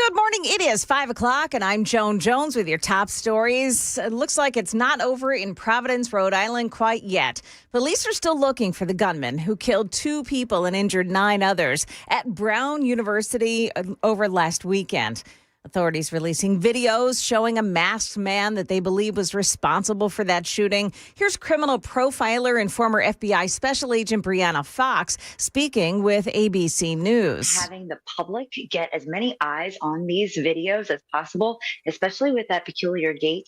Good morning. It is 5 o'clock, and I'm Joan Jones with your top stories. It looks like it's not over in Providence, Rhode Island quite yet. Police are still looking for the gunman who killed 2 people and injured 9 others at Brown University over last weekend. Authorities releasing videos showing a masked man that they believe was responsible for that shooting. Here's criminal profiler and former FBI Special Agent Brianna Fox speaking with ABC News. Having the public get as many eyes on these videos as possible, especially with that peculiar gait,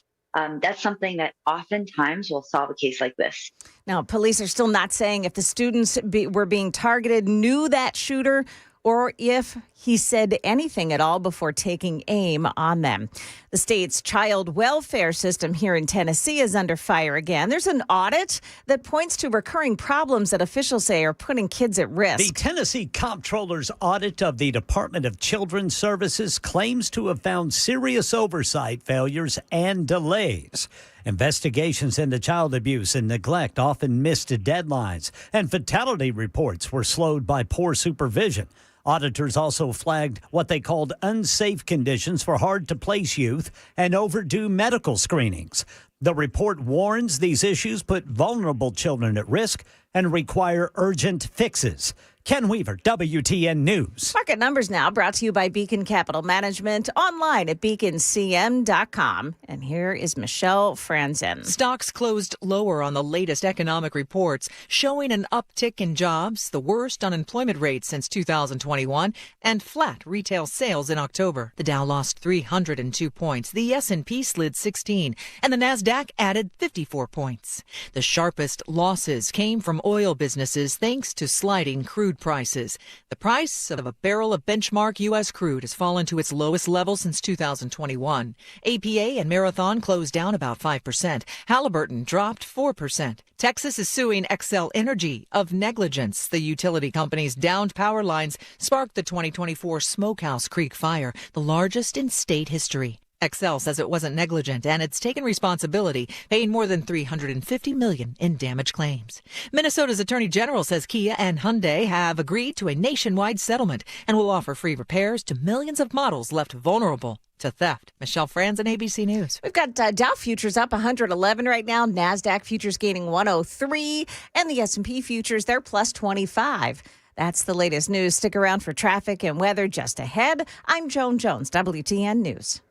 that's something that oftentimes will solve a case like this. Now, police are still not saying if the students were being targeted knew that shooter or if he said anything at all before taking aim on them. The state's child welfare system here in Tennessee is under fire again. There's an audit that points to recurring problems that officials say are putting kids at risk. The Tennessee Comptroller's audit of the Department of Children's Services claims to have found serious oversight failures and delays. Investigations into child abuse and neglect often missed deadlines, and fatality reports were slowed by poor supervision. Auditors also flagged what they called unsafe conditions for hard-to-place youth and overdue medical screenings. The report warns these issues put vulnerable children at risk and require urgent fixes. Ken Weaver, WTN News. Market Numbers now brought to you by Beacon Capital Management, online at beaconcm.com. And here is Michelle Franzen. Stocks closed lower on the latest economic reports, showing an uptick in jobs, the worst unemployment rate since 2021, and flat retail sales in October. The Dow lost 302 points, the S&P slid 16, and the Nasdaq added 54 points. The sharpest losses came from oil businesses thanks to sliding crude prices. The price of a barrel of benchmark U.S. crude has fallen to its lowest level since 2021. APA and Marathon closed down about 5%. Halliburton dropped 4%. Texas is suing Xcel Energy of negligence. The utility company's downed power lines sparked the 2024 Smokehouse Creek fire, the largest in state history. Xcel says it wasn't negligent, and it's taken responsibility, paying more than $350 million in damage claims. Minnesota's Attorney General says Kia and Hyundai have agreed to a nationwide settlement and will offer free repairs to millions of models left vulnerable to theft. Michelle Franzen, ABC News. We've got Dow futures up 111 right now. NASDAQ futures gaining 103, and the S&P futures, they're plus 25. That's the latest news. Stick around for traffic and weather just ahead. I'm Joan Jones, WTN News.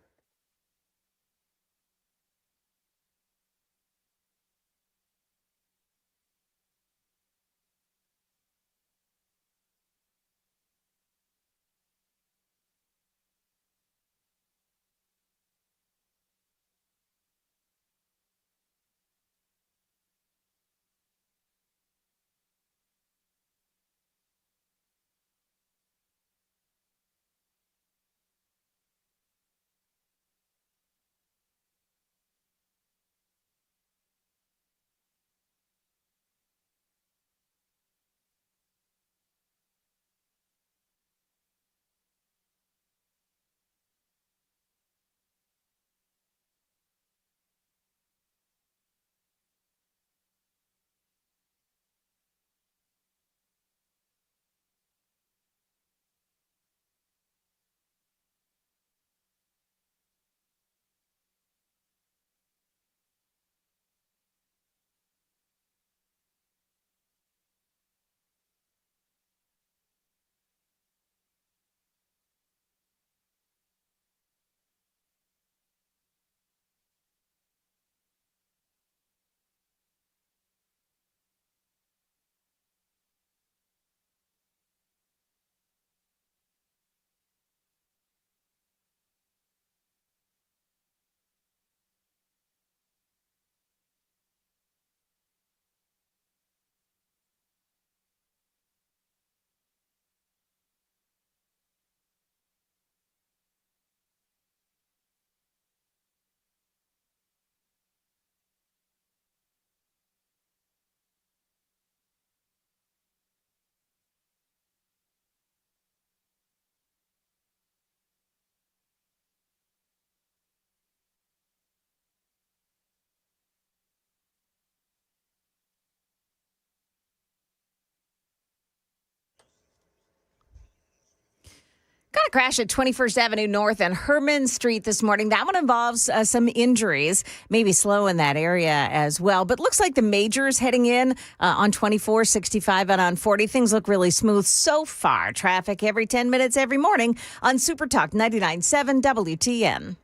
Crash at 21st Avenue North and Herman Street this morning. That one involves some injuries, maybe slow in that area as well. But looks like the majors heading in on 24, 65, and on 40. Things look really smooth so far. Traffic every 10 minutes every morning on Super Talk 99.7 WTN.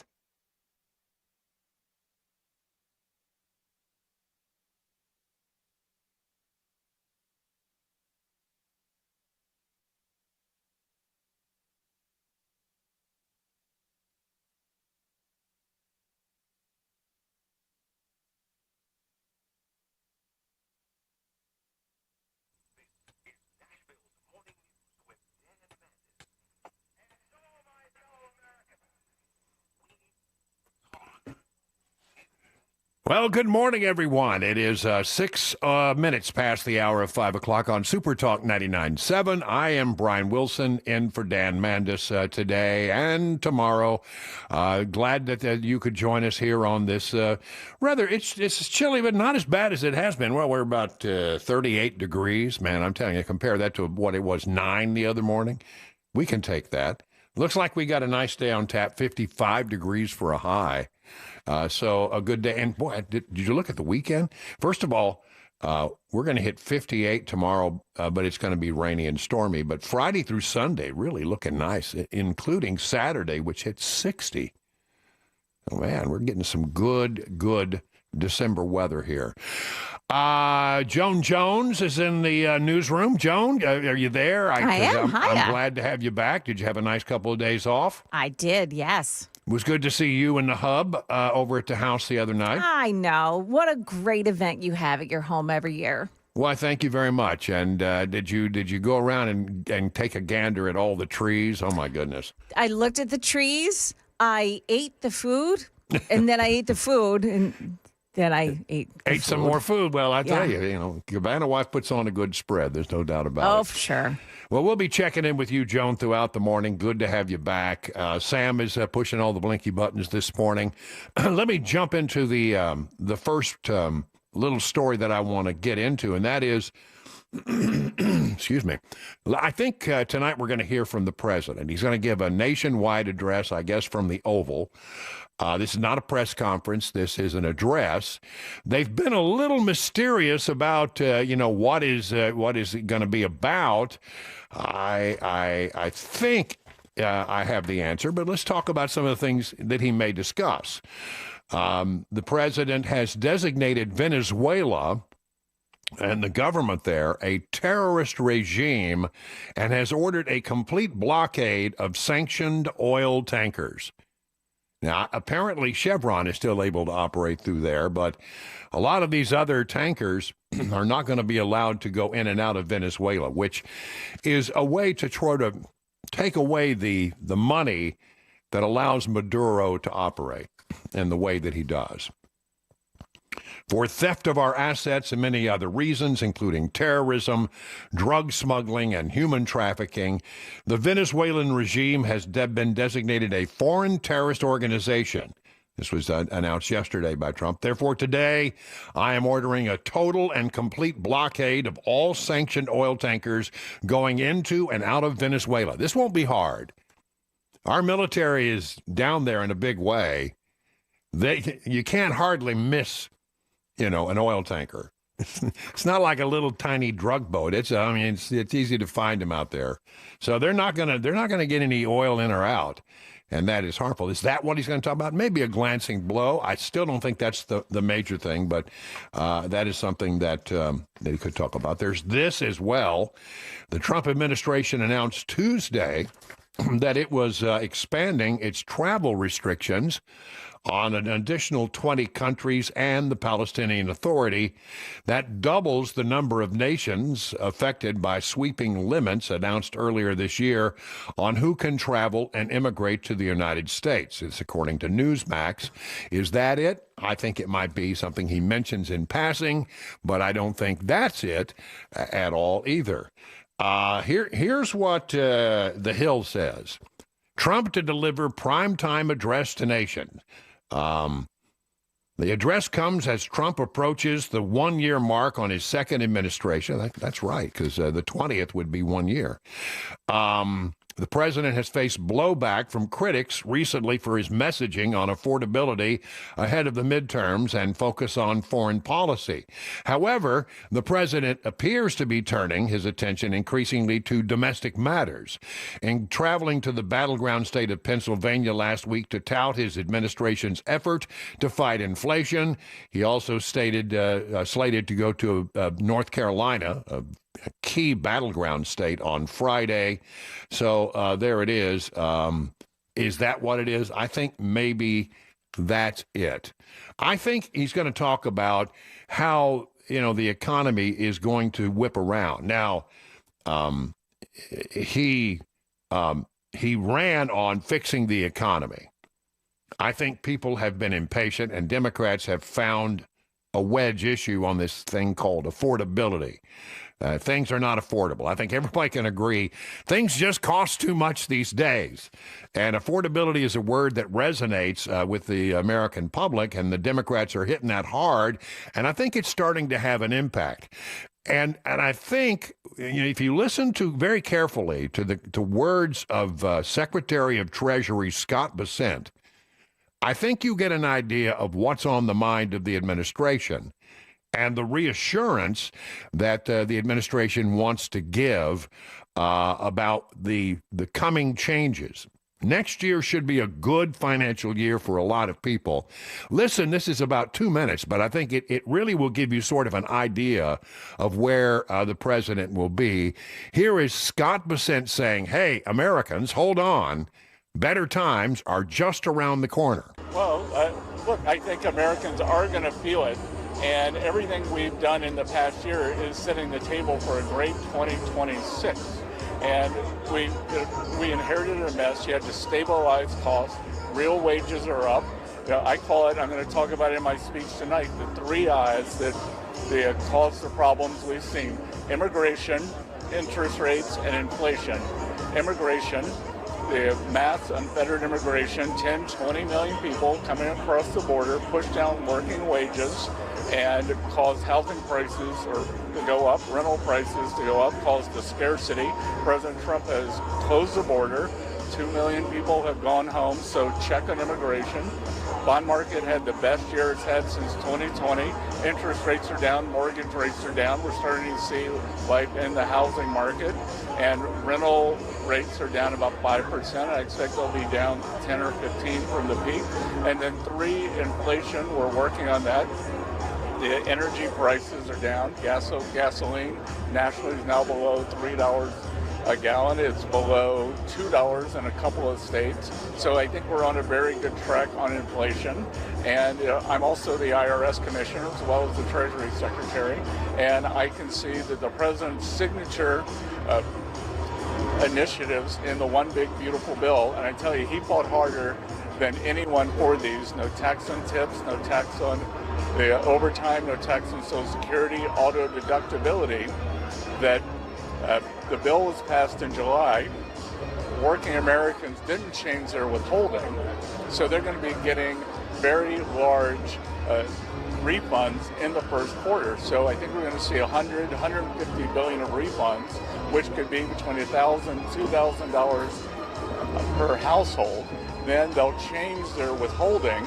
Well, good morning, everyone. It is 6 minutes past the hour of 5 o'clock on Super Talk 99.7. I am Brian Wilson, in for Dan Mandis today and tomorrow. Glad that you could join us here on this. It's chilly, but not as bad as it has been. Well, we're about 38 degrees. Man, I'm telling you, compare that to what it was 9 the other morning. We can take that. Looks like we got a nice day on tap, 55 degrees for a high. So a good day. And boy, did you look at the weekend? First of all, we're going to hit 58 tomorrow, but it's going to be rainy and stormy. But Friday through Sunday, really looking nice, including Saturday, which hit 60. Oh, man, we're getting some good December weather here. Joan Jones is in the newsroom. Joan, are you there? I am. Hiya. I'm glad to have you back. Did you have a nice couple of days off? I did, yes. It was good to see you in the hub over at the house the other night. I know. What a great event you have at your home every year. Well, thank you very much. And did you go around and take a gander at all the trees? Oh, my goodness. I looked at the trees. I ate the food, and then I ate the food, and then I ate some more food. Well, I tell you, Cabana Wife puts on a good spread. There's no doubt about it. Oh, for sure. Well, we'll be checking in with you, Joan, throughout the morning. Good to have you back. Sam is pushing all the blinky buttons this morning. Let me jump into the first little story that I want to get into, and that is, excuse me, I think tonight we're going to hear from the president. He's going to give a nationwide address, I guess, from the Oval. This is not a press conference. This is an address. They've been a little mysterious about, what is it going to be about. I think I have the answer, but let's talk about some of the things that he may discuss. The president has designated Venezuela and the government there a terrorist regime and has ordered a complete blockade of sanctioned oil tankers. Now, apparently Chevron is still able to operate through there, but a lot of these other tankers are not going to be allowed to go in and out of Venezuela, which is a way to try to take away the money that allows Maduro to operate in the way that he does. For theft of our assets and many other reasons, including terrorism, drug smuggling, and human trafficking, the Venezuelan regime has been designated a foreign terrorist organization. This was announced yesterday by Trump. Therefore, today, I am ordering a total and complete blockade of all sanctioned oil tankers going into and out of Venezuela. This won't be hard. Our military is down there in a big way. You can't hardly miss an oil tanker. It's not like a little tiny drug boat. It's easy to find them out there. So they're not gonna get any oil in or out, and that is harmful. Is that what he's going to talk about? Maybe a glancing blow. I still don't think that's the major thing, but that is something that he could talk about. There's this as well. The Trump administration announced Tuesday that it was expanding its travel restrictions on an additional 20 countries and the Palestinian Authority. That doubles the number of nations affected by sweeping limits announced earlier this year on who can travel and immigrate to the United States. It's according to Newsmax. Is that it? I think it might be something he mentions in passing, but I don't think that's it at all either. Here's what The Hill says. Trump to deliver primetime address to nation. The address comes as Trump approaches the one-year mark on his second administration. That's right, because the 20th would be 1 year. The president has faced blowback from critics recently for his messaging on affordability ahead of the midterms and focus on foreign policy. However, the president appears to be turning his attention increasingly to domestic matters. In traveling to the battleground state of Pennsylvania last week to tout his administration's effort to fight inflation, he also slated to go to North Carolina, a key battleground state, on Friday. So there it is. Is that what it is? I think maybe that's it. I think he's going to talk about how, the economy is going to whip around. Now, he ran on fixing the economy. I think people have been impatient, and Democrats have found a wedge issue on this thing called affordability. Things are not affordable. I think everybody can agree things just cost too much these days. And affordability is a word that resonates with the American public, and the Democrats are hitting that hard. And I think it's starting to have an impact. And I think, if you listen to very carefully to words of Secretary of Treasury Scott Bessent, I think you get an idea of what's on the mind of the administration and the reassurance that the administration wants to give about the coming changes. Next year should be a good financial year for a lot of people. Listen, this is about 2 minutes, but I think it really will give you sort of an idea of where the president will be. Here is Scott Bessent saying, hey, Americans, hold on. Better times are just around the corner. Well, look, I think Americans are going to feel it. And everything we've done in the past year is setting the table for a great 2026. And we inherited a mess. You had to stabilize costs. Real wages are up. I call it, I'm going to talk about it in my speech tonight, the 3 I's that cause the problems we've seen. Immigration, interest rates, and inflation. Immigration, the mass unfettered immigration, 10, 20 million people coming across the border, push down working wages, and cause housing prices to go up, rental prices to go up, cause the scarcity. President Trump has closed the border. 2 million people have gone home, so check on immigration. Bond market had the best year it's had since 2020. Interest rates are down, mortgage rates are down. We're starting to see life in the housing market, and rental rates are down about 5%. I expect they'll be down 10 or 15 from the peak. And then 3, inflation, we're working on that. The energy prices are down. Gasoline nationally is now below $3 a gallon. It's below $2 in a couple of states. So I think we're on a very good track on inflation. And I'm also the IRS commissioner as well as the Treasury Secretary. And I can see that the president's signature initiatives in the One Big Beautiful Bill, and I tell you, he fought harder than anyone for these. No tax on tips, no tax on the overtime, no tax on Social Security, auto deductibility. That the bill was passed in July. Working Americans didn't change their withholding, so they're going to be getting very large refunds in the first quarter. So I think we're going to see $150 billion of refunds, which could be between $1,000, $2,000 per household. Then they'll change their withholding,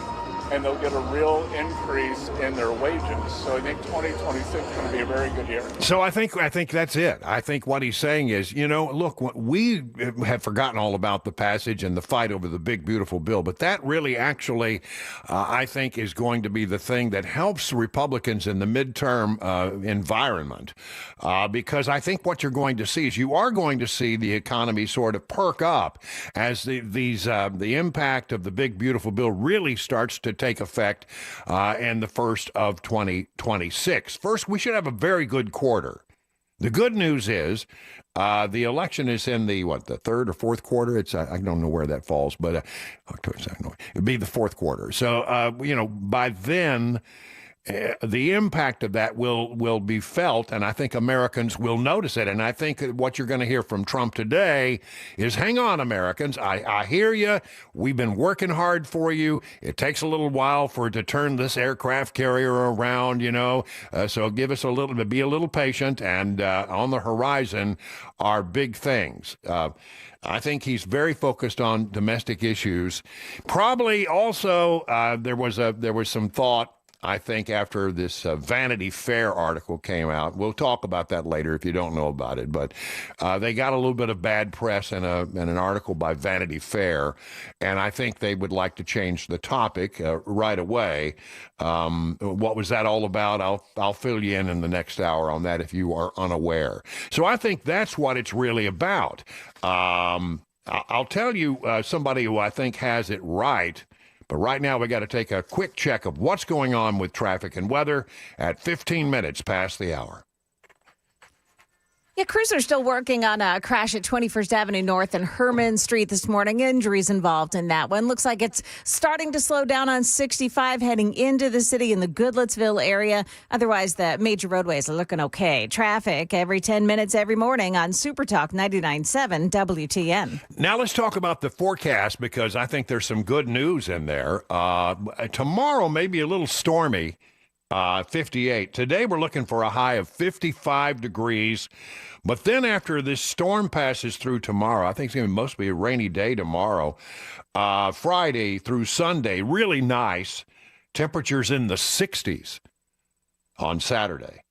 and they'll get a real increase in their wages. So I think 2026 is going to be a very good year. So I think that's it. I think what he's saying is, look, we have forgotten all about the passage and the fight over the big, beautiful bill, but that really actually, I think, is going to be the thing that helps Republicans in the midterm environment, because I think what you're going to see is you are going to see the economy sort of perk up as the impact of the big, beautiful bill really starts to take effect in the first of 2026. First, we should have a very good quarter. The good news is the election is in the third or fourth quarter. It's I don't know where that falls, but October, it'd be the fourth quarter. So by then, the impact of that will be felt, and I think Americans will notice it. And I think what you're going to hear from Trump today is, hang on, Americans, I hear you. We've been working hard for you. It takes a little while for it to turn this aircraft carrier around, so give us a little bit, be a little patient, and on the horizon are big things. I think he's very focused on domestic issues. Probably also there was some thought, I think, after this Vanity Fair article came out. We'll talk about that later if you don't know about it. But they got a little bit of bad press in an article by Vanity Fair, and I think they would like to change the topic right away. What was that all about? I'll fill you in the next hour on that if you are unaware. So I think that's what it's really about. I'll tell you somebody who I think has it right. But right now, we got to take a quick check of what's going on with traffic and weather at 15 minutes past the hour. Yeah, crews are still working on a crash at 21st Avenue North and Herman Street this morning. Injuries involved in that one. Looks like it's starting to slow down on 65 heading into the city in the Goodlettsville area. Otherwise, the major roadways are looking okay. Traffic every 10 minutes every morning on Super Talk 99.7 WTN. Now let's talk about the forecast, because I think there's some good news in there. Tomorrow may be a little stormy. 58. Today we're looking for a high of 55 degrees. But then after this storm passes through tomorrow, I think it's going to mostly be a rainy day tomorrow. Friday through Sunday, really nice. Temperatures in the 60s on Saturday.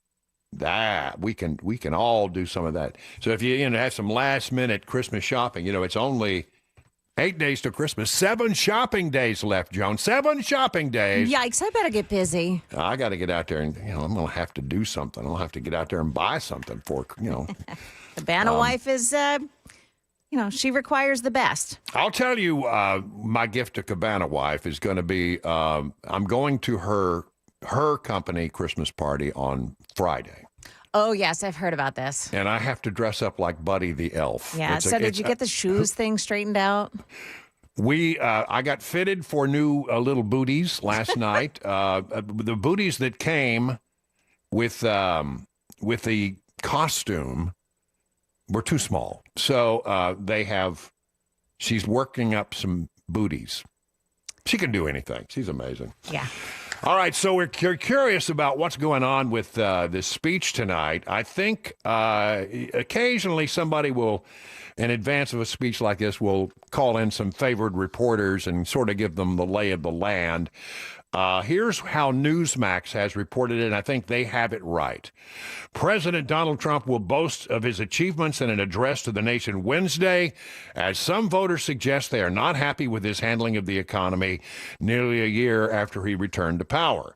We can all do some of that. So if you have some last minute Christmas shopping, it's only 8 days to Christmas. 7 shopping days left, Joan. 7 shopping days. Yikes, I better get busy. I got to get out there and, I'm going to have to do something. I'll have to get out there and buy something for, The Banner wife is, she requires the best. I'll tell you, my gift to Cabana wife is going to be, I'm going to her company Christmas party on Friday. Oh, yes, I've heard about this. And I have to dress up like Buddy the Elf. Yeah, did you get the shoes thing straightened out? I got fitted for new little booties last night. The booties that came with the costume were too small. So she's working up some booties. She can do anything. She's amazing. Yeah. All right, so we're curious about what's going on with this speech tonight. I think occasionally somebody will, in advance of a speech like this, will call in some favored reporters and sort of give them the lay of the land. Here's how Newsmax has reported it, and I think they have it right. President Donald Trump will boast of his achievements in an address to the nation Wednesday, as some voters suggest they are not happy with his handling of the economy nearly a year after he returned to power.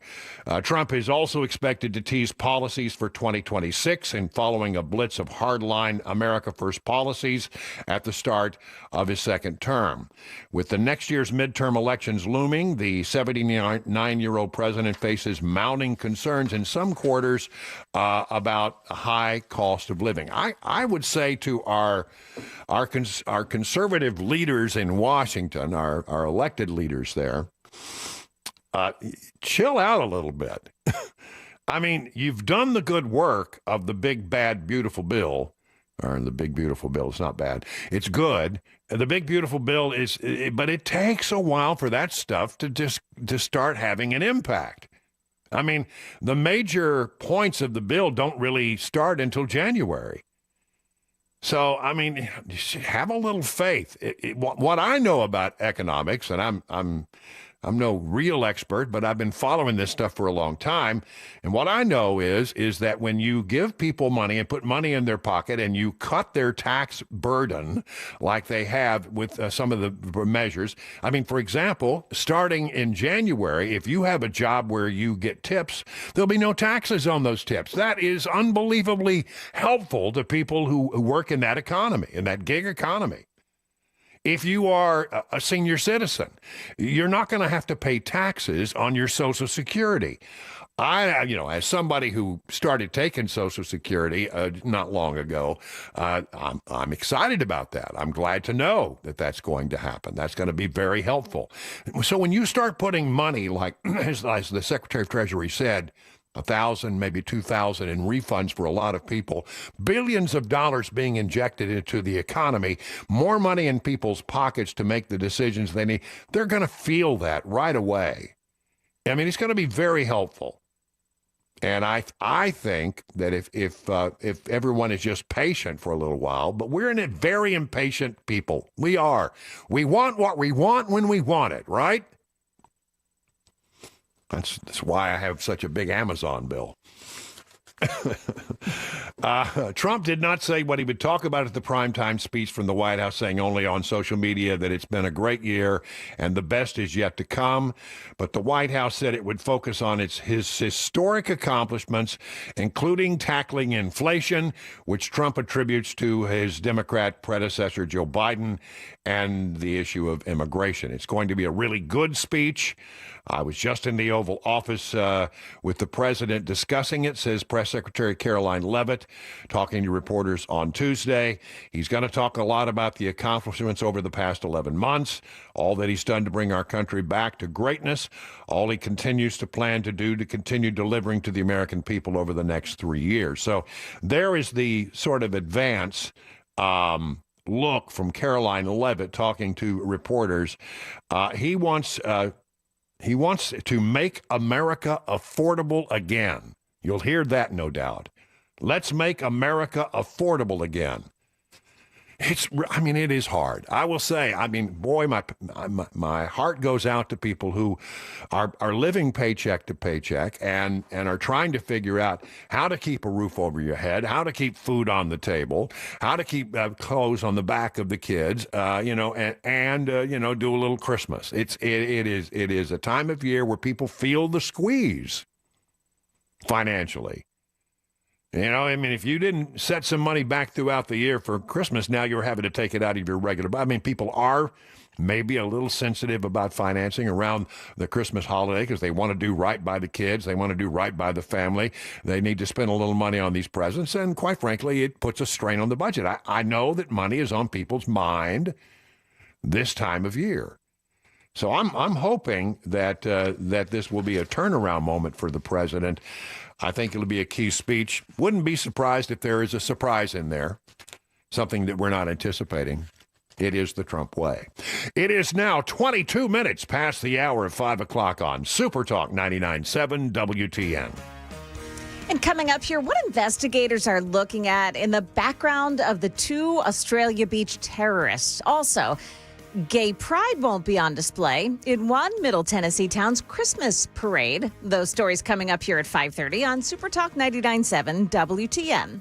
Trump is also expected to tease policies for 2026 and following a blitz of hardline America First policies at the start of his second term. With the next year's midterm elections looming, the 79-year-old president faces mounting concerns in some quarters about a high cost of living. I would say to our conservative leaders in Washington, our elected leaders there, chill out a little bit. I mean, you've done the good work of the big, bad, beautiful bill. Or the big, beautiful bill. It's not bad. It's good. The big, beautiful bill is, but it takes a while for that stuff to start having an impact. I mean, the major points of the bill don't really start until January. So, I mean, have a little faith. What I know about economics, and I'm no real expert, but I've been following this stuff for a long time. And what I know is that when you give people money and put money in their pocket and you cut their tax burden like they have with some of the measures, I mean, for example, starting in January, if you have a job where you get tips, there'll be no taxes on those tips. That is unbelievably helpful to people who work in that economy, in that gig economy. if you are a senior citizen. You're not going to have to pay taxes on your Social Security. As somebody who started taking Social Security not long ago, I'm excited about that. I'm glad to know that that's going to happen. That's going to be very helpful. So when you start putting money, like as the Secretary of Treasury said, 1,000, maybe 2,000 in refunds for a lot of people, billions of dollars being injected into the economy, more money in people's pockets to make the decisions they need, they're going to feel that right away. I mean, it's going to be very helpful. And I think that if everyone is just patient for a little while, but we're in a very impatient people. We are. We want what we want when we want it, right? That's why I have such a big Amazon bill. Trump did not say what he would talk about at the primetime speech from the White House, saying only on social media that it's been a great year and the best is yet to come. But the White House said it would focus on his historic accomplishments, including tackling inflation, which Trump attributes to his Democrat predecessor, Joe Biden, and the issue of immigration. It's going to be a really good speech. I was just in the Oval Office with the president discussing it, says Press Secretary Caroline Leavitt, talking to reporters on Tuesday. He's going to talk a lot about the accomplishments over the past 11 months, all that he's done to bring our country back to greatness, all he continues to plan to do to continue delivering to the American people over the next 3 years. So there is the sort of advance look from Caroline Leavitt talking to reporters. He wants to make America affordable again. You'll hear that, no doubt. Let's make America affordable again. It is hard. I will say, boy, my heart goes out to people who are living paycheck to paycheck and are trying to figure out how to keep a roof over your head, how to keep food on the table, how to keep clothes on the back of the kids, and do a little Christmas. It is a time of year where people feel the squeeze financially. If you didn't set some money back throughout the year for Christmas, now you're having to take it out of your regular. People are maybe a little sensitive about financing around the Christmas holiday because they want to do right by the kids. They want to do right by the family. They need to spend a little money on these presents. And quite frankly, it puts a strain on the budget. I know that money is on people's mind this time of year. So I'm hoping that this will be a turnaround moment for the president. I think it'll be a key speech. Wouldn't be surprised if there is a surprise in there, something that we're not anticipating. It is the Trump way. It is now 22 minutes past the hour of 5 o'clock on Super Talk 99.7 WTN. And coming up here, what investigators are looking at in the background of the 2 Australia Beach terrorists. Also, gay pride won't be on display in one Middle Tennessee town's Christmas parade. Those stories coming up here at 5:30 on Super Talk 99.7 WTN.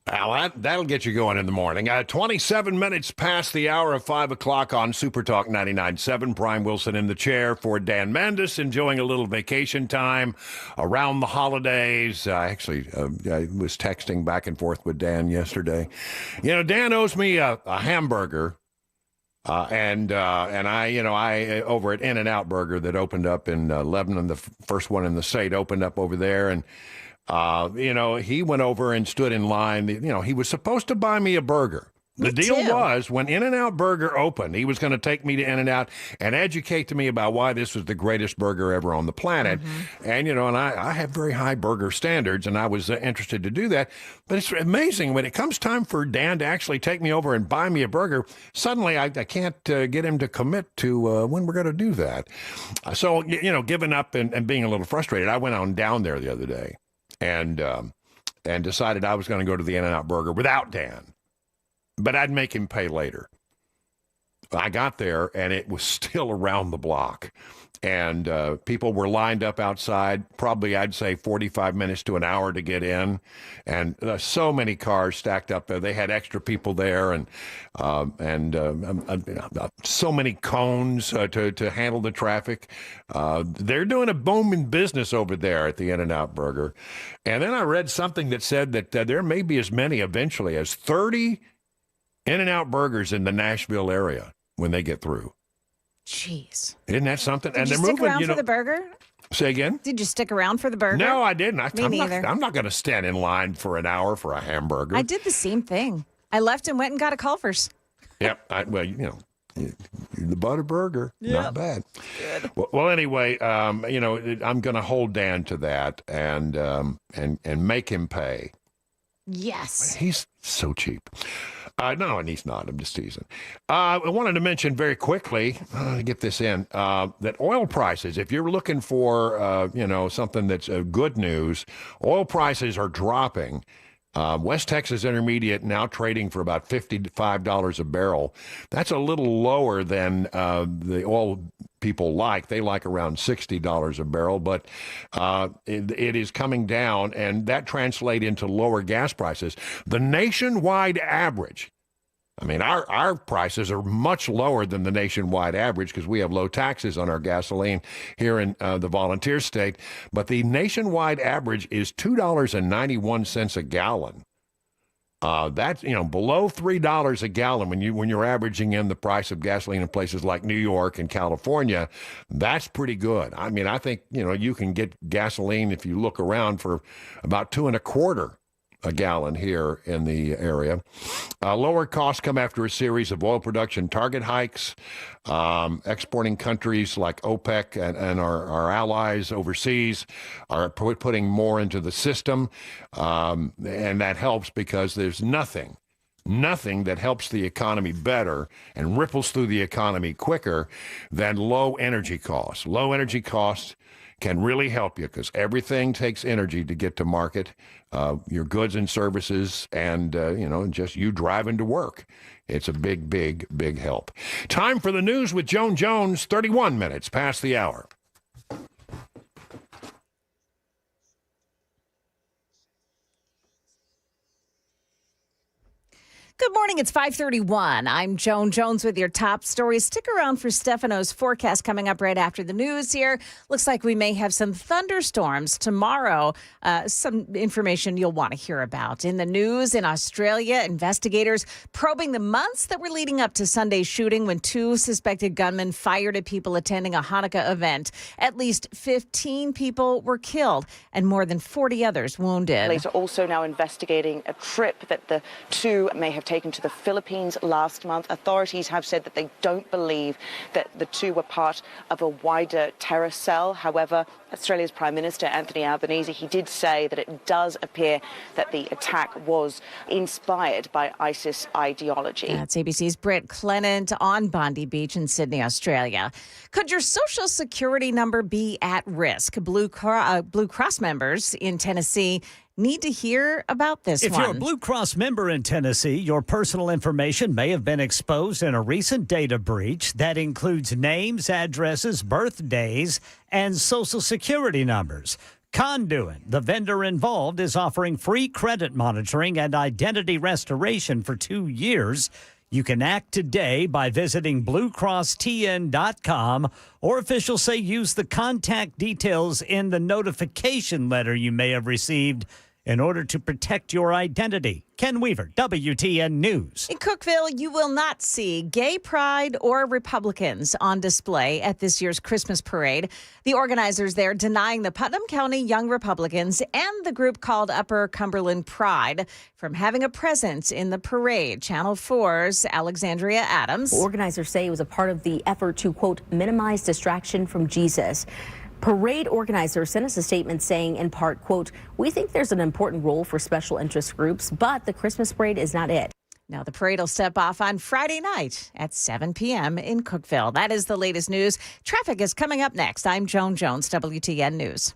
Well, that'll get you going in the morning. 27 minutes past the hour of 5 o'clock on Super Talk 99.7. Brian Wilson in the chair for Dan Mandis, enjoying a little vacation time around the holidays. I was texting back and forth with Dan yesterday. You know, Dan owes me a hamburger. And I over at In-N-Out Burger that opened up in Lebanon, the first one in the state, opened up over there. And he went over and stood in line. He was supposed to buy me a burger. The deal was, when In-N-Out Burger opened, he was going to take me to In-N-Out and educate to me about why this was the greatest burger ever on the planet. Mm-hmm. And, I have very high burger standards, and I was interested to do that. But it's amazing when it comes time for Dan to actually take me over and buy me a burger, suddenly I can't get him to commit to when we're going to do that. So, giving up and being a little frustrated, I went on down there the other day and decided I was going to go to the In-N-Out Burger without Dan. But I'd make him pay later. I got there, and it was still around the block. And people were lined up outside, probably, I'd say, 45 minutes to an hour to get in. And so many cars stacked up there. They had extra people there and so many cones to handle the traffic. They're doing a booming business over there at the In-N-Out Burger. And then I read something that said that there may be as many eventually as 30 In-N-Out Burgers in the Nashville area when they get through. Jeez. Isn't that something? Did you stick around for the burger? Say again? Did you stick around for the burger? No, I didn't. Me neither. I'm not going to stand in line for an hour for a hamburger. I did the same thing. I left and went and got a Culver's. Yep. The butter burger, not bad. Good. Well, anyway, I'm going to hold Dan to that and make him pay. Yes. He's so cheap. No, and he's not. I'm just teasing. I wanted to mention very quickly, to get this in, that oil prices, if you're looking for, something that's good news, oil prices are dropping. West Texas Intermediate now trading for about $55 a barrel. That's a little lower than the oil people like. They like around $60 a barrel, but it is coming down, and that translates into lower gas prices. The nationwide average, I mean, our prices are much lower than the nationwide average because we have low taxes on our gasoline here in the volunteer state. But the nationwide average is $2.91 a gallon. That's below $3 a gallon when you're averaging in the price of gasoline in places like New York and California. That's pretty good. I mean, I think you can get gasoline if you look around for about $2.25 a gallon here in the area. Lower costs come after a series of oil production target hikes. Exporting countries like OPEC and our allies overseas are putting more into the system. And that helps because there's nothing that helps the economy better and ripples through the economy quicker than low energy costs. Low energy costs can really help you because everything takes energy to get to market, your goods and services, and, just you driving to work. It's a big, big, big help. Time for the news with Joan Jones, 31 minutes past the hour. Good morning. It's 5:31. I'm Joan Jones with your top stories. Stick around for Stefano's forecast coming up right after the news here. Looks like we may have some thunderstorms tomorrow. Some information you'll want to hear about. In the news, in Australia, investigators probing the months that were leading up to Sunday's shooting when two suspected gunmen fired at people attending a Hanukkah event. At least 15 people were killed and more than 40 others wounded. Police are also now investigating a trip that the two may have taken to the Philippines last month. Authorities have said that they don't believe that the two were part of a wider terror cell. However, Australia's Prime Minister Anthony Albanese, he did say that it does appear that the attack was inspired by ISIS ideology. That's ABC's Britt Clement on Bondi Beach in Sydney, Australia. Could your Social Security number be at risk? Blue Cross members in Tennessee need to hear about this one. If you're a Blue Cross member in Tennessee, your personal information may have been exposed in a recent data breach that includes names, addresses, birthdays, and Social Security numbers. Conduit, the vendor involved, is offering free credit monitoring and identity restoration for 2 years. You can act today by visiting bluecrosstn.com, or officials say use the contact details in the notification letter you may have received in order to protect your identity. Ken Weaver, WTN News. In Cookeville, you will not see gay pride or Republicans on display at this year's Christmas parade. The organizers there denying the Putnam County Young Republicans and the group called Upper Cumberland Pride from having a presence in the parade. Channel 4's Alexandria Adams. Organizers say it was a part of the effort to, quote, minimize distraction from Jesus. Parade organizers sent us a statement saying, in part, quote, we think there's an important role for special interest groups, but the Christmas parade is not it. Now, the parade will step off on Friday night at 7 p.m. in Cookeville. That is the latest news. Traffic is coming up next. I'm Joan Jones, WTN News.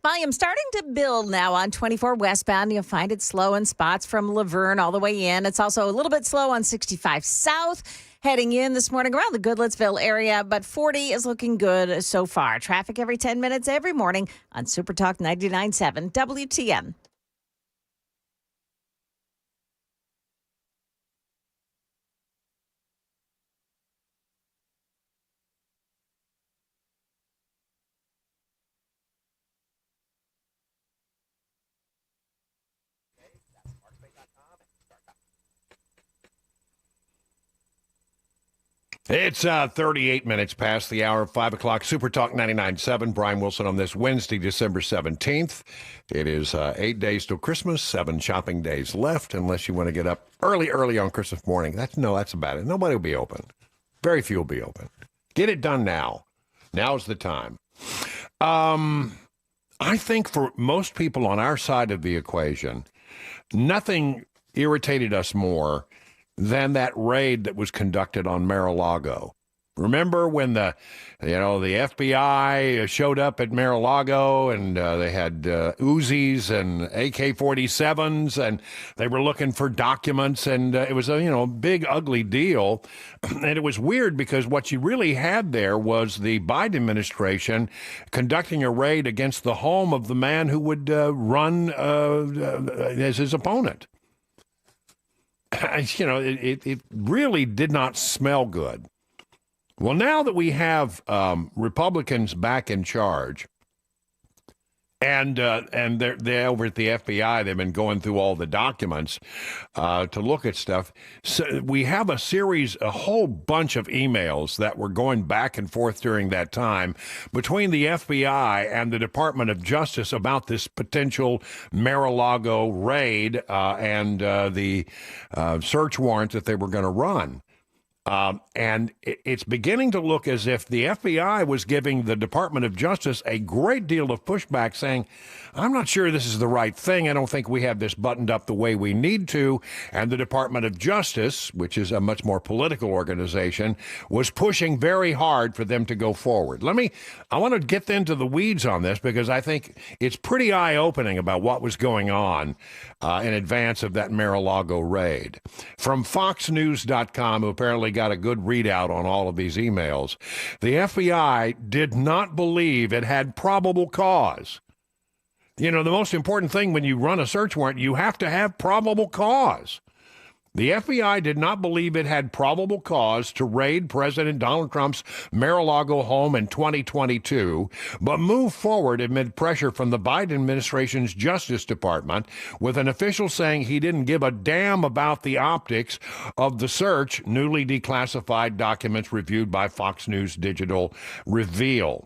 Volume starting to build now on 24 westbound. You'll find it slow in spots from Laverne all the way in. It's also a little bit slow on 65 south. heading in this morning around the Goodlettsville area, but 40 is looking good so far. Traffic every 10 minutes every morning on Super Talk 99.7 WTN. It's 38 minutes past the hour of 5 o'clock. Super Talk 99.7. Brian Wilson on this Wednesday, December 17th. It is 8 days till Christmas, 7 shopping days left, unless you want to get up early on Christmas morning. That's about it. Nobody will be open. Very few will be open. Get it done now. Now's the time. I think for most people on our side of the equation, nothing irritated us more than that raid that was conducted on Mar-a-Lago. Remember when the FBI showed up at Mar-a-Lago and they had Uzis and AK-47s and they were looking for documents and it was a big ugly deal. And it was weird because what you really had there was the Biden administration conducting a raid against the home of the man who would run as his opponent. It really did not smell good. Well, now that we have Republicans back in charge, and they're over at the FBI, they've been going through all the documents to look at stuff. So we have a whole bunch of emails that were going back and forth during that time between the FBI and the Department of Justice about this potential Mar-a-Lago raid and the search warrant that they were going to run. And it's beginning to look as if the FBI was giving the Department of Justice a great deal of pushback, saying, I'm not sure this is the right thing. I don't think we have this buttoned up the way we need to. And the Department of Justice, which is a much more political organization, was pushing very hard for them to go forward. I want to get into the weeds on this because I think it's pretty eye-opening about what was going on in advance of that Mar-a-Lago raid. From FoxNews.com, who apparently got a good readout on all of these emails, the FBI did not believe it had probable cause. The most important thing when you run a search warrant, you have to have probable cause. The FBI did not believe it had probable cause to raid President Donald Trump's Mar-a-Lago home in 2022, but moved forward amid pressure from the Biden administration's Justice Department, with an official saying he didn't give a damn about the optics of the search, newly declassified documents reviewed by Fox News Digital reveal.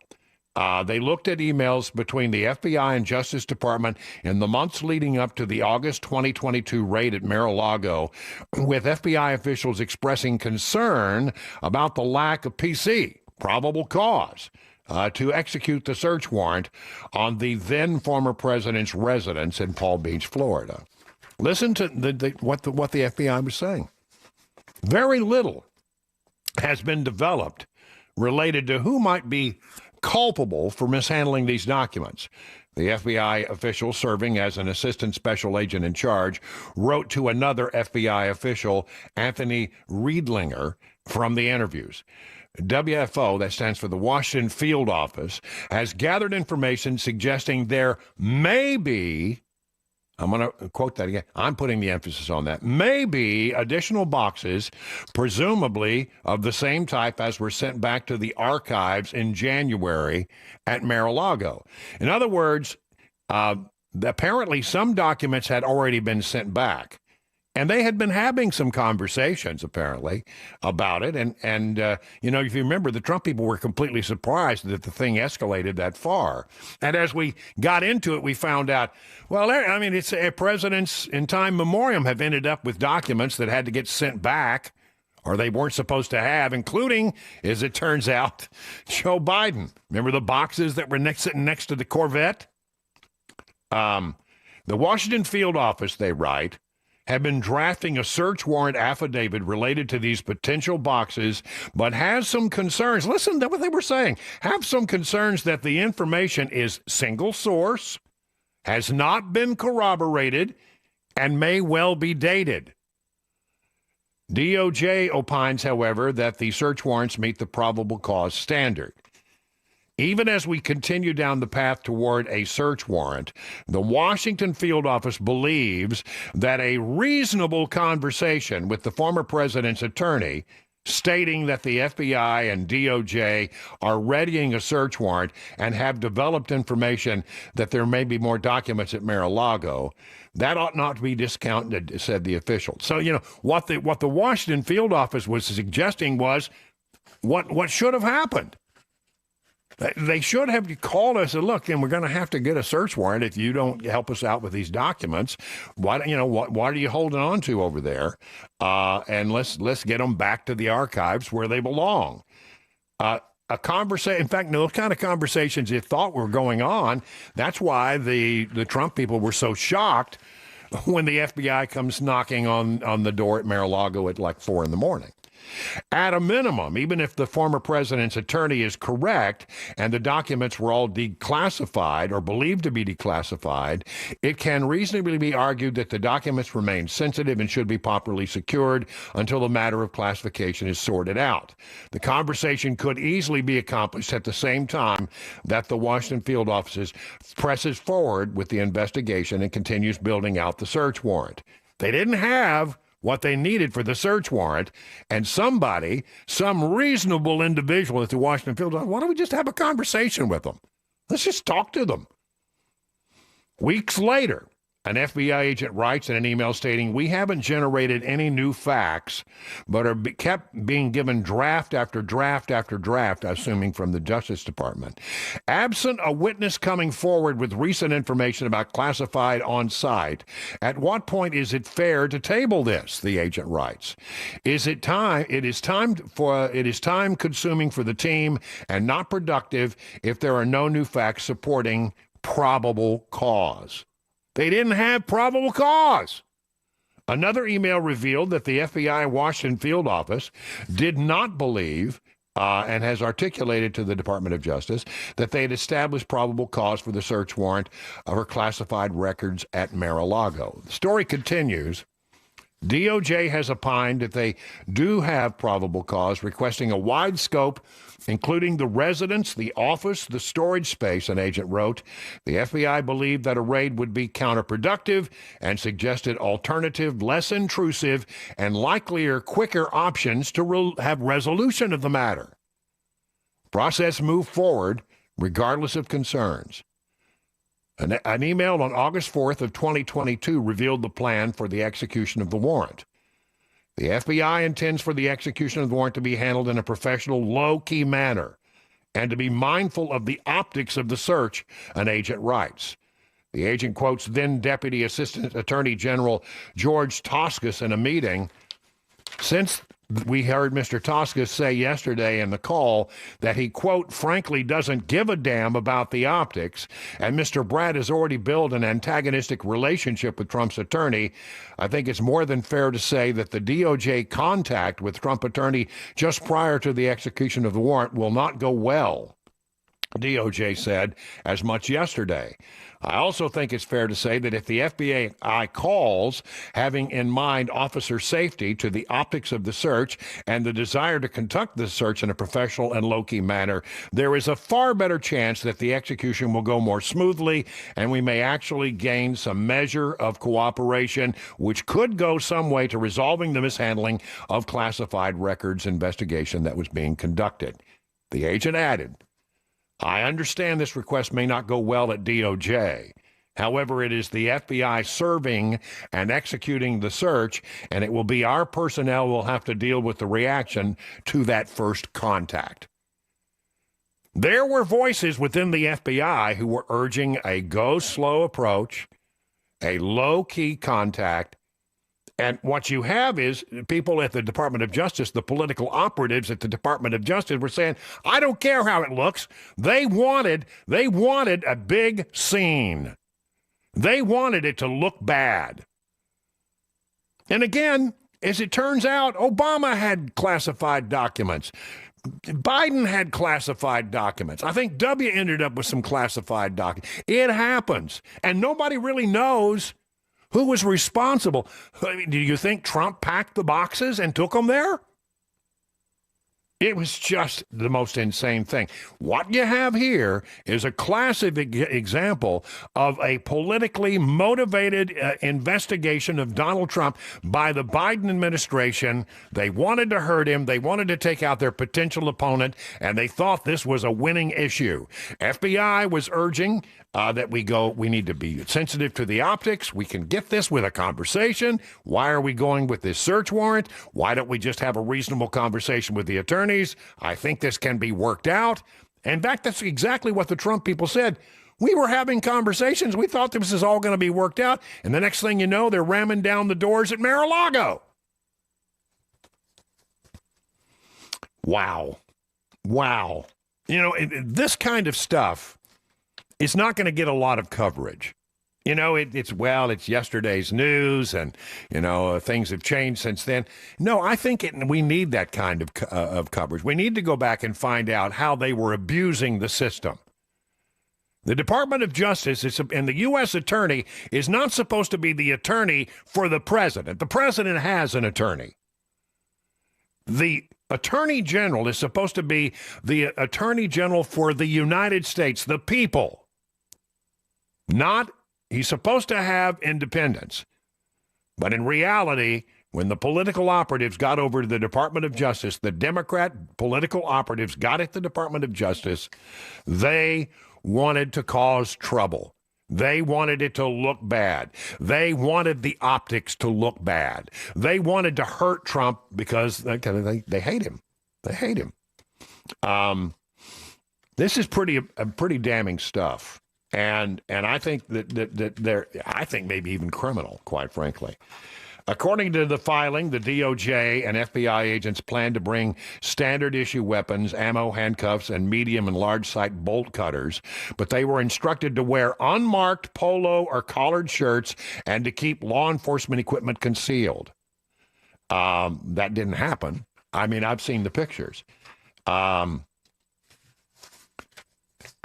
They looked at emails between the FBI and Justice Department in the months leading up to the August 2022 raid at Mar-a-Lago, with FBI officials expressing concern about the lack of probable cause, to execute the search warrant on the then former president's residence in Palm Beach, Florida. Listen to what the FBI was saying. Very little has been developed related to who might be culpable for mishandling these documents. The FBI official serving as an assistant special agent in charge wrote to another FBI official, Anthony Riedlinger, from the interviews. WFO, that stands for the Washington Field Office, has gathered information suggesting there may be, I'm going to quote that again. I'm putting the emphasis on that. Maybe additional boxes, presumably of the same type as were sent back to the archives in January at Mar-a-Lago. In other words, apparently some documents had already been sent back. And they had been having some conversations, apparently, about it. And if you remember, the Trump people were completely surprised that the thing escalated that far. And as we got into it, we found out, it's presidents in time memoriam have ended up with documents that had to get sent back, or they weren't supposed to have, including, as it turns out, Joe Biden. Remember the boxes that were sitting next to the Corvette? The Washington Field Office, they write, have been drafting a search warrant affidavit related to these potential boxes, but has some concerns. Listen to what they were saying. Have some concerns that the information is single source, has not been corroborated, and may well be dated. DOJ opines, however, that the search warrants meet the probable cause standard. Even as we continue down the path toward a search warrant, the Washington field office believes that a reasonable conversation with the former president's attorney stating that the FBI and DOJ are readying a search warrant and have developed information that there may be more documents at Mar-a-Lago, that ought not to be discounted, said the official. So, what the Washington field office was suggesting was what should have happened. They should have called us and look, and we're going to have to get a search warrant if you don't help us out with these documents. What are you holding on to over there? And let's get them back to the archives where they belong. A conversation, in fact, those kind of conversations you thought were going on. That's why the Trump people were so shocked when the FBI comes knocking on the door at Mar-a-Lago at like 4 a.m. At a minimum, even if the former president's attorney is correct and the documents were all declassified or believed to be declassified, it can reasonably be argued that the documents remain sensitive and should be properly secured until the matter of classification is sorted out. The conversation could easily be accomplished at the same time that the Washington field office presses forward with the investigation and continues building out the search warrant. They didn't have what they needed for the search warrant, and some reasonable individual at the Washington field, why don't we just have a conversation with them? Let's just talk to them. Weeks later, an FBI agent writes in an email stating, "We haven't generated any new facts, but are kept being given draft after draft after draft," assuming from the Justice Department. "Absent a witness coming forward with recent information about classified on site, at what point is it fair to table this?" the agent writes. It is time consuming for the team and not productive if there are no new facts supporting probable cause. They didn't have probable cause. Another email revealed that the FBI Washington field office did not believe and has articulated to the Department of Justice that they had established probable cause for the search warrant for classified records at Mar-a-Lago. The story continues. DOJ has opined that they do have probable cause, requesting a wide scope, including the residence, the office, the storage space, an agent wrote. The FBI believed that a raid would be counterproductive and suggested alternative, less intrusive, and likelier, quicker options to have resolution of the matter. Process moved forward regardless of concerns. An email on August 4th of 2022 revealed the plan for the execution of the warrant. The FBI intends for the execution of the warrant to be handled in a professional, low-key manner and to be mindful of the optics of the search, an agent writes. The agent quotes then Deputy Assistant Attorney General George Toscas in a meeting. Since we heard Mr. Toscas say yesterday in the call that he, quote, frankly doesn't give a damn about the optics, and Mr. Brad has already built an antagonistic relationship with Trump's attorney, I think it's more than fair to say that the DOJ contact with Trump attorney just prior to the execution of the warrant will not go well. DOJ said as much yesterday. I also think it's fair to say that if the FBI calls, having in mind officer safety to the optics of the search and the desire to conduct the search in a professional and low-key manner, there is a far better chance that the execution will go more smoothly and we may actually gain some measure of cooperation, which could go some way to resolving the mishandling of classified records investigation that was being conducted. The agent added, I understand this request may not go well at DOJ. However, it is the FBI serving and executing the search, and it will be our personnel who will have to deal with the reaction to that first contact. There were voices within the FBI who were urging a go-slow approach, a low-key contact, and what you have is people at the Department of Justice, the political operatives at the Department of Justice were saying, I don't care how it looks. They wanted a big scene. They wanted it to look bad. And again, as it turns out, Obama had classified documents. Biden had classified documents. I think W ended up with some classified documents. It happens. And nobody really knows Who was responsible? I mean, do you think Trump packed the boxes and took them there? It was just the most insane thing. What you have here is a classic example of a politically motivated investigation of Donald Trump by the Biden administration. They wanted to hurt him. They wanted to take out their potential opponent, and they thought this was a winning issue. FBI was urging that we need to be sensitive to the optics. We can get this with a conversation. Why are we going with this search warrant? Why don't we just have a reasonable conversation with the attorneys? I think this can be worked out. In fact, that's exactly what the Trump people said. We were having conversations. We thought this is all going to be worked out. And the next thing you know, they're ramming down the doors at Mar-a-Lago. Wow. Wow. You know, this kind of stuff, it's not going to get a lot of coverage. You know, it's yesterday's news, and, things have changed since then. No, I think we need that kind of coverage. We need to go back and find out how they were abusing the system. The Department of Justice and the U.S. attorney is not supposed to be the attorney for the president. The president has an attorney. The attorney general is supposed to be the attorney general for the United States, the people. He's supposed to have independence. But in reality, when the political operatives got over to the Department of Justice, the Democrat political operatives got at the Department of Justice, they wanted to cause trouble. They wanted it to look bad. They wanted the optics to look bad. They wanted to hurt Trump because they hate him. They hate him. This is pretty damning stuff. And I think that they're, I think maybe even criminal, quite frankly. According to the filing, the DOJ and FBI agents plan to bring standard issue weapons, ammo, handcuffs, and medium and large sight bolt cutters, but they were instructed to wear unmarked polo or collared shirts and to keep law enforcement equipment concealed. That didn't happen. I mean, I've seen the pictures.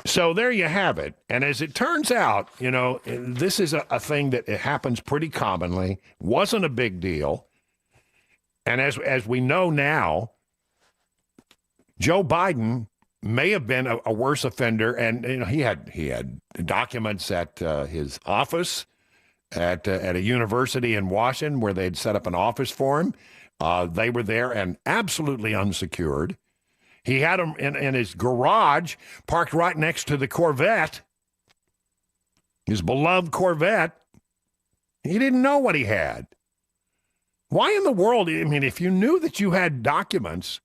So there you have it. And as it turns out, this is a thing that it happens pretty commonly, wasn't a big deal. And as we know now, Joe Biden may have been a worse offender. And he had documents at his office at a university in Washington where they'd set up an office for him. They were there and absolutely unsecured. He had them in his garage, parked right next to the Corvette, his beloved Corvette. He didn't know what he had. Why in the world? I mean, if you knew that you had documents,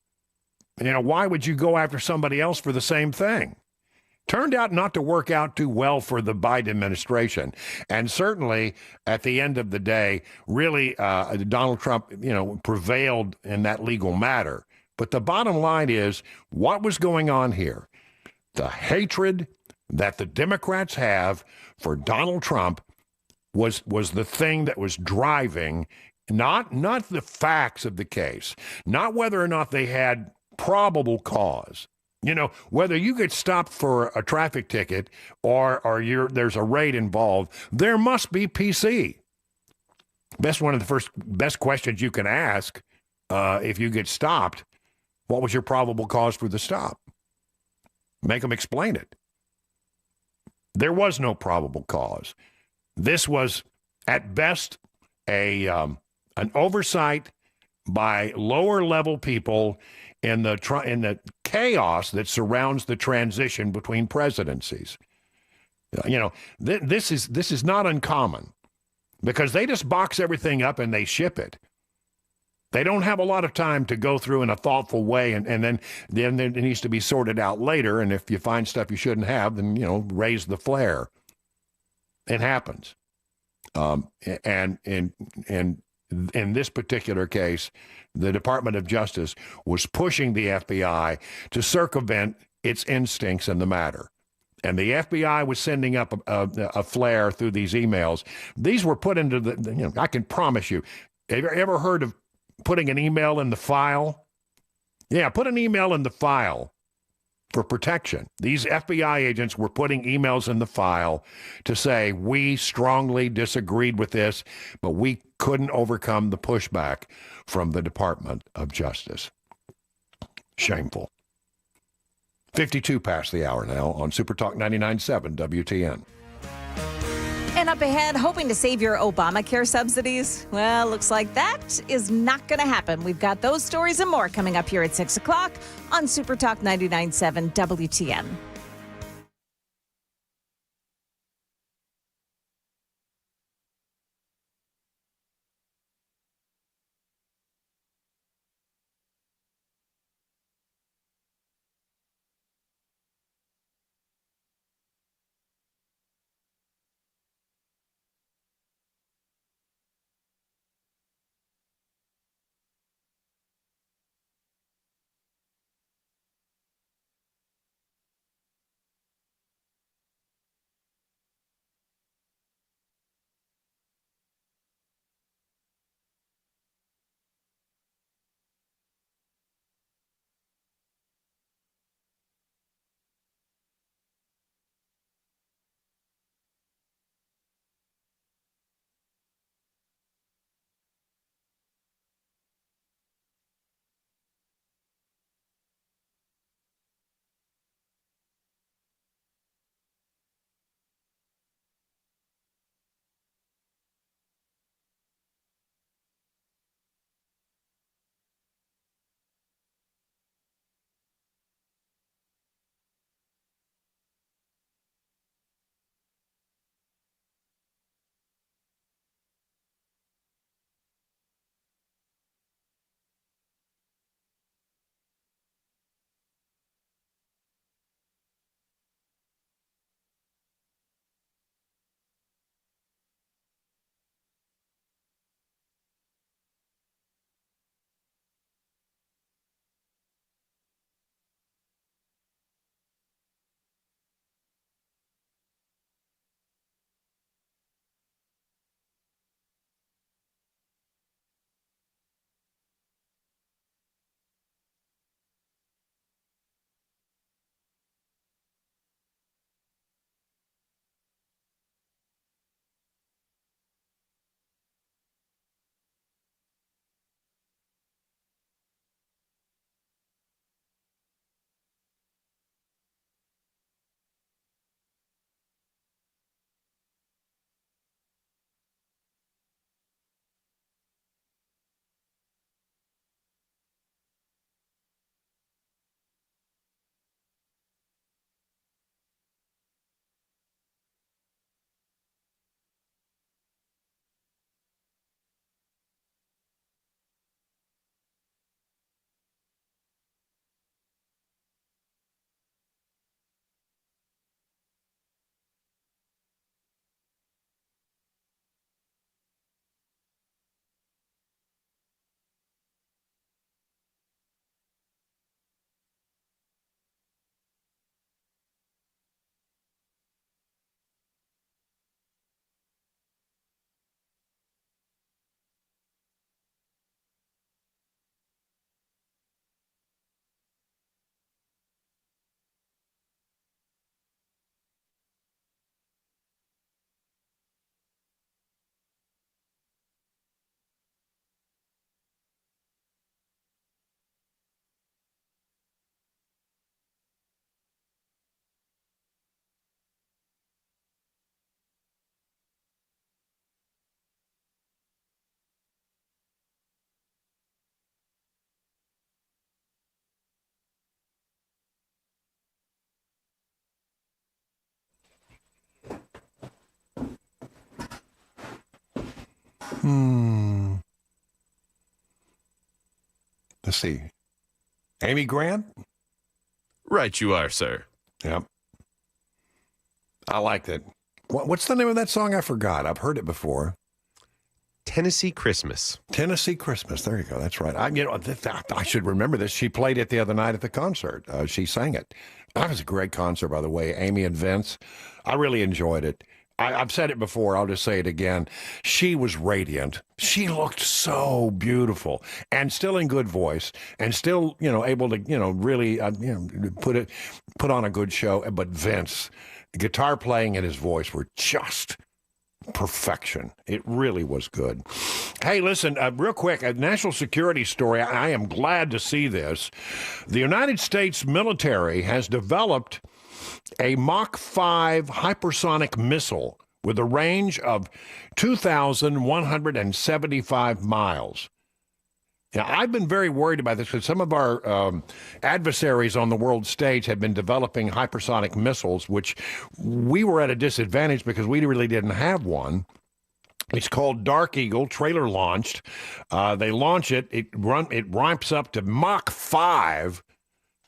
why would you go after somebody else for the same thing? Turned out not to work out too well for the Biden administration. And certainly, at the end of the day, really, Donald Trump, prevailed in that legal matter. But the bottom line is, what was going on here? The hatred that the Democrats have for Donald Trump was the thing that was driving, not the facts of the case, not whether or not they had probable cause. Whether you get stopped for a traffic ticket or there's a raid involved, there must be PC. One of the best questions you can ask if you get stopped. What was your probable cause for the stop? Make them explain it. There was no probable cause. This was, at best, an oversight by lower-level people in the chaos that surrounds the transition between presidencies. This is not uncommon because they just box everything up and they ship it. They don't have a lot of time to go through in a thoughtful way, and then it needs to be sorted out later. And if you find stuff you shouldn't have, then, raise the flare. It happens. And in this particular case, the Department of Justice was pushing the FBI to circumvent its instincts in the matter. And the FBI was sending up a flare through these emails. These were put into I can promise you, have you ever heard of putting an email in the file? Yeah, put an email in the file. for protection. These FBI agents were putting emails in the file to say, we strongly disagreed with this, but we couldn't overcome the pushback from the Department of Justice. Shameful. 52 past the hour now on Super Talk 99.7 WTN. And up ahead, hoping to save your Obamacare subsidies? Well, looks like that is not going to happen. We've got those stories and more coming up here at 6 o'clock on Super Talk 99.7 WTN. Let's see. Amy Grant? Right you are, sir. Yep. I like that. What's the name of that song? I forgot. I've heard it before. Tennessee Christmas. Tennessee Christmas. There you go. That's right. I should remember this. She played it the other night at the concert. She sang it. That was a great concert, by the way. Amy and Vince. I really enjoyed it. I've said it before. I'll just say it again. She was radiant. She looked so beautiful and still in good voice and still, able to, really, put on a good show. But Vince, guitar playing and his voice were just perfection. It really was good. Hey, listen, real quick, a national security story. I am glad to see this. The United States military has developed a Mach 5 hypersonic missile with a range of 2,175 miles. Now, I've been very worried about this because some of our adversaries on the world stage have been developing hypersonic missiles, which we were at a disadvantage because we really didn't have one. It's called Dark Eagle, trailer launched. They launch it. It ramps up to Mach 5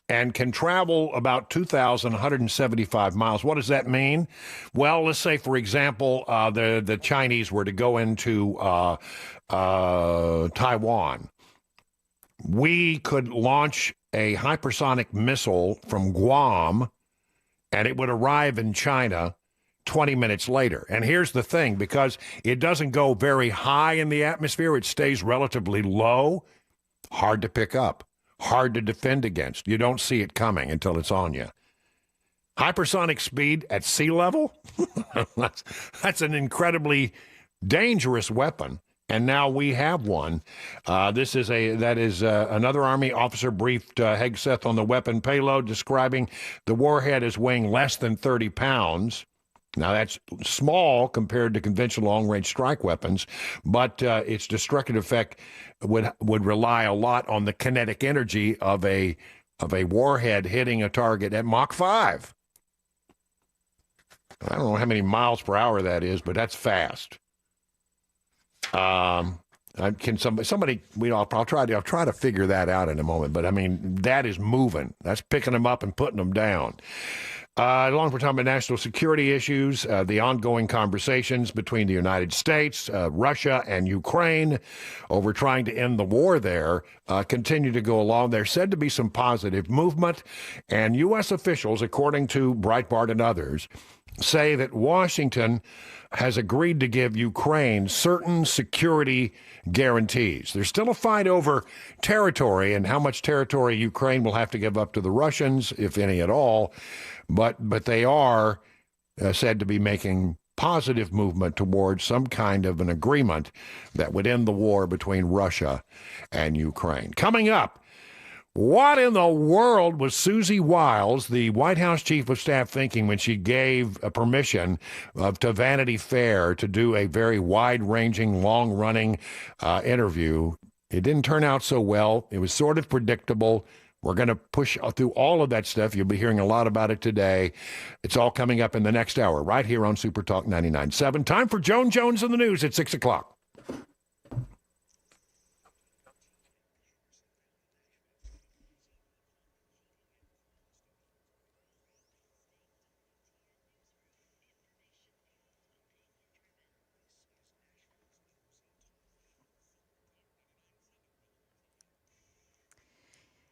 and can travel about 2,175 miles. What does that mean? Well, let's say, for example, the Chinese were to go into Taiwan. We could launch a hypersonic missile from Guam, and it would arrive in China 20 minutes later. And here's the thing, because it doesn't go very high in the atmosphere, it stays relatively low, hard to pick up, hard to defend against. You don't see it coming until it's on you. Hypersonic speed at sea level? That's an incredibly dangerous weapon. And now we have one. Another Army officer briefed Hegseth on the weapon payload, describing the warhead as weighing less than 30 pounds. Now, that's small compared to conventional long-range strike weapons, but its destructive effect would rely a lot on the kinetic energy of a warhead hitting a target at Mach 5. I don't know how many miles per hour that is, but that's fast. Can somebody? I'll try to figure that out in a moment. But I mean, that is moving. That's picking them up and putting them down. Along with talking about national security issues, the ongoing conversations between the United States, Russia, and Ukraine over trying to end the war there continue to go along. There's said to be some positive movement, and U.S. officials, according to Breitbart and others, say that Washington has agreed to give Ukraine certain security guarantees. There's still a fight over territory and how much territory Ukraine will have to give up to the Russians, if any at all. But they are said to be making positive movement towards some kind of an agreement that would end the war between Russia and Ukraine. Coming up, what in the world was Susie Wiles, the White House Chief of Staff, thinking when she gave permission to Vanity Fair to do a very wide-ranging, long-running interview? It didn't turn out so well. It was sort of predictable. We're going to push through all of that stuff. You'll be hearing a lot about it today. It's all coming up in the next hour right here on Super Talk 99.7. Time for Joan Jones in the News at 6 o'clock.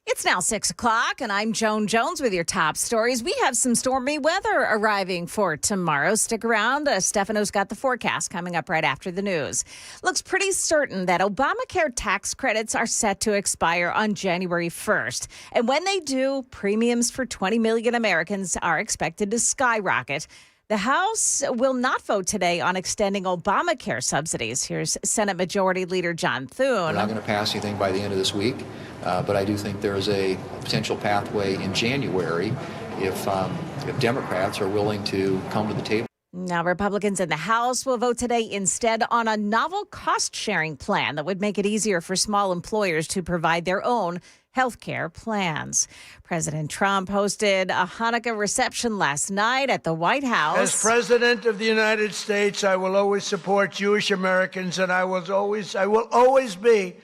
It's now 6 o'clock, and I'm Joan Jones with your top stories. We have some stormy weather arriving for tomorrow. Stick around. Stefano's got the forecast coming up right after the news. Looks pretty certain that Obamacare tax credits are set to expire on January 1st. And when they do, premiums for 20 million Americans are expected to skyrocket. The House will not vote today on extending Obamacare subsidies. Here's Senate Majority Leader John Thune. We're not going to pass anything by the end of this week, but I do think there is a potential pathway in January if Democrats are willing to come to the table. Now, Republicans in the House will vote today instead on a novel cost-sharing plan that would make it easier for small employers to provide their own health care plans. President Trump hosted a Hanukkah reception last night at the White House. As President of the United States, I will always support Jewish Americans, and I will always be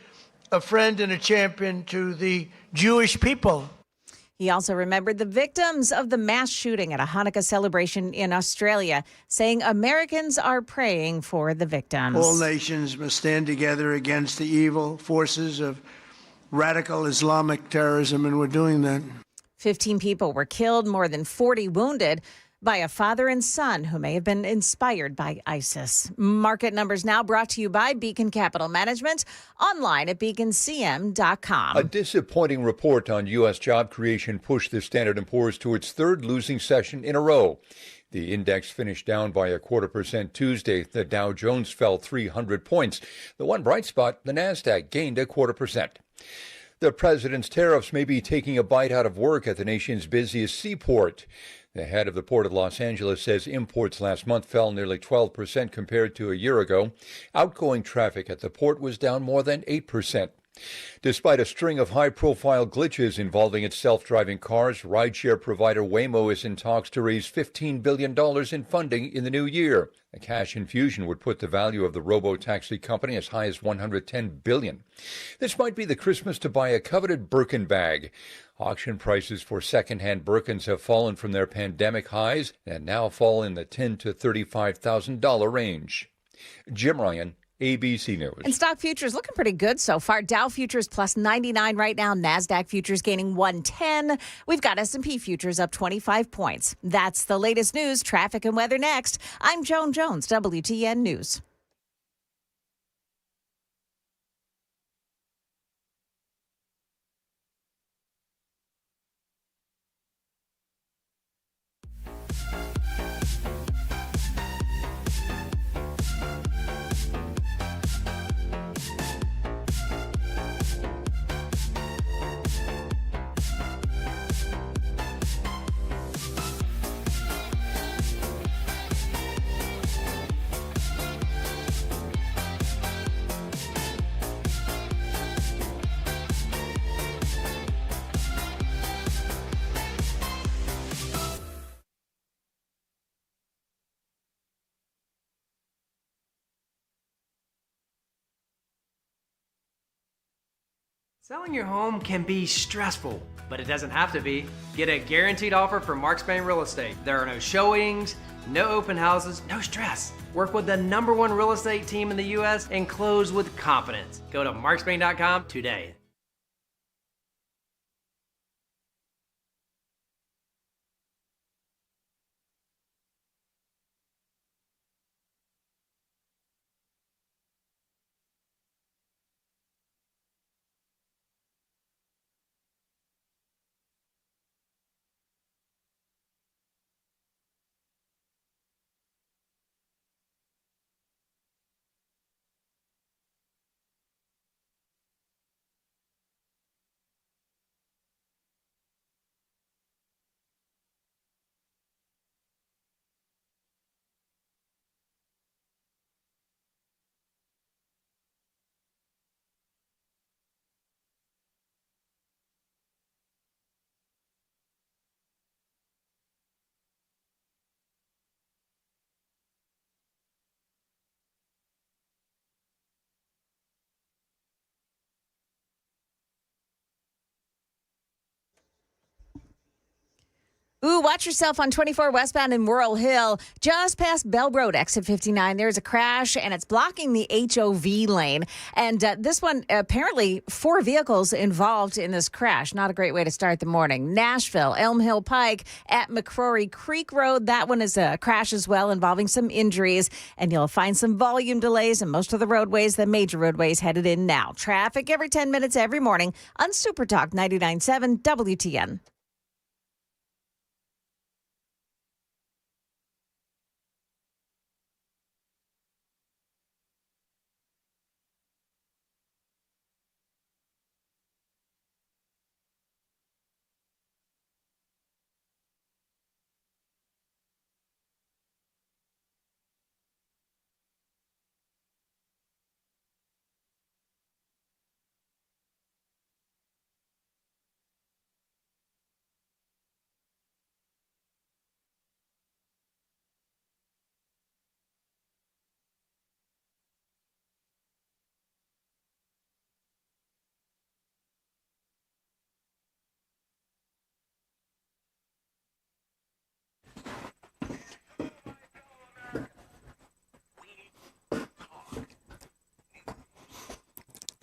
a friend and a champion to the Jewish people. He also remembered the victims of the mass shooting at a Hanukkah celebration in Australia, saying Americans are praying for the victims. All nations must stand together against the evil forces of radical Islamic terrorism, and we're doing that. 15 people were killed, more than 40 wounded. by a father and son who may have been inspired by ISIS. Market numbers now brought to you by Beacon Capital Management, online at beaconcm.com. A disappointing report on U.S. job creation pushed the Standard & Poor's to its third losing session in a row. The index finished down by 0.25% Tuesday. The Dow Jones fell 300 points. The one bright spot, the Nasdaq, gained 0.25%. The president's tariffs may be taking a bite out of work at the nation's busiest seaport. The head of the Port of Los Angeles says imports last month fell nearly 12% compared to a year ago. Outgoing traffic at the port was down more than 8%. Despite a string of high-profile glitches involving its self-driving cars, rideshare provider Waymo is in talks to raise $15 billion in funding in the new year. A cash infusion would put the value of the robo-taxi company as high as $110 billion. This might be the Christmas to buy a coveted Birkin bag. Auction prices for second-hand Birkins have fallen from their pandemic highs and now fall in the $10,000 to $35,000 range. Jim Ryan, ABC News. And stock futures looking pretty good so far. Dow futures plus 99 right now. NASDAQ futures gaining 110. We've got S&P futures up 25 points. That's the latest news, traffic, and weather next. I'm Joan Jones, WTN News. Selling your home can be stressful, but it doesn't have to be. Get a guaranteed offer from Mark Spain Real Estate. There are no showings, no open houses, no stress. Work with the #1 real estate team in the U.S. and close with confidence. Go to markspain.com today. Ooh, watch yourself on 24 westbound in Worrell Hill, just past Bell Road, exit 59. There's a crash, and it's blocking the HOV lane. And this one, apparently 4 vehicles involved in this crash. Not a great way to start the morning. Nashville, Elm Hill Pike at McCrory Creek Road. That one is a crash as well, involving some injuries. And you'll find some volume delays in most of the roadways, the major roadways headed in now. Traffic every 10 minutes every morning on Super Talk 99.7 WTN.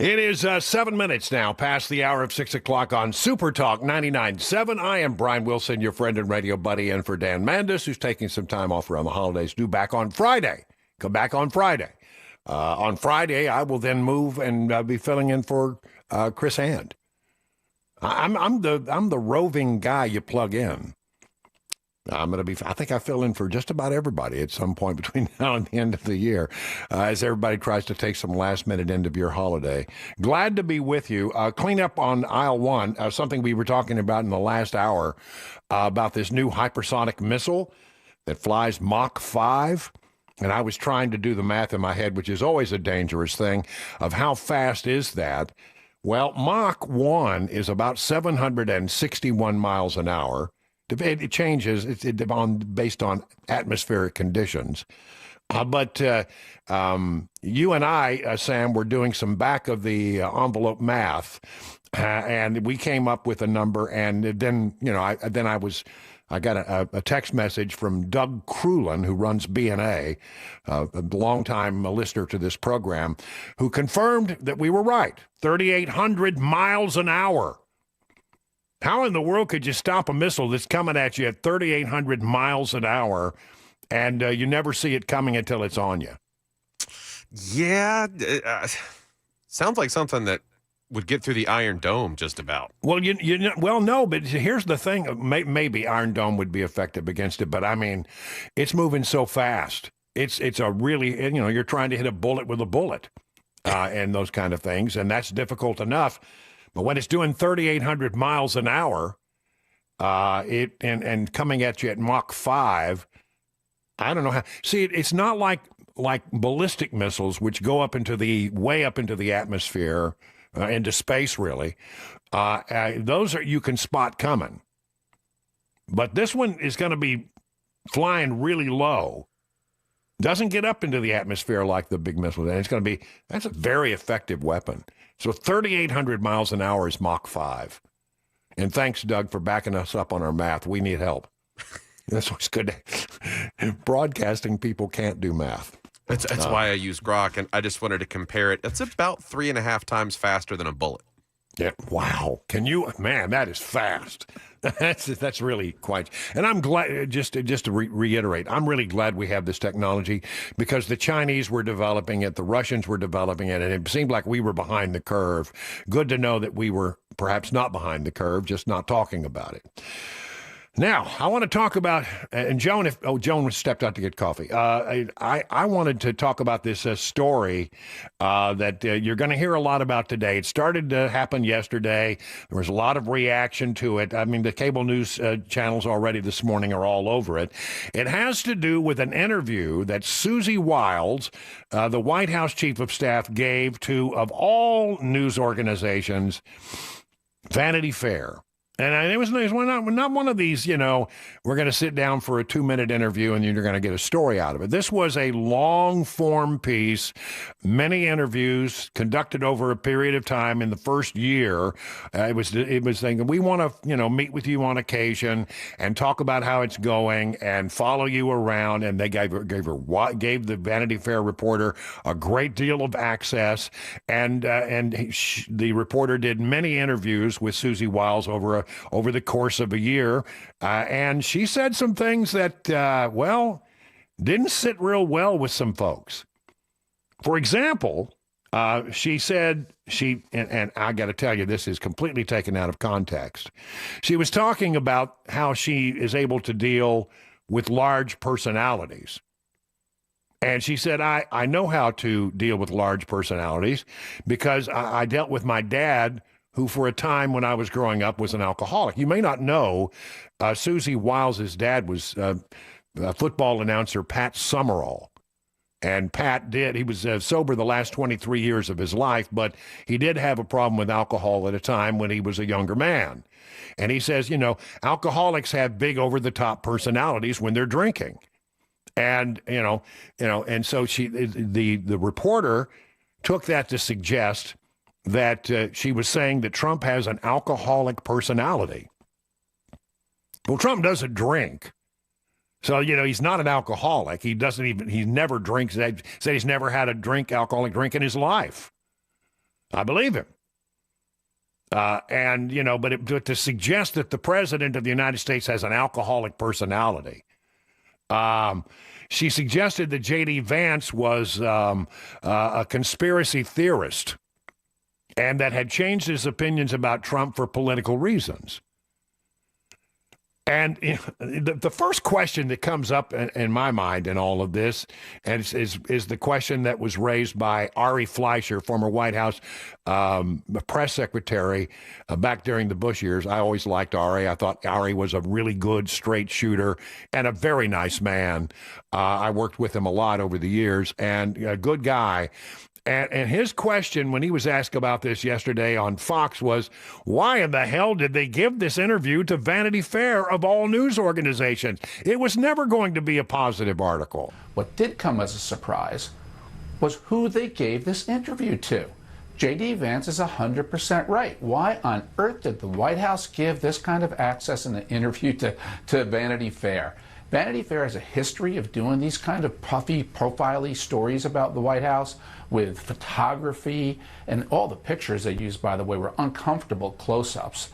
It is 7 minutes now past the hour of 6 o'clock on Super Talk 99.7. I am Brian Wilson, your friend and radio buddy, and for Dan Mandis, who's taking some time off around the holidays, due back on Friday. Come back on Friday. On Friday, I will then move and be filling in for Chris Hand. I'm the roving guy you plug in. I think I fill in for just about everybody at some point between now and the end of the year, as everybody tries to take some last-minute end-of-year holiday. Glad to be with you. Clean up on aisle one, something we were talking about in the last hour, about this new hypersonic missile that flies Mach 5. And I was trying to do the math in my head, which is always a dangerous thing, of how fast is that? Well, Mach 1 is about 761 miles an hour. It changes based on atmospheric conditions. But you and I, Sam, were doing some back-of-the-envelope math, and we came up with a number. And then, I got a text message from Doug Crulin, who runs BNA, a longtime listener to this program, who confirmed that we were right, 3,800 miles an hour. How in the world could you stop a missile that's coming at you at 3,800 miles an hour and you never see it coming until it's on you? Yeah, sounds like something that would get through the Iron Dome just about. Well, no, but here's the thing. Maybe Iron Dome would be effective against it, but I mean, it's moving so fast. It's a really, you're trying to hit a bullet with a bullet and those kind of things, and that's difficult enough. But when it's doing 3,800 miles an hour, and coming at you at Mach 5, I don't know how. See, it's not like ballistic missiles, which go way up into the atmosphere, into space, really. Those you can spot coming. But this one is going to be flying really low. Doesn't get up into the atmosphere like the big missile. And that's a very effective weapon. So 3,800 miles an hour is Mach 5. And thanks, Doug, for backing us up on our math. We need help. That's what's good. Broadcasting people can't do math. That's why I use Grok, and I just wanted to compare it. It's about 3.5 times faster than a bullet. Yeah. Wow. Man, that is fast. That's really quite. And I'm glad, just to reiterate, I'm really glad we have this technology because the Chinese were developing it, the Russians were developing it, and it seemed like we were behind the curve. Good to know that we were perhaps not behind the curve, just not talking about it. Now, I want to talk about, and Joan stepped out to get coffee. I wanted to talk about this story that you're going to hear a lot about today. It started to happen yesterday. There was a lot of reaction to it. I mean, the cable news channels already this morning are all over it. It has to do with an interview that Susie Wiles, the White House chief of staff, gave to, of all news organizations, Vanity Fair. And it was not one of these, we're going to sit down for a 2-minute interview and you're going to get a story out of it. This was a long-form piece, many interviews conducted over a period of time in the first year. It was saying, we want to, meet with you on occasion and talk about how it's going and follow you around. And they gave the Vanity Fair reporter a great deal of access. And the reporter did many interviews with Susie Wiles over the course of a year. And she said some things that, didn't sit real well with some folks. For example, she said, and I got to tell you, this is completely taken out of context. She was talking about how she is able to deal with large personalities. And she said, I know how to deal with large personalities because I dealt with my dad, who for a time when I was growing up was an alcoholic. You may not know, Susie Wiles' dad was football announcer Pat Summerall. And Pat he was sober the last 23 years of his life, but he did have a problem with alcohol at a time when he was a younger man. And he says, alcoholics have big over-the-top personalities when they're drinking. And, and so the reporter took that to suggest that she was saying that Trump has an alcoholic personality. Well, Trump doesn't drink. So, he's not an alcoholic. He never drinks. Said he's never had a alcoholic drink in his life. I believe him. But to suggest that the president of the United States has an alcoholic personality. She suggested that J.D. Vance was a conspiracy theorist and that had changed his opinions about Trump for political reasons. And the first question that comes up in my mind in all of this is the question that was raised by Ari Fleischer, former White House press secretary back during the Bush years. I always liked Ari. I thought Ari was a really good straight shooter and a very nice man. I worked with him a lot over the years and a good guy. And his question when he was asked about this yesterday on Fox was, why in the hell did they give this interview to Vanity Fair of all news organizations? It was never going to be a positive article. What did come as a surprise was who they gave this interview to. J.D. Vance is 100% right. Why on earth did the White House give this kind of access in an interview to Vanity Fair? Vanity Fair has a history of doing these kind of puffy, profile-y stories about the White House with photography, and all the pictures they used, by the way, were uncomfortable close-ups.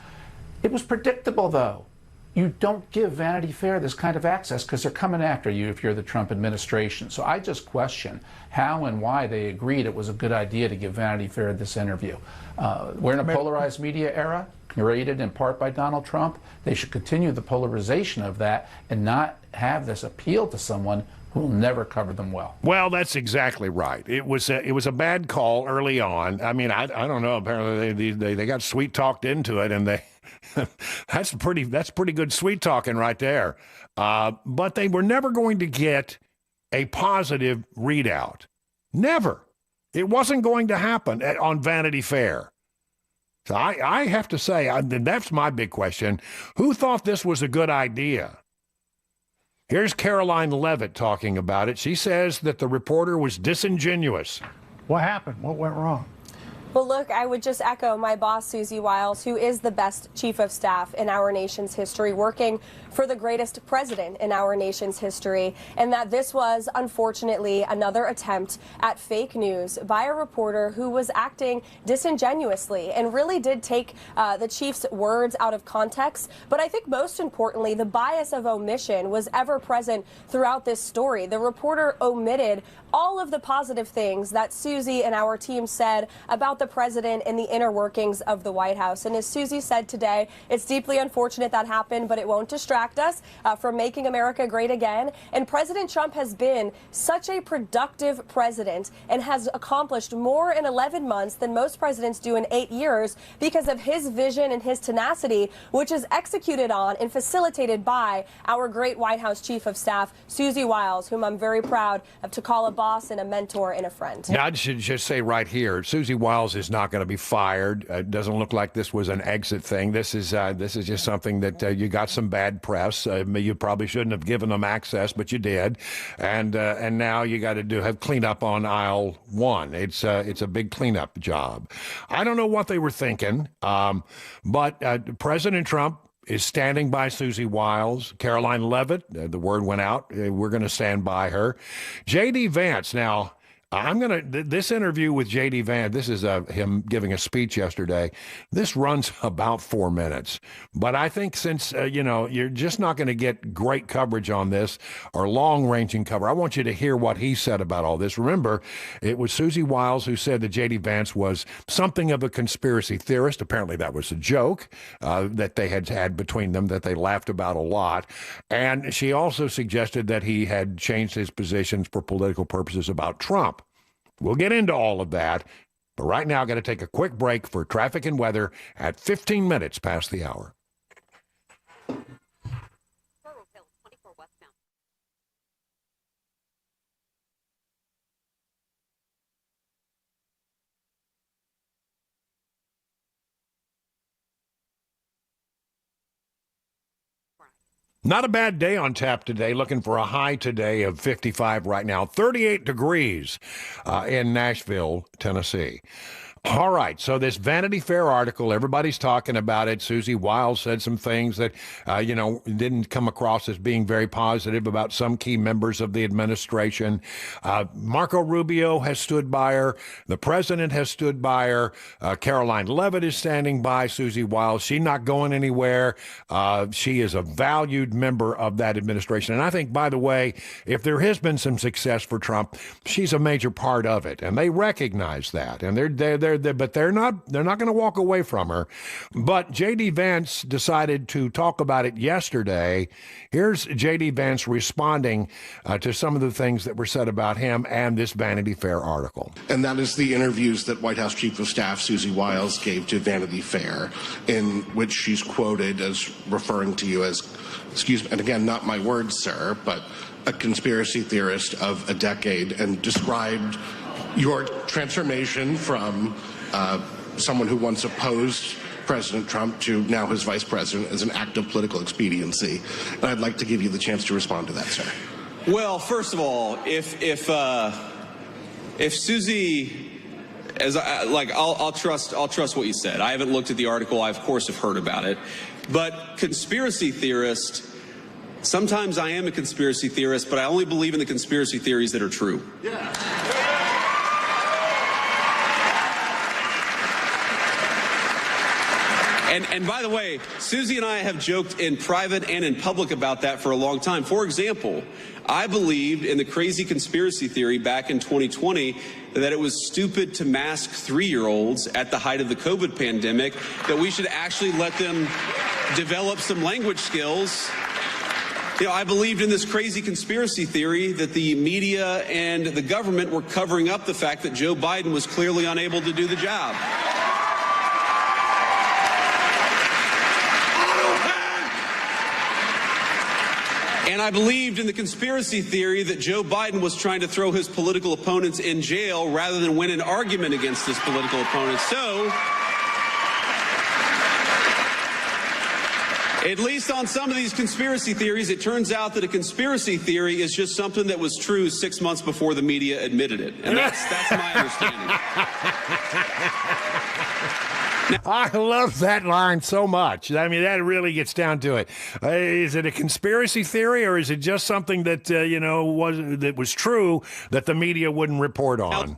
It was predictable, though. You don't give Vanity Fair this kind of access because they're coming after you if you're the Trump administration. So I just question how and why they agreed it was a good idea to give Vanity Fair this interview. We're in a polarized media era, curated in part by Donald Trump. They should continue the polarization of that and not have this appeal to someone who will never cover them well. Well, that's exactly right. It was a bad call early on. I mean, I don't know. Apparently they got sweet talked into it, and they that's pretty good sweet talking right there. But they were never going to get a positive readout. Never. It wasn't going to happen on Vanity Fair. So I have to say, that's my big question. Who thought this was a good idea? Here's Caroline Levitt talking about it. She says that the reporter was disingenuous. What happened? What went wrong? Well, look, I would just echo my boss, Susie Wiles, who is the best chief of staff in our nation's history, working for the greatest president in our nation's history, and that this was, unfortunately, another attempt at fake news by a reporter who was acting disingenuously and really did take the chief's words out of context. But I think most importantly, the bias of omission was ever present throughout this story. The reporter omitted all of the positive things that Susie and our team said about the president and the inner workings of the White House. And as Susie said today, it's deeply unfortunate that happened, but it won't distract us from making America great again. And President Trump has been such a productive president and has accomplished more in 11 months than most presidents do in 8 years because of his vision and his tenacity, which is executed on and facilitated by our great White House Chief of Staff, Susie Wiles, whom I'm very proud to call a boss and a mentor and a friend. Now, I should just say right here, Susie Wiles is not going to be fired. It doesn't look like this was an exit thing. This is just something that you got some bad press. You probably shouldn't have given them access, but you did, and now you got to have cleanup on aisle one. It's a big cleanup job. I don't know what they were thinking, but President Trump is standing by Susie Wiles. Caroline Levitt, the word went out. We're going to stand by her. J.D. Vance, now, this interview with J.D. Vance, this is him giving a speech yesterday. This runs about 4 minutes. But I think since, you're just not going to get great coverage on this or long-ranging cover, I want you to hear what he said about all this. Remember, it was Susie Wiles who said that J.D. Vance was something of a conspiracy theorist. Apparently that was a joke that they had between them that they laughed about a lot. And she also suggested that he had changed his positions for political purposes about Trump. We'll get into all of that, but right now, I've got to take a quick break for traffic and weather at 15 minutes past the hour. Not a bad day on tap today. Looking for a high today of 55 right now. 38 degrees in Nashville, Tennessee. All right. So this Vanity Fair article, everybody's talking about it. Susie Wiles said some things that, didn't come across as being very positive about some key members of the administration. Marco Rubio has stood by her. The president has stood by her. Caroline Leavitt is standing by Susie Wiles. She's not going anywhere. She is a valued member of that administration. And I think, by the way, if there has been some success for Trump, she's a major part of it. And they recognize that. And they're not going to walk away from her. But J.D. Vance decided to talk about it yesterday. Here's J.D. Vance responding to some of the things that were said about him and this Vanity Fair article. And that is the interviews that White House Chief of Staff Susie Wiles gave to Vanity Fair, in which she's quoted as referring to you as, excuse me, and again, not my words, sir, but a conspiracy theorist of a decade, and described your transformation from someone who once opposed President Trump to now his vice president as an act of political expediency. And I'd like to give you the chance to respond to that, sir. Well, first of all, if Susie, I'll trust what you said. I haven't looked at the article. I of course have heard about it, but conspiracy theorist. Sometimes I am a conspiracy theorist, but I only believe in the conspiracy theories that are true. Yeah. And by the way, Susie and I have joked in private and in public about that for a long time. For example, I believed in the crazy conspiracy theory back in 2020 that it was stupid to mask 3-year-olds at the height of the COVID pandemic, that we should actually let them develop some language skills. I believed in this crazy conspiracy theory that the media and the government were covering up the fact that Joe Biden was clearly unable to do the job. And I believed in the conspiracy theory that Joe Biden was trying to throw his political opponents in jail rather than win an argument against his political opponents. So, at least on some of these conspiracy theories, it turns out that a conspiracy theory is just something that was true 6 months before the media admitted it. And that's my understanding. I love that line so much. I mean, that really gets down to it. Is it a conspiracy theory, or is it just something that, that was true that the media wouldn't report on?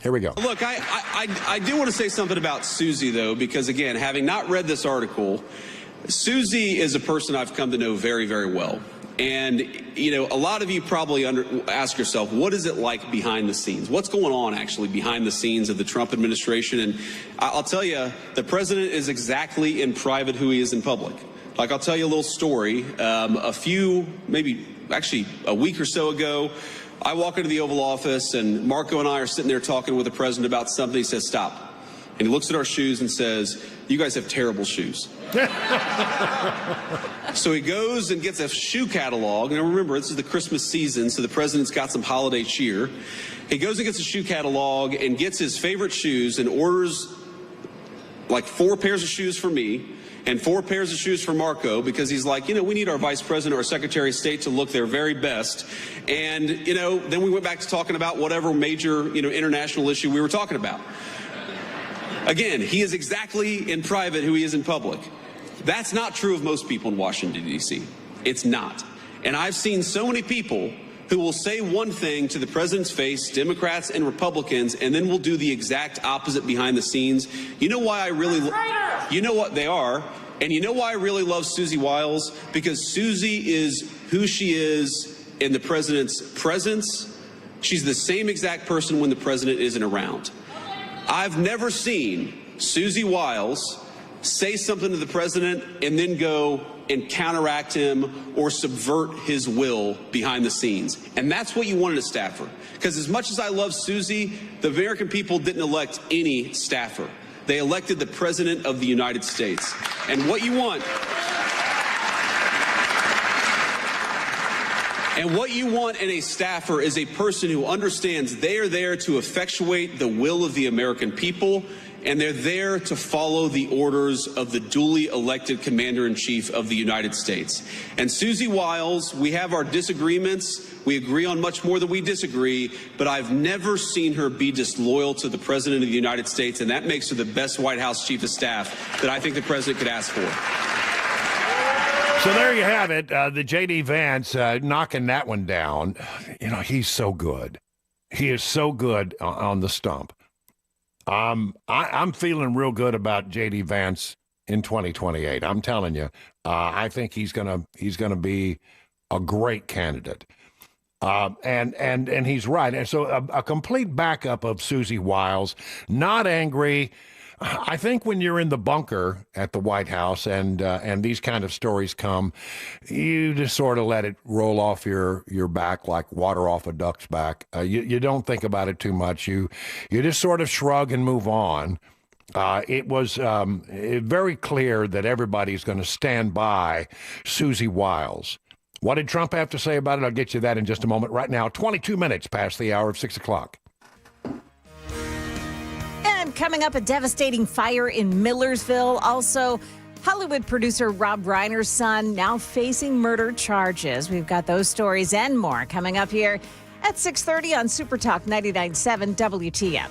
Here we go. Look, I do want to say something about Susie, though, because, again, having not read this article, Susie is a person I've come to know very, very well. And, a lot of you probably ask yourself, what is it like behind the scenes? What's going on actually behind the scenes of the Trump administration? And I'll tell you, the president is exactly in private who he is in public. Like, I'll tell you a little story. Maybe a week or so ago, I walk into the Oval Office and Marco and I are sitting there talking with the president about something. He says, stop. And he looks at our shoes and says, you guys have terrible shoes. So he goes and gets a shoe catalog. And remember, this is the Christmas season, so the president's got some holiday cheer. He goes and gets a shoe catalog and gets his favorite shoes and orders like 4 pairs of shoes for me and 4 pairs of shoes for Marco, because he's like, we need our vice president or secretary of state to look their very best. And, then we went back to talking about whatever major, international issue we were talking about. Again, he is exactly in private who he is in public. That's not true of most people in Washington, D.C. It's not. And I've seen so many people who will say one thing to the president's face, Democrats and Republicans, and then will do the exact opposite behind the scenes. You know why I really... You know what they are. And you know why I really love Susie Wiles? Because Susie is who she is in the president's presence. She's the same exact person when the president isn't around. I've never seen Susie Wiles say something to the president and then go and counteract him or subvert his will behind the scenes. And that's what you want in a staffer. Because as much as I love Susie, the American people didn't elect any staffer. They elected the President of the United States. And what you want... And what you want in a staffer is a person who understands they are there to effectuate the will of the American people and they're there to follow the orders of the duly elected Commander-in-Chief of the United States. And Susie Wiles, we have our disagreements. We agree on much more than we disagree, but I've never seen her be disloyal to the President of the United States, and that makes her the best White House Chief of Staff that I think the President could ask for. So there you have it, the J.D. Vance knocking that one down. You know, he's so good. He is so good on the stump. I'm feeling real good about J.D. Vance in 2028. I'm telling you, I think he's gonna be a great candidate. And he's right. And so a complete backup of Susie Wiles, not angry. I think when you're in the bunker at the White House and these kind of stories come, you just sort of let it roll off your back like water off a duck's back. You don't think about it too much. You just sort of shrug and move on. It was very clear that everybody's going to stand by Susie Wiles. What did Trump have to say about it? I'll get you that in just a moment. Right now, 22 minutes past the hour of 6 o'clock. And coming up, a devastating fire in Millersville. Also, Hollywood producer Rob Reiner's son now facing murder charges. We've got those stories and more coming up here at 6:30 on Super Talk 99.7 WTM.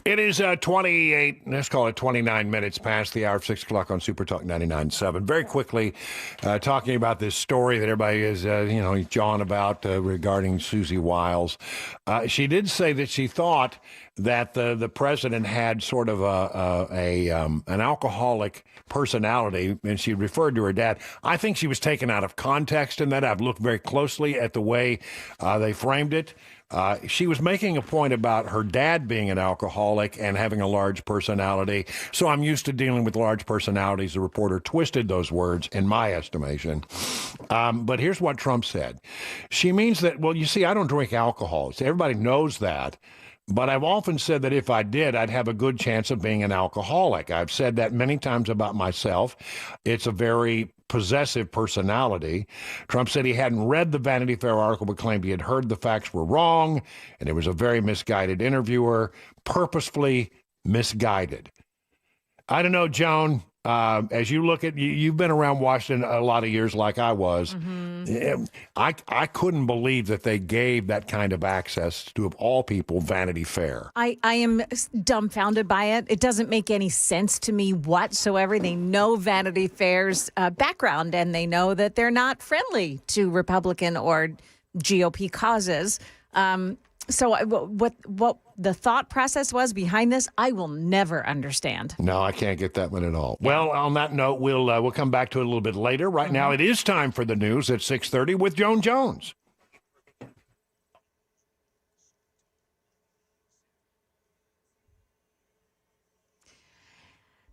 It is 28, let's call it 29 minutes past the hour of 6 o'clock on Super Talk 99.7. Very quickly, talking about this story that everybody is, jawing about regarding Susie Wiles. She did say that she thought that the president had sort of an alcoholic personality, and she referred to her dad. I think she was taken out of context in that. I've looked very closely at the way they framed it. She was making a point about her dad being an alcoholic and having a large personality. So I'm used to dealing with large personalities. The reporter twisted those words, in my estimation. But here's what Trump said. She means that, well, you see, I don't drink alcohol. So everybody knows that. But I've often said that if I did, I'd have a good chance of being an alcoholic. I've said that many times about myself. It's a very possessive personality. Trump said he hadn't read the Vanity Fair article, but claimed he had heard the facts were wrong, and it was a very misguided interviewer, purposefully misguided. I don't know, Joan. As you look at, you've been around Washington a lot of years like I was. Mm-hmm. I couldn't believe that they gave that kind of access to, of all people, Vanity Fair. I am dumbfounded by it. It doesn't make any sense to me whatsoever. They know Vanity Fair's background, and they know that they're not friendly to Republican or GOP causes. So what the thought process was behind this, I will never understand. No, I can't get that one at all. Yeah. Well, on that note, we'll come back to it a little bit later. Right now, it is time for the news at 6:30 with Joan Jones.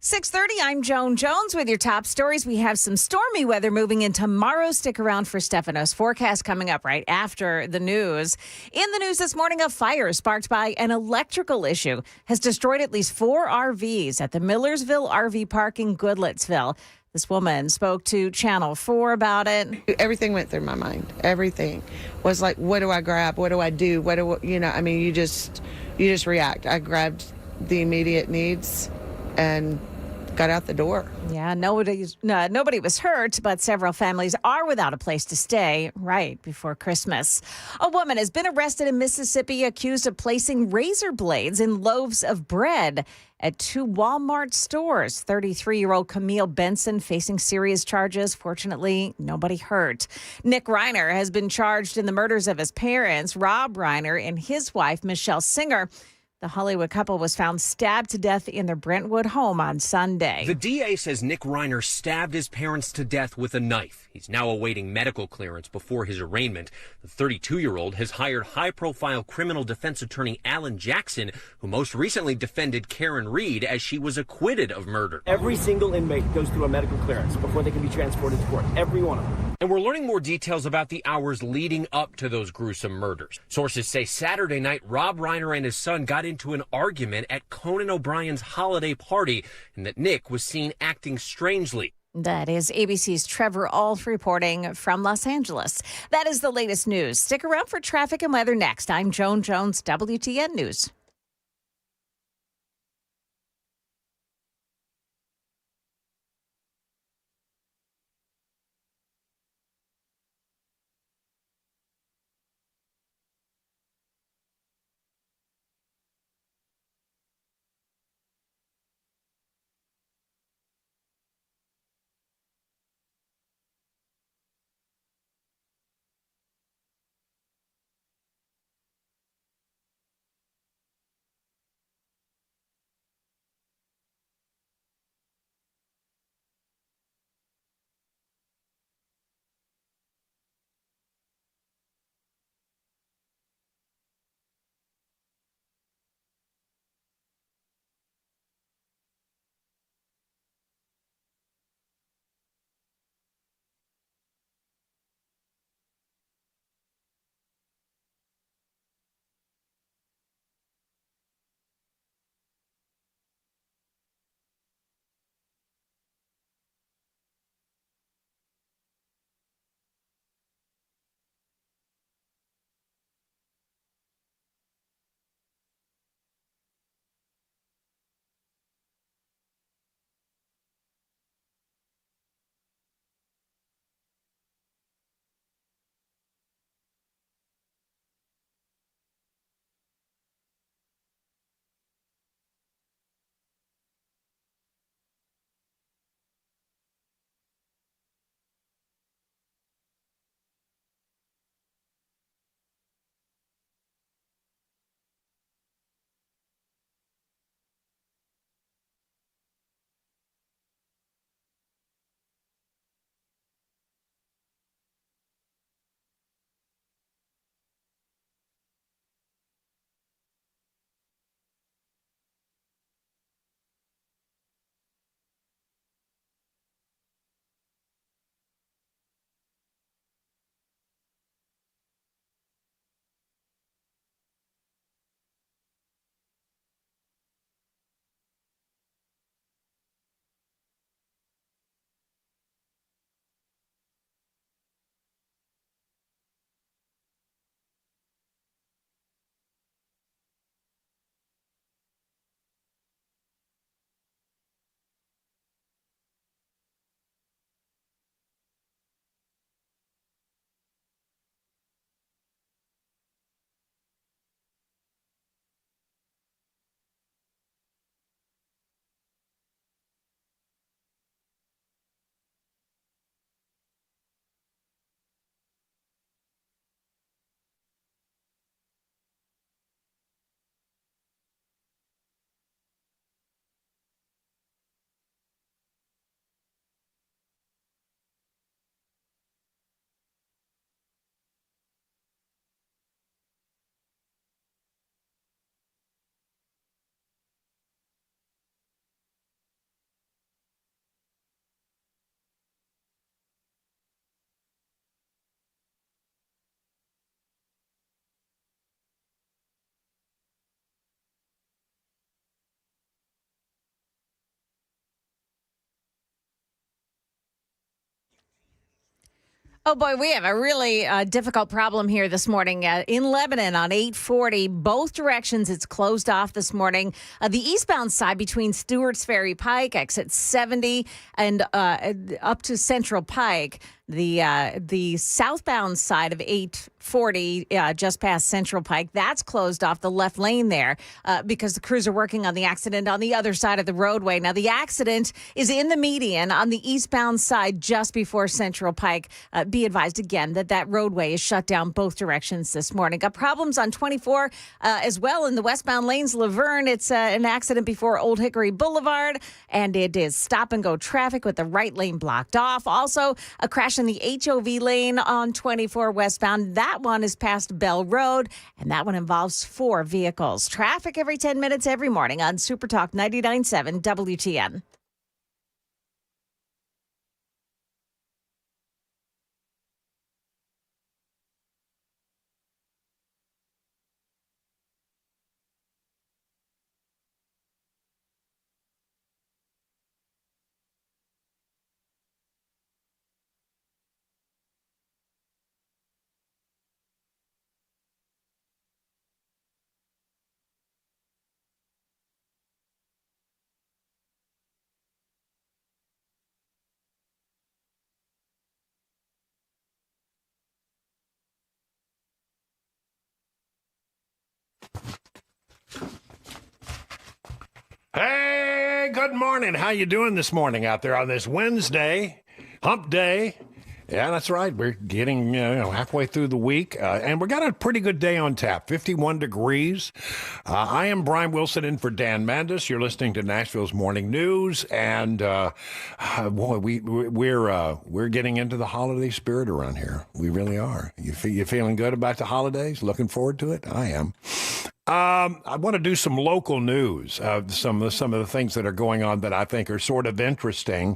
6:30, I'm Joan Jones with your top stories. We have some stormy weather moving in tomorrow. Stick around for Stefano's forecast coming up right after the news. In the news this morning, a fire sparked by an electrical issue has destroyed at least 4 RVs at the Millersville RV Park in Goodlettsville. This woman spoke to Channel 4 about it. Everything went through my mind. Everything was like, what do I grab? What do I do? You just react. I grabbed the immediate needs and got out the door. Yeah, nobody was hurt, but several families are without a place to stay right before Christmas. A woman has been arrested in Mississippi accused of placing razor blades in loaves of bread at 2 Walmart stores. 33-year-old Camille Benson facing serious charges. Fortunately, nobody hurt. Nick Reiner has been charged in the murders of his parents, Rob Reiner, and his wife, Michelle Singer. The Hollywood couple was found stabbed to death in their Brentwood home on Sunday. The DA says Nick Reiner stabbed his parents to death with a knife. He's now awaiting medical clearance before his arraignment. The 32-year-old has hired high-profile criminal defense attorney Alan Jackson, who most recently defended Karen Reed as she was acquitted of murder. Every single inmate goes through a medical clearance before they can be transported to court. Every one of them. And we're learning more details about the hours leading up to those gruesome murders. Sources say Saturday night, Rob Reiner and his son got into an argument at Conan O'Brien's holiday party, and that Nick was seen acting strangely. That is ABC's Trevor Ault reporting from Los Angeles. That is the latest news. Stick around for traffic and weather next. I'm Joan Jones, WTN News. Oh, boy, we have a really difficult problem here this morning. In Lebanon on 840, both directions, it's closed off this morning. The eastbound side between Stewart's Ferry Pike, exit 70, and up to Central Pike. The southbound side of 840, just past Central Pike, that's closed off the left lane there because the crews are working on the accident on the other side of the roadway. Now, the accident is in the median on the eastbound side just before Central Pike. Be advised again that roadway is shut down both directions this morning. Got problems on 24 as well in the westbound lanes. Laverne, it's an accident before Old Hickory Boulevard, and it is stop and go traffic with the right lane blocked off. Also, a crash in the HOV lane on 24 westbound. That one is past Bell Road, and that one involves 4 vehicles. Traffic every 10 minutes every morning on Super Talk 99.7 WTN. Hey, good morning. How you doing this morning out there on this Wednesday, hump day? Yeah, that's right. We're getting halfway through the week, and we got a pretty good day on tap, 51 degrees. I am Brian Wilson in for Dan Mandis. You're listening to Nashville's Morning News, and boy, we're getting into the holiday spirit around here. We really are. You feeling good about the holidays? Looking forward to it? I am. I want to do some local news, some of the things that are going on that I think are sort of interesting.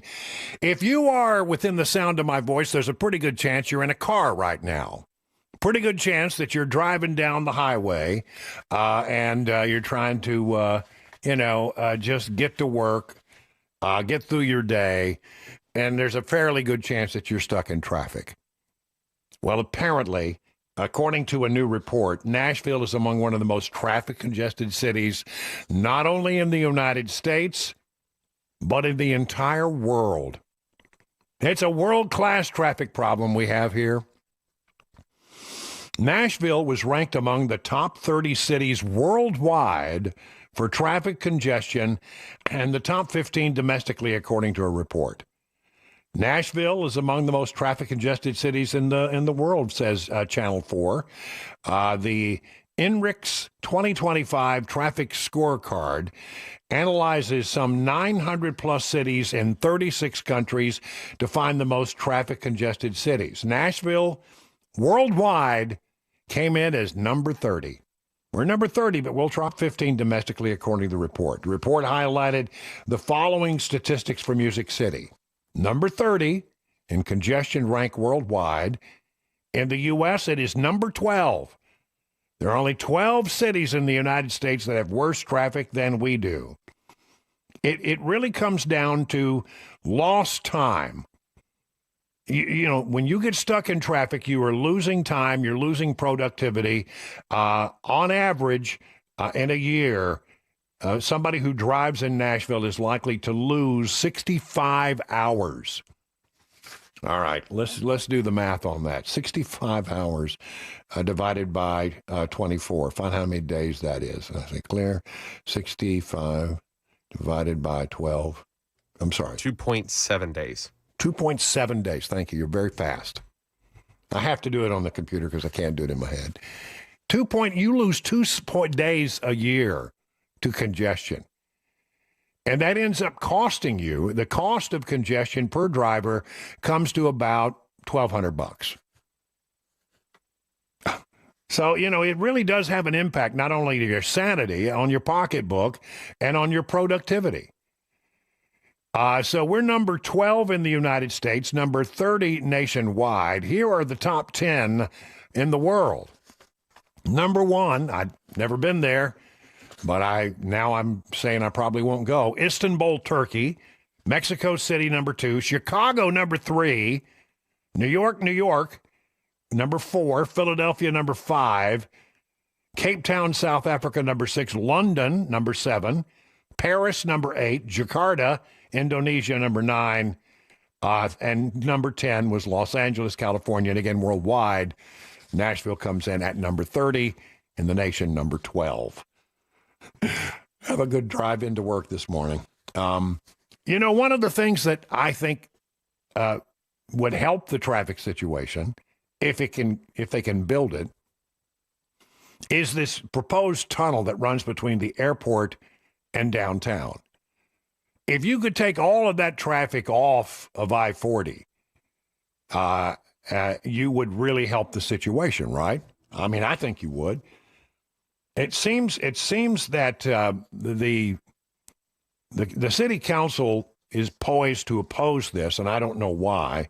If you are within the sound of my voice, there's a pretty good chance you're in a car right now. Pretty good chance that you're driving down the highway and you're trying to, just get to work, get through your day, and there's a fairly good chance that you're stuck in traffic. Well, apparently, according to a new report, Nashville is among one of the most traffic-congested cities, not only in the United States, but in the entire world. It's a world-class traffic problem we have here. Nashville was ranked among the top 30 cities worldwide for traffic congestion and the top 15 domestically, according to a report. Nashville is among the most traffic-congested cities in the world, says Channel 4. The INRIX 2025 Traffic Scorecard analyzes some 900-plus cities in 36 countries to find the most traffic-congested cities. Nashville, worldwide, came in as number 30. We're number 30, but we'll top 15 domestically, according to the report. The report highlighted the following statistics for Music City. Number 30 in congestion rank worldwide. In the U.S., it is number 12. There are only 12 cities in the United States that have worse traffic than we do. It really comes down to lost time. When you get stuck in traffic, you are losing time, you're losing productivity. On average, in a year, somebody who drives in Nashville is likely to lose 65 hours. All right, let's do the math on that. 65 hours divided by 24. Find how many days that is. I think clear. 65 divided by 12. I'm sorry. 2.7 days. 2.7 days. Thank you. You're very fast. I have to do it on the computer because I can't do it in my head. You lose 2 days a year to congestion. And that ends up costing you, the cost of congestion per driver comes to about $1,200. So, it really does have an impact, not only to your sanity, on your pocketbook, and on your productivity. So we're number 12 in the United States, number 30 nationwide. Here are the top 10 in the world. Number 1, I've never been there, but I'm saying I probably won't go. Istanbul, Turkey. Mexico City, number 2. Chicago, number 3. New York, number 4. Philadelphia, number 5. Cape Town, South Africa, number 6. London, number 7. Paris, number 8. Jakarta, Indonesia, number 9. And number 10 was Los Angeles, California. And again, worldwide, Nashville comes in at number 30. In the nation, number 12. Have a good drive into work this morning. One of the things that I think would help the traffic situation, if they can build it, is this proposed tunnel that runs between the airport and downtown. If you could take all of that traffic off of I-40, you would really help the situation, right? I mean, I think you would. It seems that the city council is poised to oppose this, and I don't know why.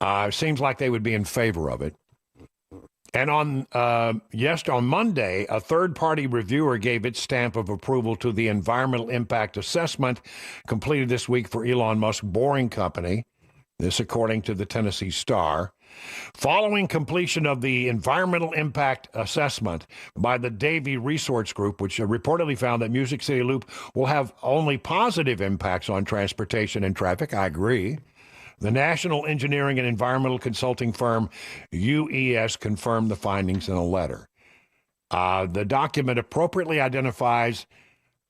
It seems like they would be in favor of it. And on Monday, a third-party reviewer gave its stamp of approval to the environmental impact assessment completed this week for Elon Musk Boring Company. This, according to the Tennessee Star. Following completion of the environmental impact assessment by the Davie Resorts Group, which reportedly found that Music City Loop will have only positive impacts on transportation and traffic, I agree. The national engineering and environmental consulting firm UES confirmed the findings in a letter. The document appropriately identifies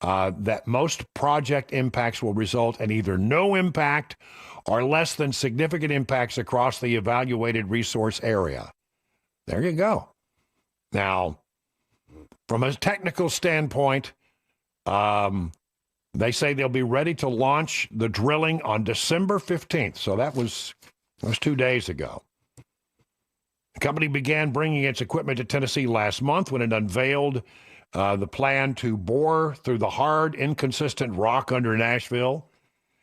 that most project impacts will result in either no impact or less than significant impacts across the evaluated resource area. There you go. Now, from a technical standpoint, they say they'll be ready to launch the drilling on December 15th. So that was 2 days ago. The company began bringing its equipment to Tennessee last month when it unveiled the plan to bore through the hard, inconsistent rock under Nashville.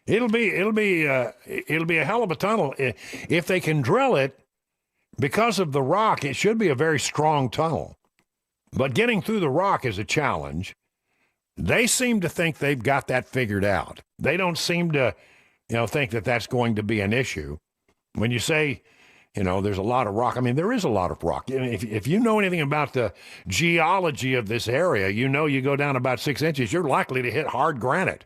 It'll be a hell of a tunnel if they can drill it. Because of the rock, it should be a very strong tunnel. But getting through the rock is a challenge. They seem to think they've got that figured out. They don't seem to, think that that's going to be an issue. When you say, there's a lot of rock, I mean, there is a lot of rock. If you know anything about the geology of this area, you go down about 6 inches, you're likely to hit hard granite.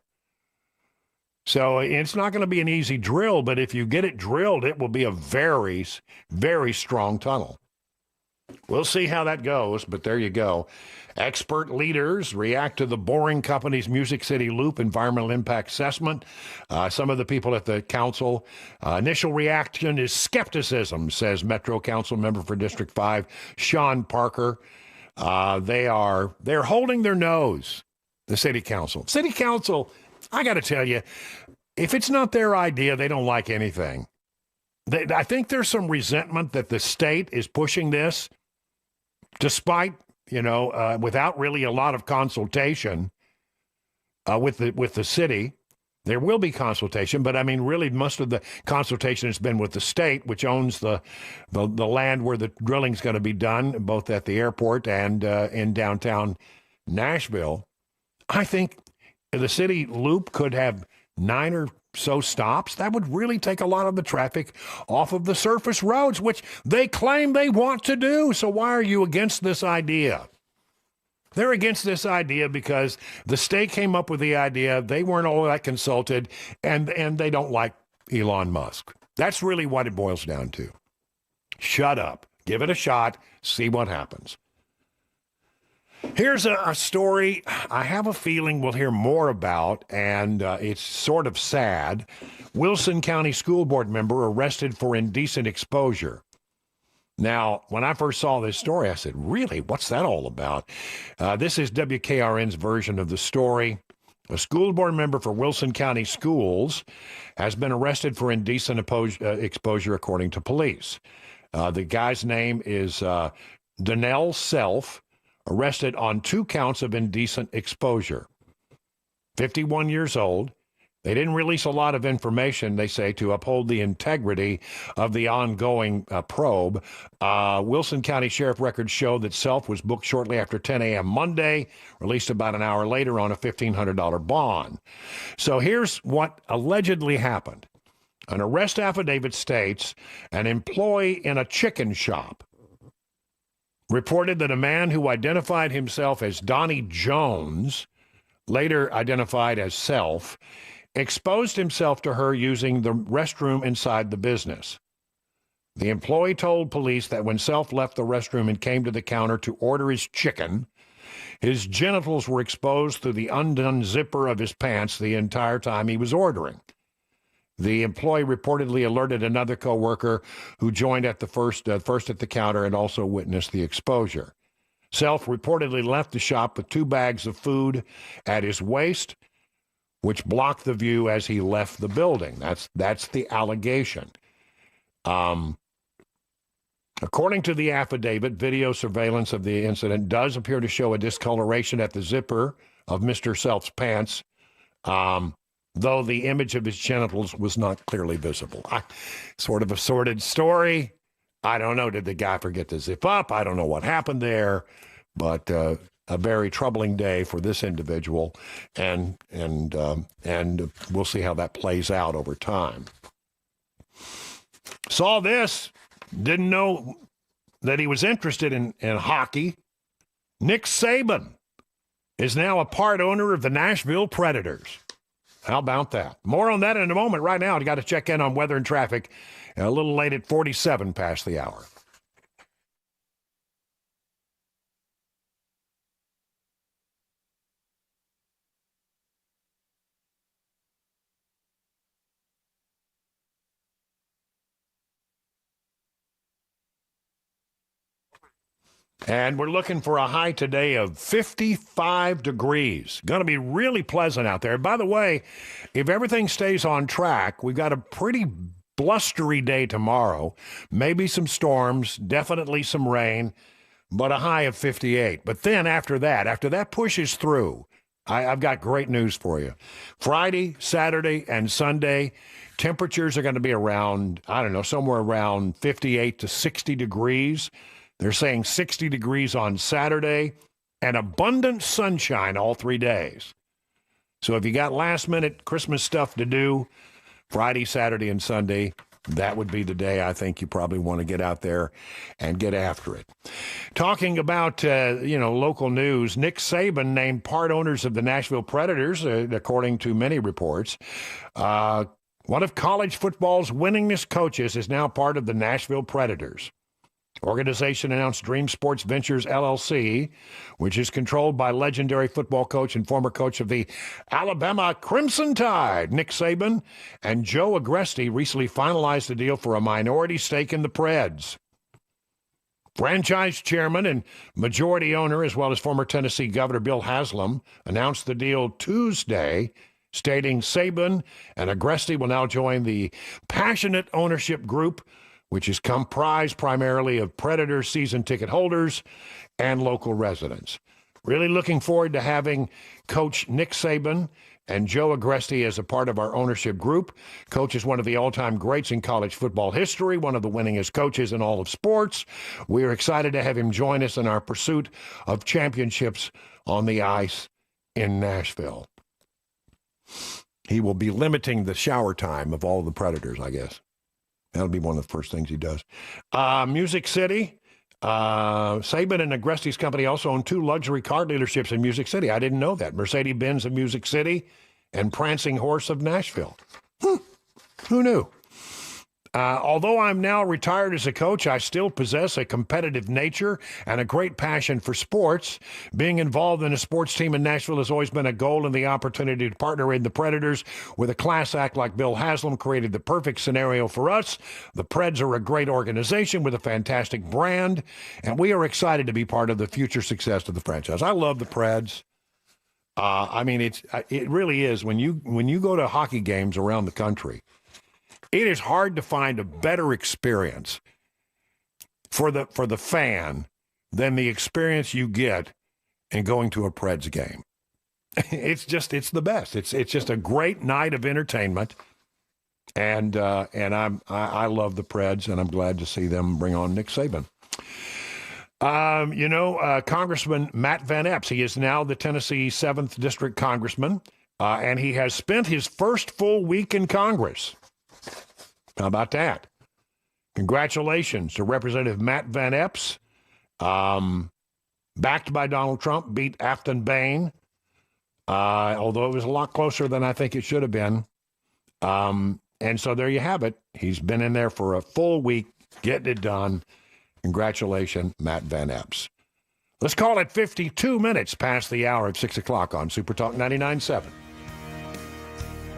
So it's not going to be an easy drill, but if you get it drilled, it will be a very, very strong tunnel. We'll see how that goes, but there you go. Expert leaders react to the Boring Company's Music City Loop environmental impact assessment. Some of the people at the council, initial reaction is skepticism, says Metro Council member for District 5, Sean Parker. They're holding their nose, the city council. City council, I got to tell you, if it's not their idea, they don't like anything. I think there's some resentment that the state is pushing this, despite, without really a lot of consultation with the city. There will be consultation, but I mean, really, most of the consultation has been with the state, which owns the land where the drilling's going to be done, both at the airport and in downtown Nashville. I think the city loop could have 9 or so stops. That would really take a lot of the traffic off of the surface roads, which they claim they want to do. So why are you against this idea? They're against this idea because the state came up with the idea. They weren't all that consulted, and they don't like Elon Musk. That's really what it boils down to. Shut up. Give it a shot. See what happens. Here's a story I have a feeling we'll hear more about, and it's sort of sad. Wilson County School Board member arrested for indecent exposure. Now, when I first saw this story, I said, really, what's that all about? This is WKRN's version of the story. A school board member for Wilson County Schools has been arrested for indecent exposure, according to police. The guy's name is Donnell Self, arrested on 2 counts of indecent exposure. 51 years old. They didn't release a lot of information, they say, to uphold the integrity of the ongoing probe. Wilson County Sheriff records show that Self was booked shortly after 10 a.m. Monday, released about an hour later on a $1,500 bond. So here's what allegedly happened. An arrest affidavit states an employee in a chicken shop reported that a man who identified himself as Donnie Jones, later identified as Self, exposed himself to her using the restroom inside the business. The employee told police that when Self left the restroom and came to the counter to order his chicken, his genitals were exposed through the undone zipper of his pants the entire time he was ordering. The employee reportedly alerted another coworker who joined at the first at the counter and also witnessed the exposure. Self reportedly left the shop with 2 bags of food at his waist, which blocked the view as he left the building. That's the allegation. According to the affidavit, video surveillance of the incident does appear to show a discoloration at the zipper of Mr. Self's pants, though the image of his genitals was not clearly visible. Sort of a sordid story. I don't know. Did the guy forget to zip up? I don't know what happened there, but a very troubling day for this individual, and we'll see how that plays out over time. Saw this. Didn't know that he was interested in hockey. Nick Saban is now a part owner of the Nashville Predators. How about that? More on that in a moment. Right now, I got to check in on weather and traffic. A little late at 47 past the hour. And we're looking for a high today of 55 degrees. Going to be really pleasant out there. By the way, if everything stays on track, we've got a pretty blustery day tomorrow. Maybe some storms, definitely some rain, but a high of 58. But then after that pushes through, I've got great news for you. Friday, Saturday, and Sunday, temperatures are going to be around, somewhere around 58 to 60 degrees. They're saying 60 degrees on Saturday and abundant sunshine all 3 days. So if you got last-minute Christmas stuff to do, Friday, Saturday, and Sunday, that would be the day I think you probably want to get out there and get after it. Talking about, local news, Nick Saban named part owners of the Nashville Predators, according to many reports. One of college football's winningest coaches is now part of the Nashville Predators. Organization announced Dream Sports Ventures, LLC, which is controlled by legendary football coach and former coach of the Alabama Crimson Tide, Nick Saban, and Joe Agresti recently finalized the deal for a minority stake in the Preds. Franchise chairman and majority owner, as well as former Tennessee Governor Bill Haslam, announced the deal Tuesday, stating Saban and Agresti will now join the Passionate Ownership Group, which is comprised primarily of Predators season ticket holders and local residents. Really looking forward to having Coach Nick Saban and Joe Agresti as a part of our ownership group. Coach is one of the all-time greats in college football history, one of the winningest coaches in all of sports. We are excited to have him join us in our pursuit of championships on the ice in Nashville. He will be limiting the shower time of all the Predators, I guess. That'll be one of the first things he does. Music City. Saban and Agresti's company also own 2 luxury car dealerships in Music City. I didn't know that. Mercedes-Benz of Music City and Prancing Horse of Nashville. Who knew? Although I'm now retired as a coach, I still possess a competitive nature and a great passion for sports. Being involved in a sports team in Nashville has always been a goal, and the opportunity to partner in the Predators with a class act like Bill Haslam created the perfect scenario for us. The Preds are a great organization with a fantastic brand, and we are excited to be part of the future success of the franchise. I love the Preds. It really is. When you go to hockey games around the country, it is hard to find a better experience for the fan than the experience you get in going to a Preds game. It's the best. It's just a great night of entertainment, and I love the Preds, and I'm glad to see them bring on Nick Saban. Congressman Matt Van Epps, he is now the Tennessee 7th District Congressman, and he has spent his first full week in Congress. How about that? Congratulations to Representative Matt Van Epps, backed by Donald Trump, beat Afton Bain, although it was a lot closer than I think it should have been. And so there you have it. He's been in there for a full week, getting it done. Congratulations, Matt Van Epps. Let's call it 52 minutes past the hour of 6 o'clock on Super Talk 99.7.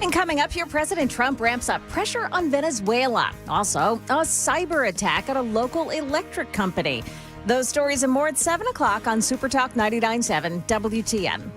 And coming up here, President Trump ramps up pressure on Venezuela. Also, a cyber attack at a local electric company. Those stories and more at 7 o'clock on Super Talk 99.7 WTN.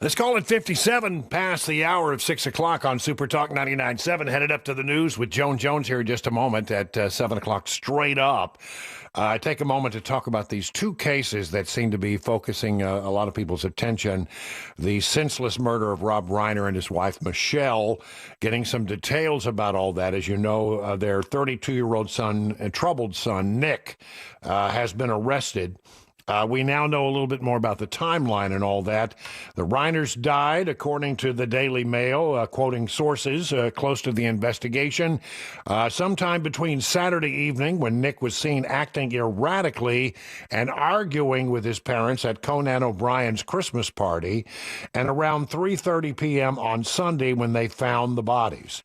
Let's call it 57 past the hour of 6 o'clock on Super Talk 99.7. Headed up to the news with Joan Jones here in just a moment at 7 o'clock straight up. I take a moment to talk about these two cases that seem to be focusing a lot of people's attention. The senseless murder of Rob Reiner and his wife, Michelle. Getting some details about all that. As you know, their 32-year-old son, troubled son, Nick, has been arrested. We now know a little bit more about the timeline and all that. The Reiners died, according to the Daily Mail, quoting sources close to the investigation, sometime between Saturday evening, when Nick was seen acting erratically and arguing with his parents at Conan O'Brien's Christmas party, and around 3:30 p.m. on Sunday when they found the bodies.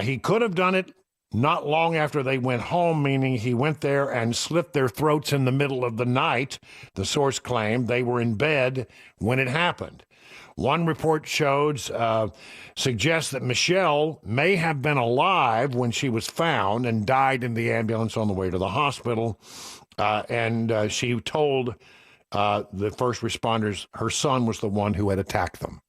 He could have done it not long after they went home, meaning he went there and slit their throats in the middle of the night. The source claimed they were in bed when it happened. One report suggests that Michelle may have been alive when she was found and died in the ambulance on the way to the hospital. And she told the first responders her son was the one who had attacked them.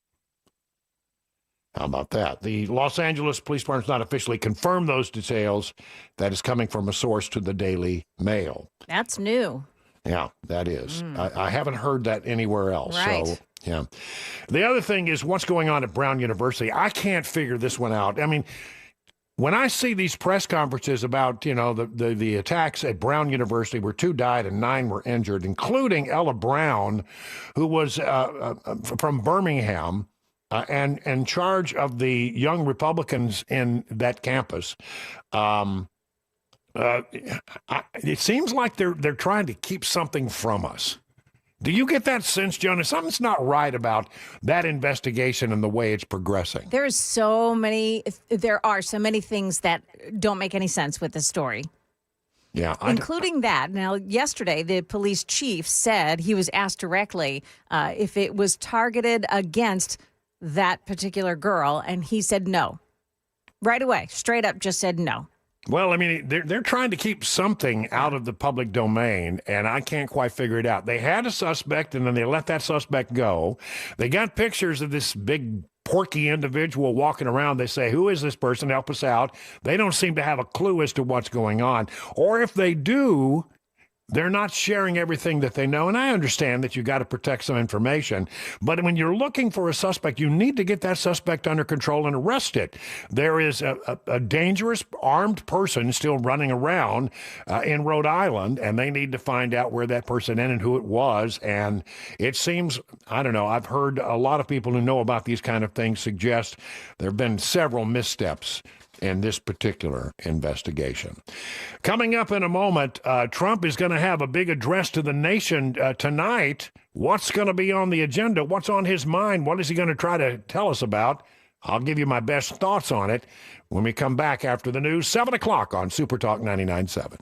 How about that? The Los Angeles Police Department has not officially confirmed those details. That is coming from a source to the Daily Mail. That's new. Yeah, that is. I haven't heard that anywhere else. Right. So, yeah. The other thing is what's going on at Brown University. I can't figure this one out. I mean, when I see these press conferences about, you know, the attacks at Brown University where 2 died and 9 were injured, including Ella Brown, who was from Birmingham, and in charge of the young Republicans in that campus. It seems like they're trying to keep something from us. Do you get that sense, Jonas? Something's not right about that investigation and the way it's progressing. There are so many things that don't make any sense with this story. Yeah, including that. Now, yesterday, the police chief said he was asked directly if it was targeted against that particular girl, and he said no. Right away, straight up just said no. Well, I mean, they're trying to keep something out of the public domain, and I can't quite figure it out. They had a suspect, and then they let that suspect go. They got pictures of this big, porky individual walking around. They say, who is this person? Help us out. They don't seem to have a clue as to what's going on. Or if they do, they're not sharing everything that they know. And I understand that you got to protect some information. But when you're looking for a suspect, you need to get that suspect under control and arrest it. There is a dangerous armed person still running around in Rhode Island, and they need to find out where that person is and who it was. And it seems, I don't know, I've heard a lot of people who know about these kind of things suggest there have been several missteps in this particular investigation. Coming up in a moment, Trump is going to have a big address to the nation tonight. What's going to be on the agenda? What's on his mind? What is he going to try to tell us about? I'll give you my best thoughts on it when we come back after the news, 7 o'clock on Super Talk 99.7.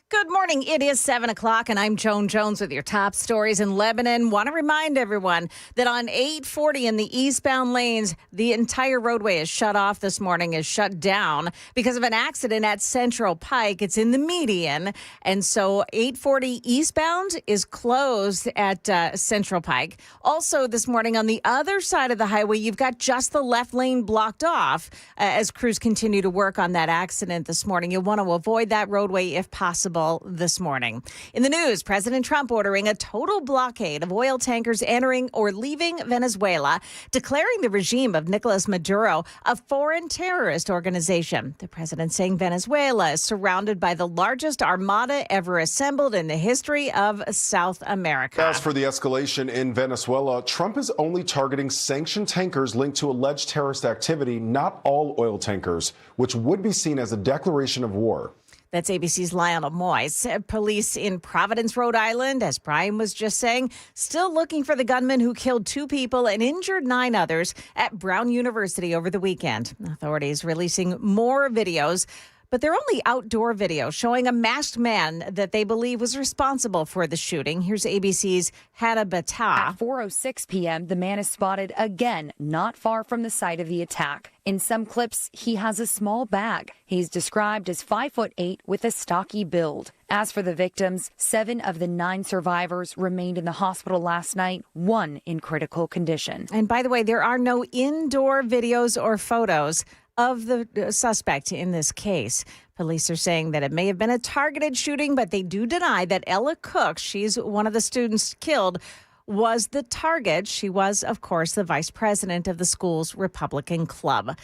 Good morning. It is 7 o'clock, and I'm Joan Jones with your top stories in Lebanon. Want to remind everyone that on 840 in the eastbound lanes, the entire roadway is shut off this morning, is shut down because of an accident at Central Pike. It's in the median, and so 840 eastbound is closed at Central Pike. Also this morning on the other side of the highway, you've got just the left lane blocked off as crews continue to work on that accident this morning. You'll want to avoid that roadway if possible this morning. In the news, President Trump ordering a total blockade of oil tankers entering or leaving Venezuela, declaring the regime of Nicolas Maduro a foreign terrorist organization. The president saying Venezuela is surrounded by the largest armada ever assembled in the history of South America. As for the escalation in Venezuela, Trump is only targeting sanctioned tankers linked to alleged terrorist activity, not all oil tankers, which would be seen as a declaration of war. That's ABC's Lionel Moyes. Police in Providence, Rhode Island, as Brian was just saying, still looking for the gunman who killed 2 people and injured 9 others at Brown University over the weekend. Authorities releasing more videos. but they're only outdoor video showing a masked man that they believe was responsible for the shooting. Here's ABC's Hannah Battah. At 4:06 p.m., the man is spotted again not far from the site of the attack. In some clips, he has a small bag. He's described as 5'8" with a stocky build. As for the victims, 7 of the 9 survivors remained in the hospital last night, 1 in critical condition. And by the way, there are no indoor videos or photos of the suspect in this case. Police are saying that it may have been a targeted shooting, but they do deny that Ella Cook, she's one of the students killed, was the target. She was, of course, the vice president of the school's Republican club.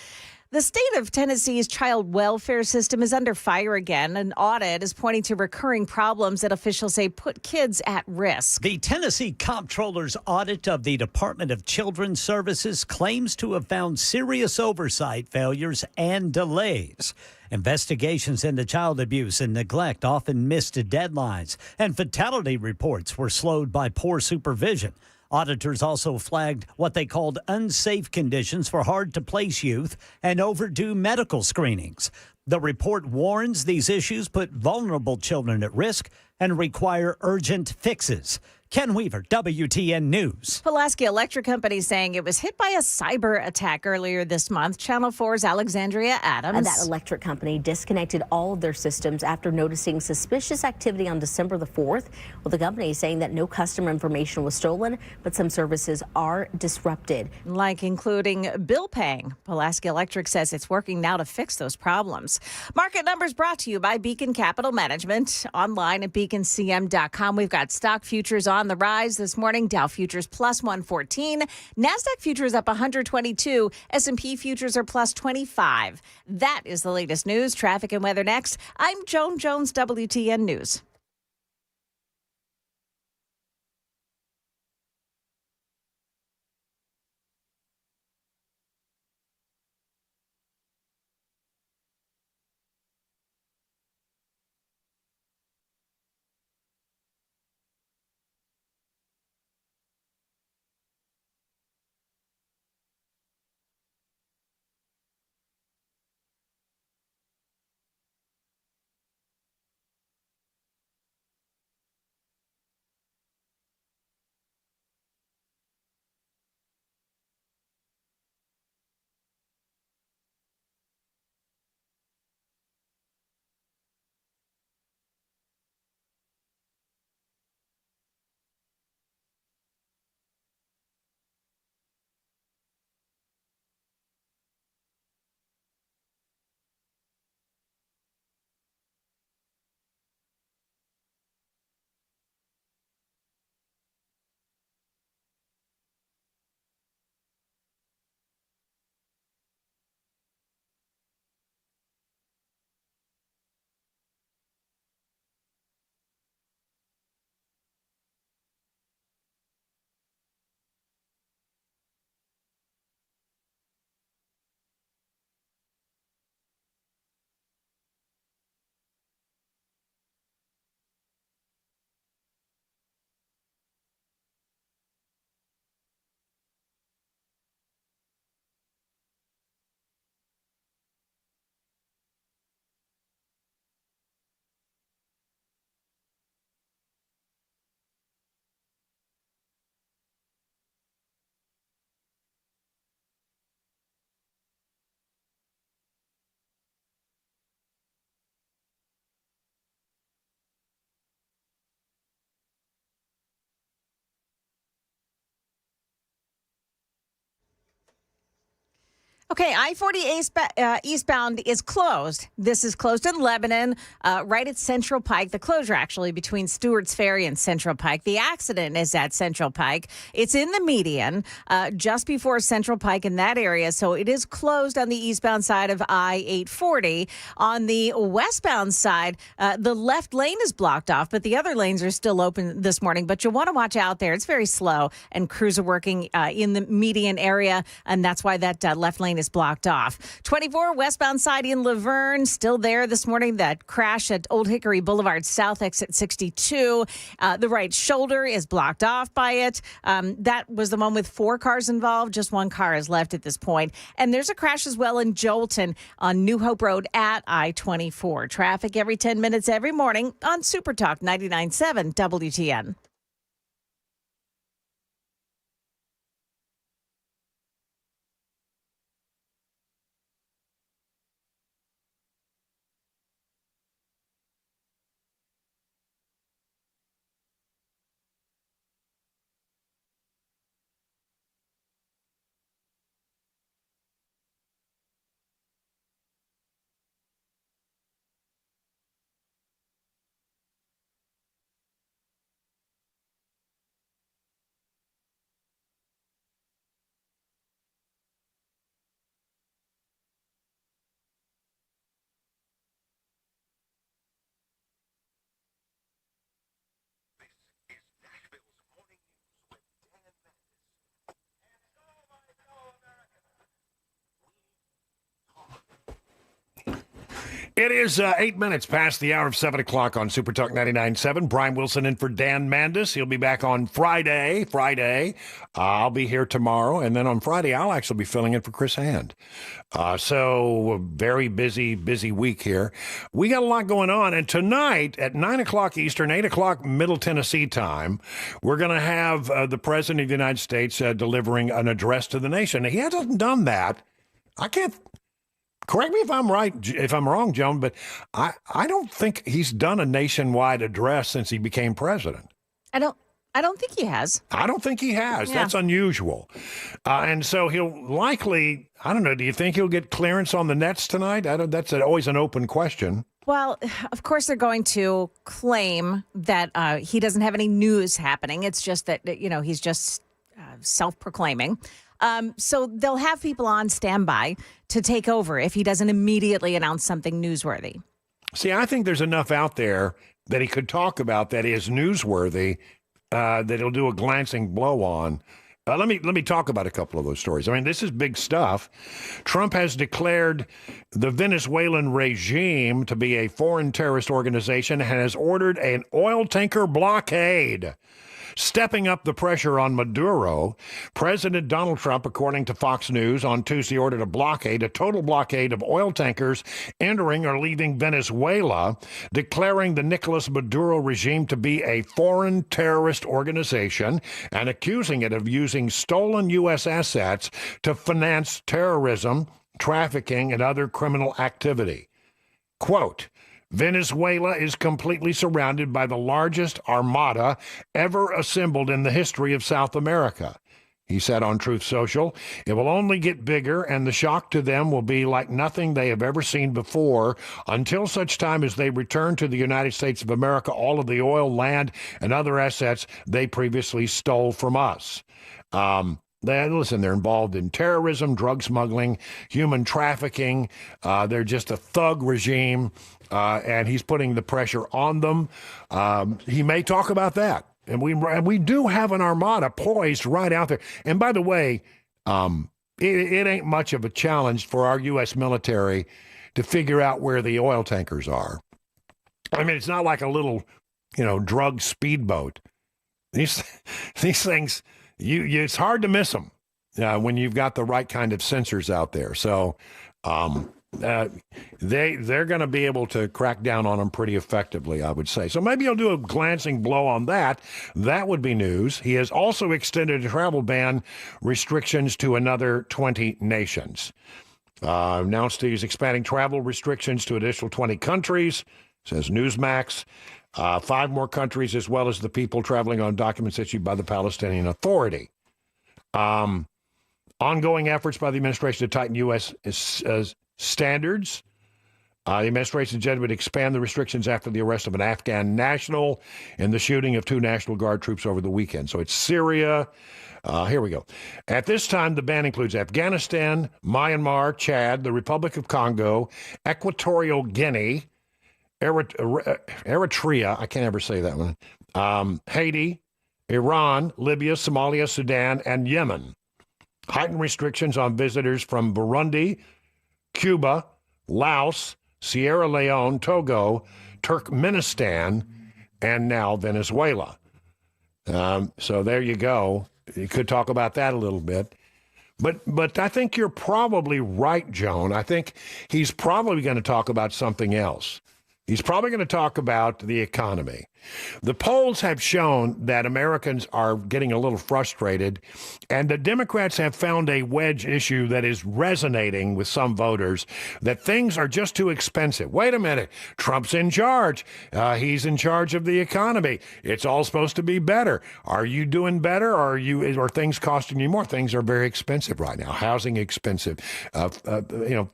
The state of Tennessee's child welfare system is under fire again. An audit is pointing to recurring problems that officials say put kids at risk. The Tennessee Comptroller's audit of the Department of Children's Services claims to have found serious oversight failures and delays. Investigations into child abuse and neglect often missed deadlines, and fatality reports were slowed by poor supervision. Auditors also flagged what they called unsafe conditions for hard-to-place youth and overdue medical screenings. The report warns these issues put vulnerable children at risk and require urgent fixes. Ken Weaver, WTN News. Pulaski Electric Company saying it was hit by a cyber attack earlier this month. Channel 4's Alexandria Adams. And that electric company disconnected all of their systems after noticing suspicious activity on December the 4th. Well, the company is saying that no customer information was stolen, but some services are disrupted. Like including bill paying. Pulaski Electric says it's working now to fix those problems. Market numbers brought to you by Beacon Capital Management. Online at beaconcm.com. We've got stock futures on the rise this morning. Dow futures plus 114. NASDAQ futures up 122. S&P futures are plus 25. That is the latest news. Traffic and weather next. I'm Joan Jones, WTN News. Okay, I-40 eastbound is closed. This is closed in Lebanon, right at Central Pike. The closure, actually, between Stewart's Ferry and Central Pike. The accident is at Central Pike. It's in the median, just before Central Pike in that area. So it is closed on the eastbound side of I-840. On the westbound side, the left lane is blocked off, but the other lanes are still open this morning. But you'll want to watch out there. It's very slow, and crews are working in the median area, and that's why that left lane is blocked off. 24 westbound side in Laverne, still there this morning. That crash at Old Hickory Boulevard South, exit 62. The right shoulder is blocked off by it. That was the one with 4 cars involved. Just 1 car is left at this point. And there's a crash as well in Jolton on New Hope Road at I-24. Traffic every 10 minutes every morning on Super Talk 99.7 WTN. It is 8 minutes past the hour of 7 o'clock on Super Talk 99.7. Brian Wilson in for Dan Mandis. He'll be back on Friday. I'll be here tomorrow. And then on Friday, I'll actually be filling in for Chris Hand. So a very busy week here. We got a lot going on. And tonight at 9 o'clock Eastern, 8 o'clock Middle Tennessee time, we're going to have the President of the United States delivering an address to the nation. He hasn't done that. I can't... Correct me if I'm right, if I'm wrong, Joan, but I don't think he's done a nationwide address since he became president. I don't think he has. I don't think he has. Yeah. That's unusual. And so he'll likely, I don't know, do you think he'll get clearance on the nets tonight? That's always an open question. Well, of course, they're going to claim that he doesn't have any news happening. It's just that, he's just self-proclaiming. So they'll have people on standby to take over if he doesn't immediately announce something newsworthy. See, I think there's enough out there that he could talk about that is newsworthy that he'll do a glancing blow on. Let me talk about a couple of those stories. I mean, this is big stuff. Trump has declared the Venezuelan regime to be a foreign terrorist organization and has ordered an oil tanker blockade. Stepping up the pressure on Maduro, President Donald Trump, according to Fox News, on Tuesday ordered a total blockade of oil tankers entering or leaving Venezuela, declaring the Nicolas Maduro regime to be a foreign terrorist organization and accusing it of using stolen U.S. assets to finance terrorism, trafficking, and other criminal activity. Quote, Venezuela is completely surrounded by the largest armada ever assembled in the history of South America, he said on Truth Social. It will only get bigger, and the shock to them will be like nothing they have ever seen before until such time as they return to the United States of America all of the oil, land, and other assets they previously stole from us. They're involved in terrorism, drug smuggling, human trafficking. They're just a thug regime, and he's putting the pressure on them. He may talk about that. And we do have an armada poised right out there. And by the way, it ain't much of a challenge for our U.S. military to figure out where the oil tankers are. I mean, it's not like a little, drug speedboat. These things... it's hard to miss them when you've got the right kind of sensors out there. So they're going to be able to crack down on them pretty effectively, I would say. So maybe he'll do a glancing blow on that. That would be news. He has also extended a travel ban restrictions to another 20 nations. Announced he's expanding travel restrictions to additional 20 countries, says Newsmax. 5 more countries, as well as the people traveling on documents issued by the Palestinian Authority. Ongoing efforts by the administration to tighten U.S. standards. The administration said it would expand the restrictions after the arrest of an Afghan national and the shooting of 2 National Guard troops over the weekend. So it's Syria. Here we go. At this time, the ban includes Afghanistan, Myanmar, Chad, the Republic of Congo, Equatorial Guinea, Eritrea, I can't ever say that one, Haiti, Iran, Libya, Somalia, Sudan, and Yemen. Heightened restrictions on visitors from Burundi, Cuba, Laos, Sierra Leone, Togo, Turkmenistan, and now Venezuela. So there you go. You could talk about that a little bit. But I think you're probably right, Joan. I think he's probably going to talk about something else. He's probably going to talk about the economy. The polls have shown that Americans are getting a little frustrated, and the Democrats have found a wedge issue that is resonating with some voters, that things are just too expensive. Wait a minute. Trump's in charge. He's in charge of the economy. It's all supposed to be better. Are you doing better, or are things costing you more? Things are very expensive right now. Housing expensive,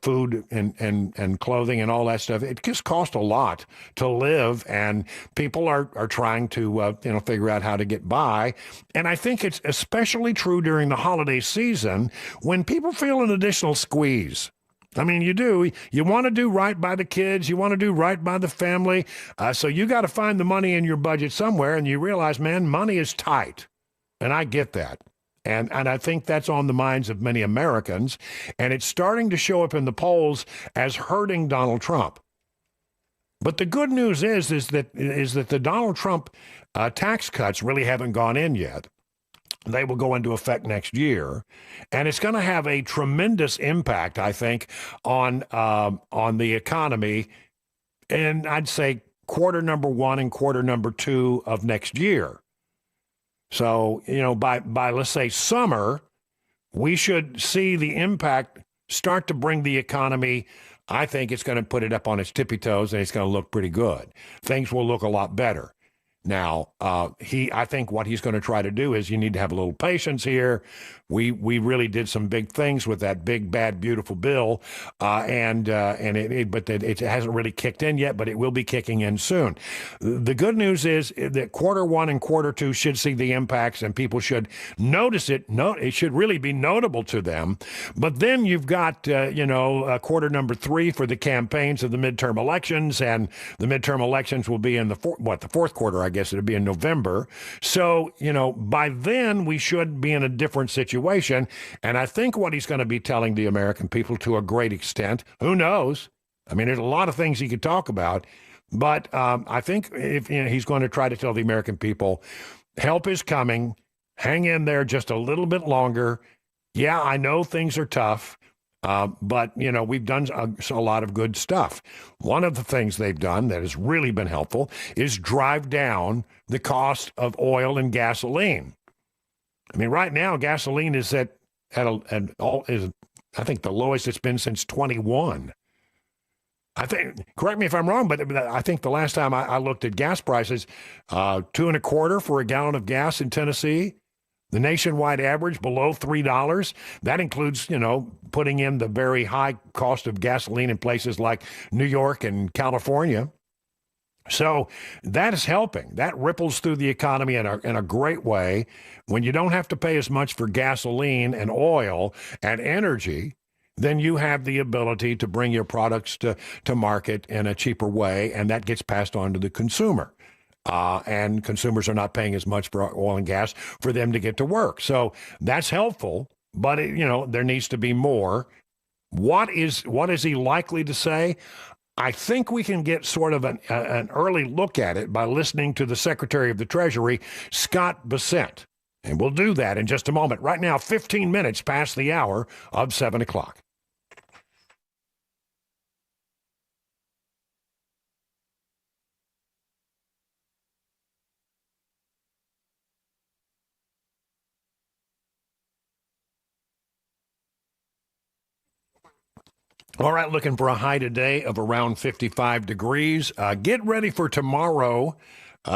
food and clothing and all that stuff. It just costs a lot to live, and people are trying to figure out how to get by. And I think it's especially true during the holiday season when people feel an additional squeeze. I mean, you do. You want to do right by the kids. You want to do right by the family. So you got to find the money in your budget somewhere, and you realize, man, money is tight. And I get that. And I think that's on the minds of many Americans. And it's starting to show up in the polls as hurting Donald Trump. But the good news is that the Donald Trump tax cuts really haven't gone in yet. They will go into effect next year, and it's going to have a tremendous impact, I think, on the economy. And I'd say quarter number 1 and quarter number 2 of next year. So by let's say summer, we should see the impact start to bring the economy. I think it's going to put it up on its tippy toes, and it's going to look pretty good. Things will look a lot better. Now, I think what he's going to try to do is you need to have a little patience here. We really did some big things with that big, bad, beautiful bill, but it hasn't really kicked in yet, but it will be kicking in soon. The good news is that quarter 1 and quarter 2 should see the impacts, and people should notice it. It should really be notable to them. But then you've got, quarter number 3 for the campaigns of the midterm elections, and the midterm elections will be in the fourth quarter, I guess it'll be in November. So, by then we should be in a different situation. And I think what he's going to be telling the American people to a great extent, who knows? I mean, there's a lot of things he could talk about, but I think if he's going to try to tell the American people, help is coming, hang in there just a little bit longer. Yeah, I know things are tough. But, we've done a lot of good stuff. One of the things they've done that has really been helpful is drive down the cost of oil and gasoline. I mean, right now, gasoline is I think the lowest it's been since 21. Correct me if I'm wrong, but I think the last time I looked at gas prices, $2.25 for a gallon of gas in Tennessee. The nationwide average below $3. That includes, putting in the very high cost of gasoline in places like New York and California. So that is helping. That ripples through the economy in a great way. When you don't have to pay as much for gasoline and oil and energy, then you have the ability to bring your products to market in a cheaper way, and that gets passed on to the consumer. And consumers are not paying as much for oil and gas for them to get to work. So that's helpful, but there needs to be more. What is he likely to say? I think we can get sort of an early look at it by listening to the Secretary of the Treasury, Scott Bessent. And we'll do that in just a moment. Right now, 15 minutes past the hour of 7 o'clock. All right, looking for a high today of around 55 degrees. Get ready for tomorrow.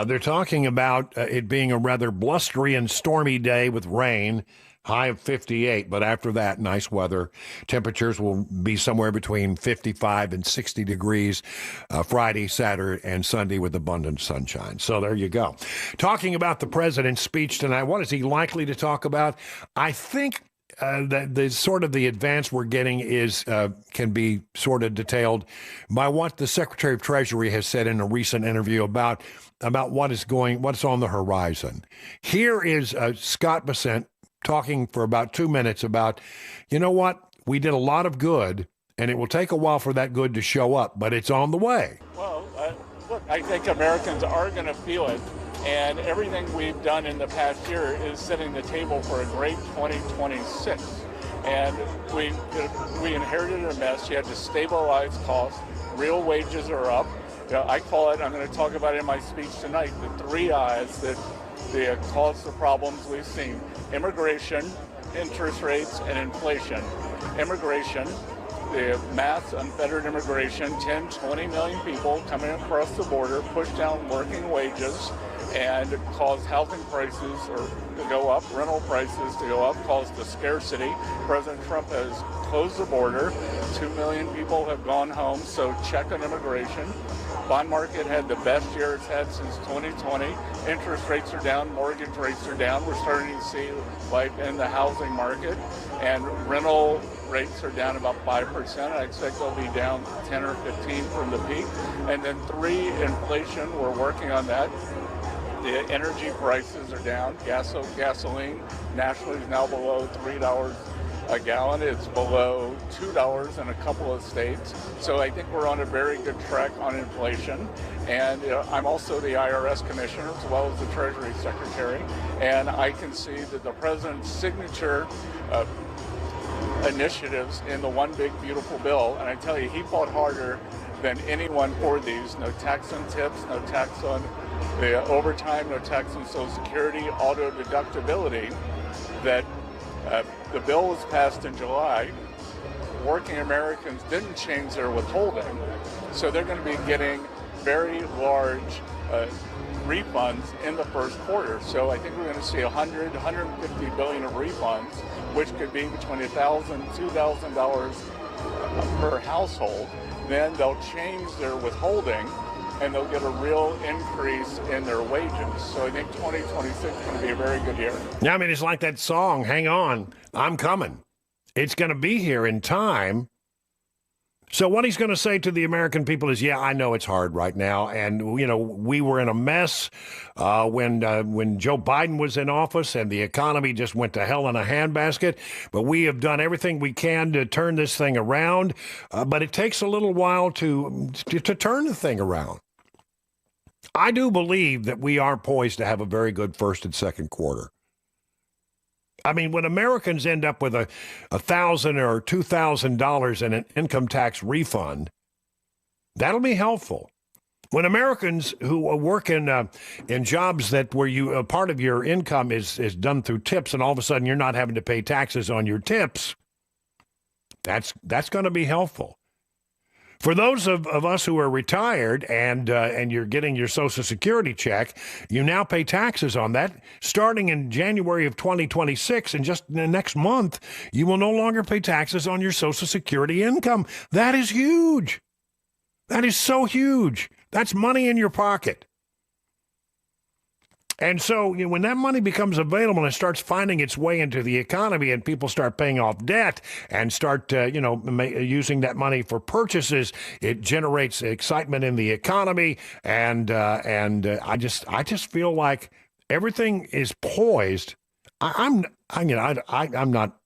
They're talking about it being a rather blustery and stormy day with rain, high of 58. But after that, nice weather. Temperatures will be somewhere between 55 and 60 degrees Friday, Saturday, and Sunday with abundant sunshine. So there you go. Talking about the president's speech tonight, what is he likely to talk about? I think the sort of the advance we're getting is can be sort of detailed by what the Secretary of Treasury has said in a recent interview about what's on the horizon. Here is Scott Bessent talking for about 2 minutes about, you know what, we did a lot of good, and it will take a while for that good to show up, but it's on the way. Well, look, I think Americans are going to feel it, and everything we've done in the past year is setting the table for a great 2026. And we inherited a mess. You had to stabilize costs. Real wages are up. You know, I call it, I'm going to talk about it in my speech tonight, the 3 I's that cause the problems we've seen. Immigration, interest rates, and inflation. Immigration, the mass unfettered immigration, 10, 20 million people coming across the border, push down working wages, and cause housing prices to go up, rental prices to go up, cause the scarcity. President Trump has closed the border. 2 million people have gone home, so check on immigration. Bond market had the best year it's had since 2020. Interest rates are down, mortgage rates are down. We're starting to see life in the housing market, and rental rates are down about 5%. I expect they'll be down 10 or 15 from the peak. And then 3, inflation, we're working on that. The energy prices are down. Gasoline nationally is now below $3 a gallon. It's below $2 in a couple of states. So I think we're on a very good track on inflation. And I'm also the IRS commissioner as well as the Treasury Secretary. And I can see that the president's signature initiatives in the One Big Beautiful Bill, and I tell you, he fought harder than anyone for these. No tax on tips, no tax on the overtime, no tax on Social Security, auto deductibility. That the bill was passed in July. Working Americans didn't change their withholding, so they're going to be getting very large refunds in the first quarter. So I think we're going to see $150 billion of refunds, which could be between $1,000 and $2,000 per household. Then they'll change their withholding, and they'll get a real increase in their wages. So I think 2026 is going to be a very good year. Yeah, I mean, it's like that song, Hang On, I'm Coming. It's going to be here in time. So what he's going to say to the American people is, yeah, I know it's hard right now. And, you know, we were in a mess when Joe Biden was in office and the economy just went to hell in a handbasket. But we have done everything we can to turn this thing around. But it takes a little while to turn the thing around. I do believe that we are poised to have a very good first and second quarter. I mean, when Americans end up with $1,000 or $2,000 in an income tax refund, that'll be helpful. When Americans who work in jobs that where you part of your income is done through tips, and all of a sudden you're not having to pay taxes on your tips, that's going to be helpful. For those of us who are retired and you're getting your Social Security check, you now pay taxes on that. Starting in January of 2026, and just the next month, you will no longer pay taxes on your Social Security income. That is huge. That is so huge. That's money in your pocket. And so when that money becomes available and it starts finding its way into the economy and people start paying off debt and start, using that money for purchases, it generates excitement in the economy. And I just feel like everything is poised. I'm not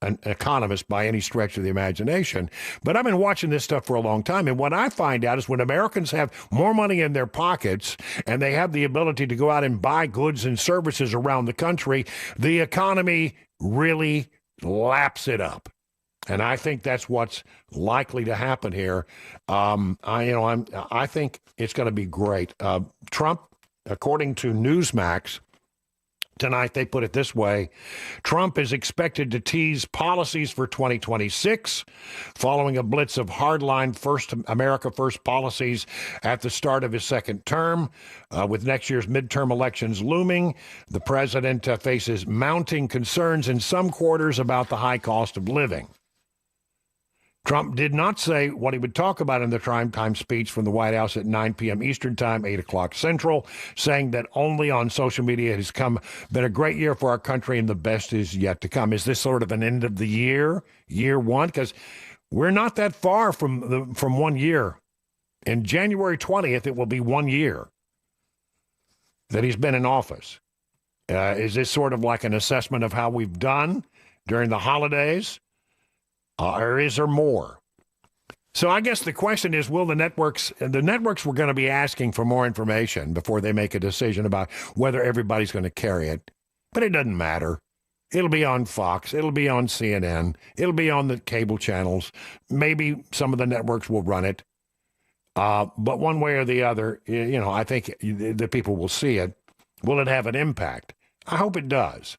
an economist by any stretch of the imagination, but I've been watching this stuff for a long time. And what I find out is when Americans have more money in their pockets and they have the ability to go out and buy goods and services around the country, the economy really laps it up. And I think that's what's likely to happen here. I think it's going to be great. Trump, according to Newsmax, tonight, they put it this way: Trump is expected to tease policies for 2026 following a blitz of hardline America First policies at the start of his second term. With next year's midterm elections looming, the president faces mounting concerns in some quarters about the high cost of living. Trump did not say what he would talk about in the primetime speech from the White House at 9 p.m. Eastern Time, 8 o'clock Central, saying that only on social media it has been a great year for our country and the best is yet to come. Is this sort of an end of the year one? Because we're not that far from 1 year. In January 20th, it will be 1 year that he's been in office. Is this sort of like an assessment of how we've done during the holidays? Or is there more? So I guess the question is, will the networks were going to be asking for more information before they make a decision about whether everybody's going to carry it. But it doesn't matter. It'll be on Fox. It'll be on CNN. It'll be on the cable channels. Maybe some of the networks will run it. But one way or the other, I think the people will see it. Will it have an impact? I hope it does.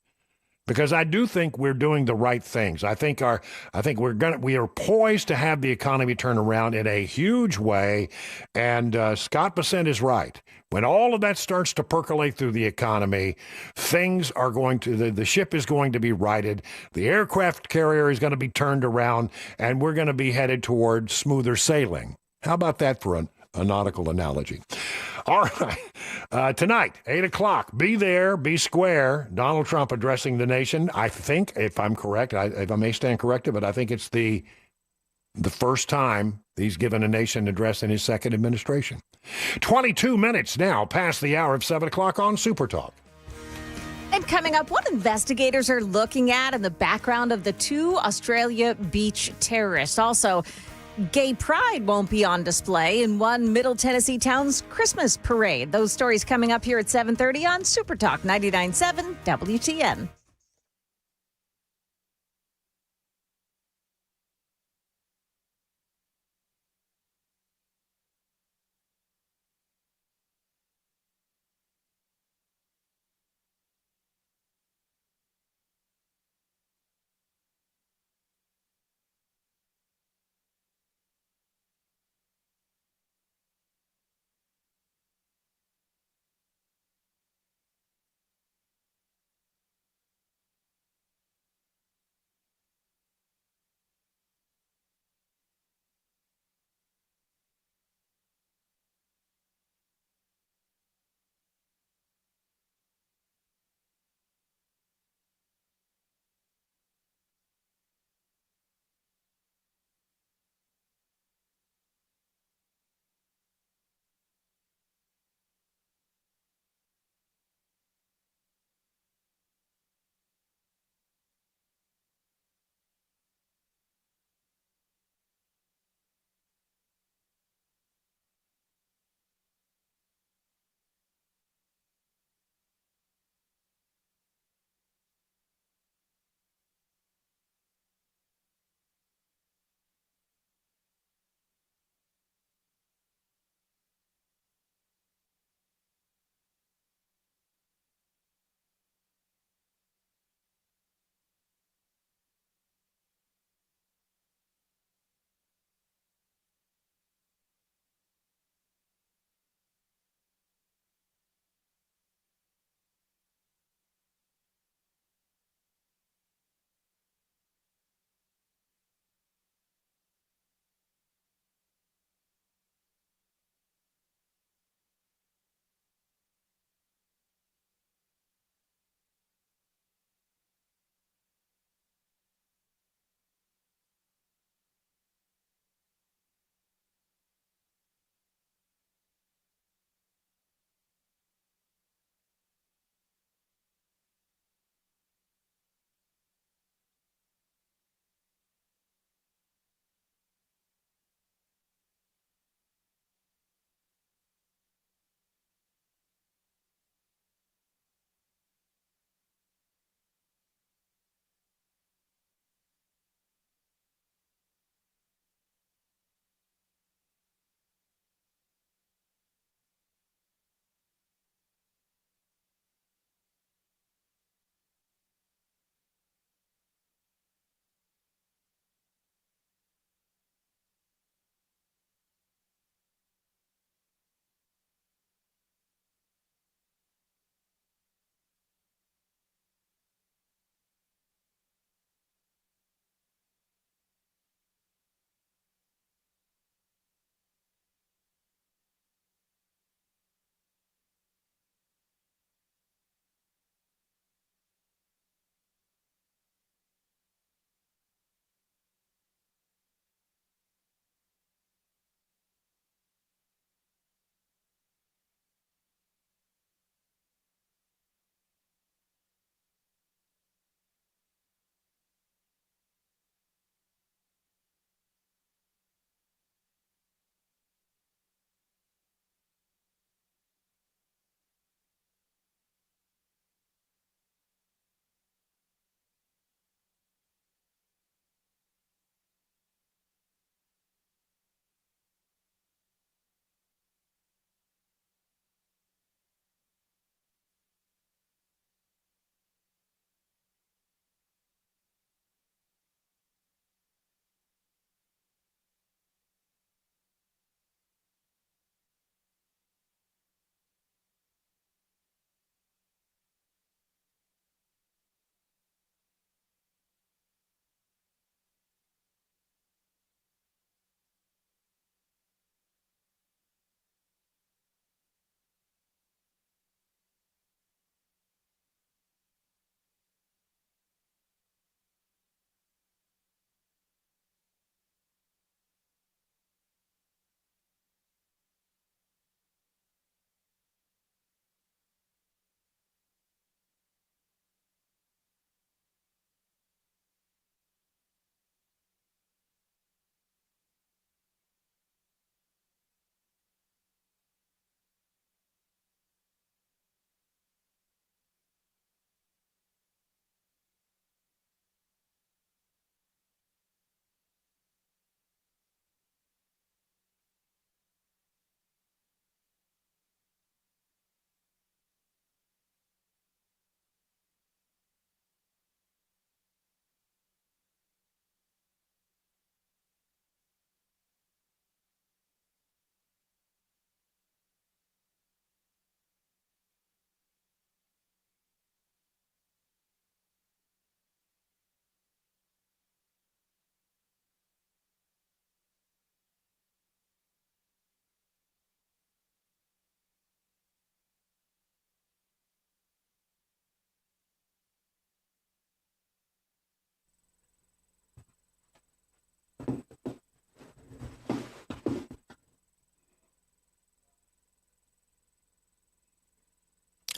Because I do think we're doing the right things. I think we are poised to have the economy turn around in a huge way. And Scott Bessent is right. When all of that starts to percolate through the economy, things are going to the ship is going to be righted. The aircraft carrier is going to be turned around, and we're going to be headed toward smoother sailing. How about that for a nautical analogy? All right. Tonight, 8 o'clock, be there, be square. Donald Trump addressing the nation. I think, if I'm correct, if I may stand corrected, but I think it's the first time he's given a nation address in his second administration. 22 minutes now past the hour of 7 o'clock on Super Talk. And coming up, what investigators are looking at in the background of the 2 Australia beach terrorists. Also, gay pride won't be on display in one Middle Tennessee town's Christmas parade. Those stories coming up here at 7:30 on Super Talk 99.7 WTN.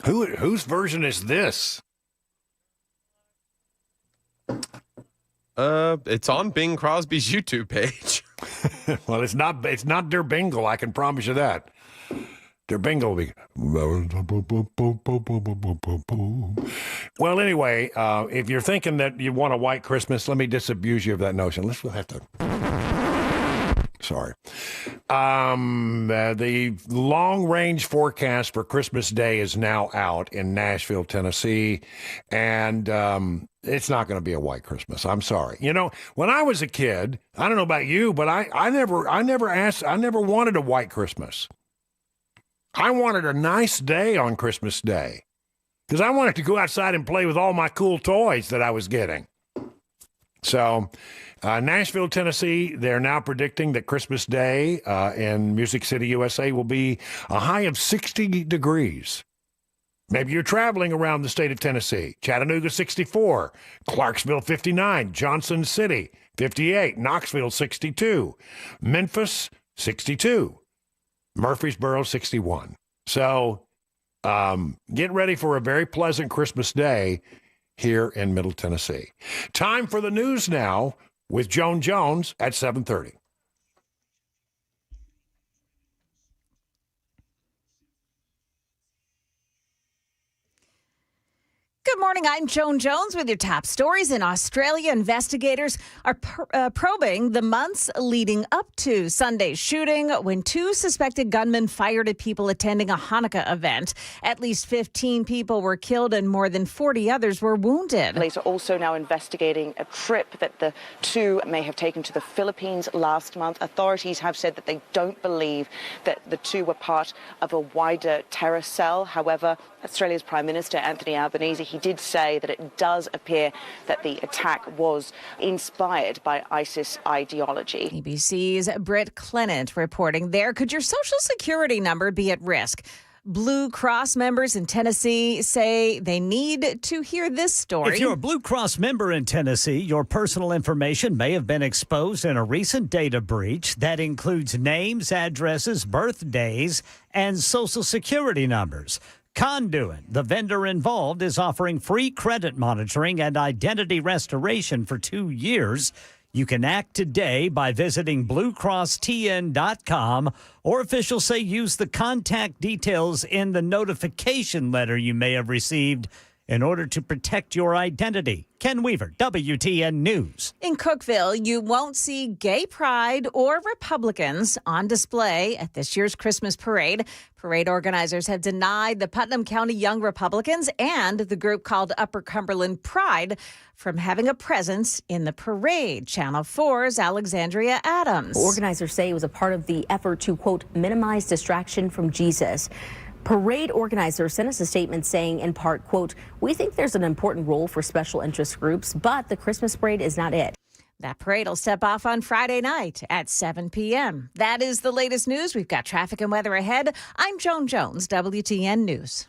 Whose version is this? It's on Bing Crosby's YouTube page. Well, it's not Der Bingle, I can promise you that. Der Bingle will be. Well, anyway, if you're thinking that you want a white Christmas, let me disabuse you of that notion. We'll have to. Sorry. The long-range forecast for Christmas Day is now out in Nashville, Tennessee, and it's not going to be a white Christmas. I'm sorry. You know, when I was a kid, I don't know about you, but I never wanted a white Christmas. I wanted a nice day on Christmas Day because I wanted to go outside and play with all my cool toys that I was getting. So, Nashville, Tennessee, they're now predicting that Christmas Day in Music City, USA will be a high of 60 degrees. Maybe you're traveling around the state of Tennessee. Chattanooga, 64. Clarksville, 59. Johnson City, 58. Knoxville, 62. Memphis, 62. Murfreesboro, 61. So get ready for a very pleasant Christmas Day here in Middle Tennessee. Time for the news now with Joan Jones at 7:30. Good morning. I'm Joan Jones with your top stories. In Australia, investigators are probing the months leading up to Sunday's shooting when two suspected gunmen fired at people attending a Hanukkah event. At least 15 people were killed and more than 40 others were wounded. Police are also now investigating a trip that the two may have taken to the Philippines last month. Authorities have said that they don't believe that the two were part of a wider terror cell. However, Australia's Prime Minister Anthony Albanese, he did say that it does appear that the attack was inspired by ISIS ideology. ABC's Britt Clement reporting there. Could your Social Security number be at risk? Blue Cross members in Tennessee say they need to hear this story. If you're a Blue Cross member in Tennessee, your personal information may have been exposed in a recent data breach that includes names, addresses, birthdays, and Social Security numbers. Conduit, the vendor involved, is offering free credit monitoring and identity restoration for 2 years. You can act today by visiting bluecrosstn.com, or officials say use the contact details in the notification letter you may have received in order to protect your identity. Ken Weaver, WTN News. In Cookeville, you won't see gay pride or Republicans on display at this year's Christmas parade. Parade organizers have denied the Putnam County Young Republicans and the group called Upper Cumberland Pride from having a presence in the parade. Channel 4's Alexandria Adams. Organizers say it was a part of the effort to, quote, minimize distraction from Jesus. Parade organizers sent us a statement saying, in part, quote, we think there's an important role for special interest groups, but the Christmas parade is not it. That parade will step off on Friday night at 7 p.m. That is the latest news. We've got traffic and weather ahead. I'm Joan Jones, WTN News.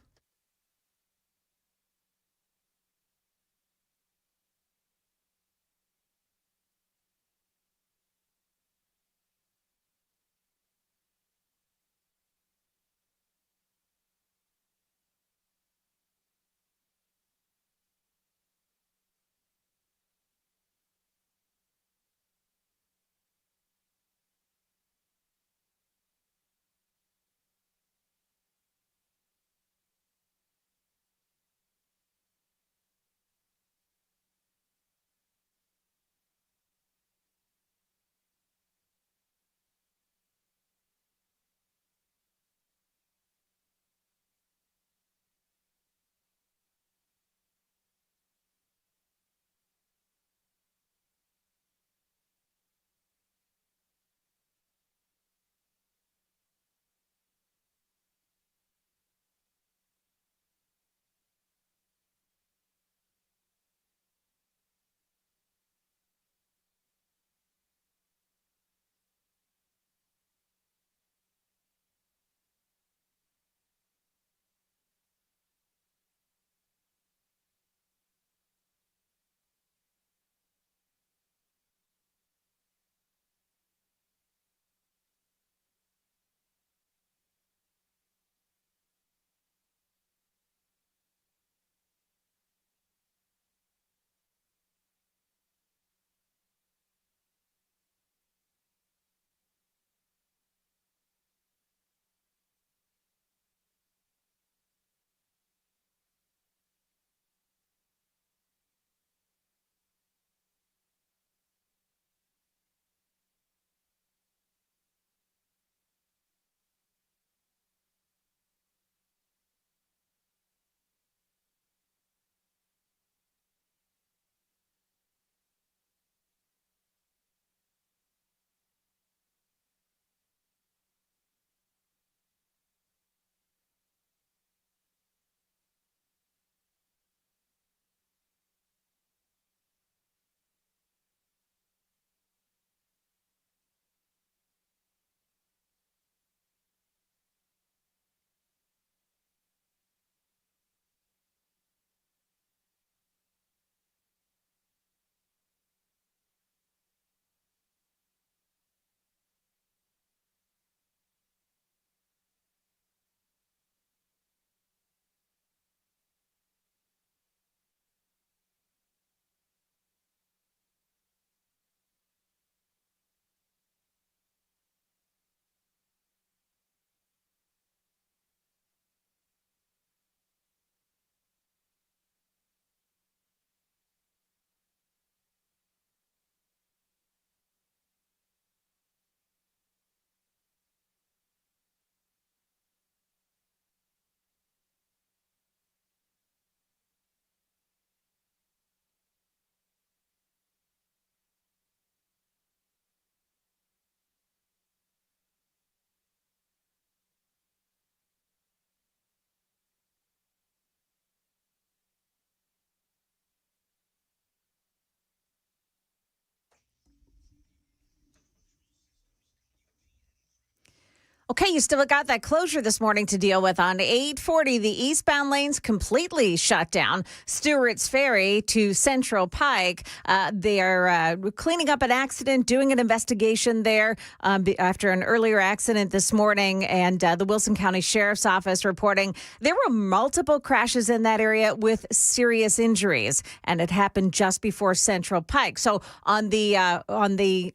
Okay, you still got that closure this morning to deal with. On 840, the eastbound lanes completely shut down. Stewart's Ferry to Central Pike. They are cleaning up an accident, doing an investigation there after an earlier accident this morning. And the Wilson County Sheriff's Office reporting there were multiple crashes in that area with serious injuries. And it happened just before Central Pike. So on the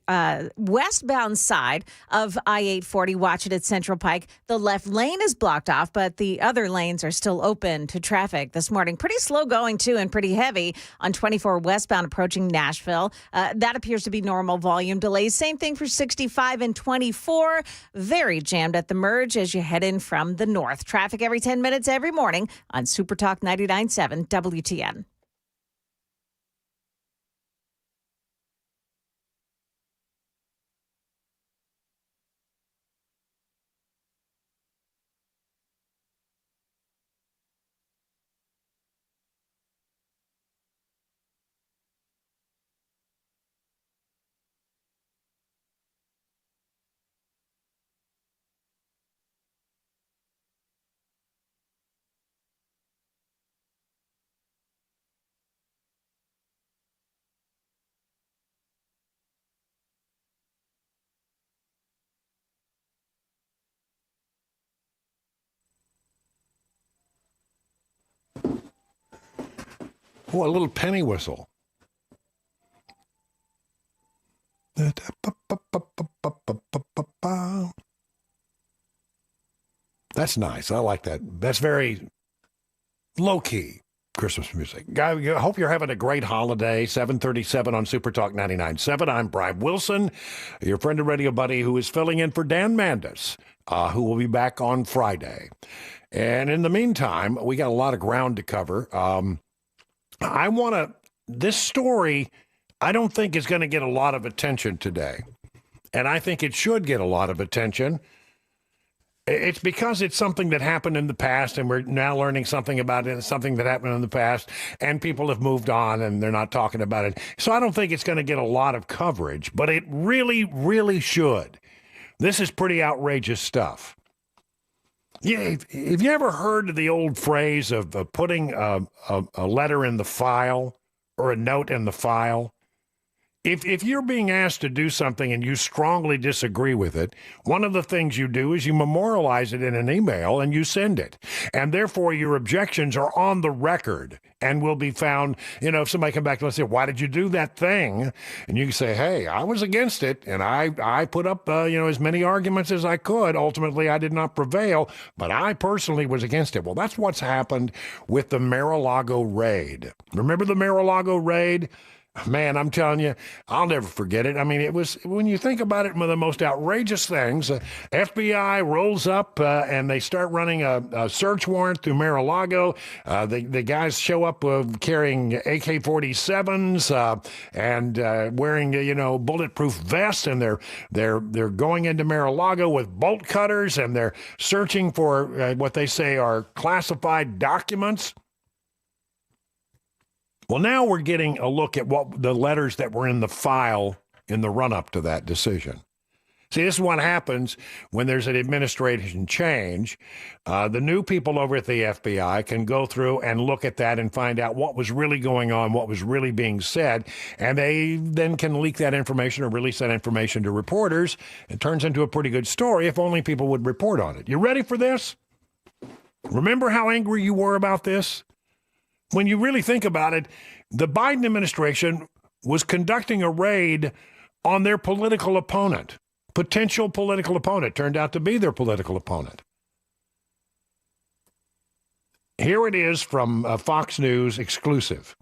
westbound side of I-840, watch it at Central Pike. The left lane is blocked off, but the other lanes are still open to traffic this morning. Pretty slow going, too, and pretty heavy on 24 westbound approaching Nashville. That appears to be normal volume delays. Same thing for 65 and 24. Very jammed at the merge as you head in from the north. Traffic every 10 minutes every morning on Super Talk 99.7 WTN. Oh, a little penny whistle. That's nice. I like that. That's very low-key Christmas music. I hope you're having a great holiday. 7:37 on Super Talk 99.7. I'm Brian Wilson, your friend and radio buddy who is filling in for Dan Mandis, who will be back on Friday. And in the meantime, we got a lot of ground to cover. This story, I don't think is going to get a lot of attention today. And I think it should get a lot of attention. It's because it's something that happened in the past, and we're now learning something about it, something that happened in the past, and people have moved on, and they're not talking about it. So I don't think it's going to get a lot of coverage, but it really, really should. This is pretty outrageous stuff. Yeah, have you ever heard of the old phrase of putting a letter in the file or a note in the file? If you're being asked to do something and you strongly disagree with it, one of the things you do is you memorialize it in an email and you send it. And therefore, your objections are on the record and will be found, if somebody come back and say, why did you do that thing? And you can say, hey, I was against it, and I put up, as many arguments as I could. Ultimately, I did not prevail, but I personally was against it. Well, that's what's happened with the Mar-a-Lago raid. Remember the Mar-a-Lago raid? Man, I'm telling you, I'll never forget it. I mean, it was, when you think about it, one of the most outrageous things. FBI rolls up and they start running a search warrant through Mar-a-Lago. The guys show up carrying AK-47s and wearing, bulletproof vests, and they're going into Mar-a-Lago with bolt cutters, and they're searching for what they say are classified documents. Well, now we're getting a look at what the letters that were in the file in the run-up to that decision. See, this is what happens when there's an administration change. The new people over at the FBI can go through and look at that and find out what was really going on, what was really being said, and they then can leak that information or release that information to reporters. It turns into a pretty good story if only people would report on it. You ready for this? Remember how angry you were about this? When you really think about it, the Biden administration was conducting a raid on their political opponent, potential political opponent, turned out to be their political opponent. Here it is from Fox News exclusive.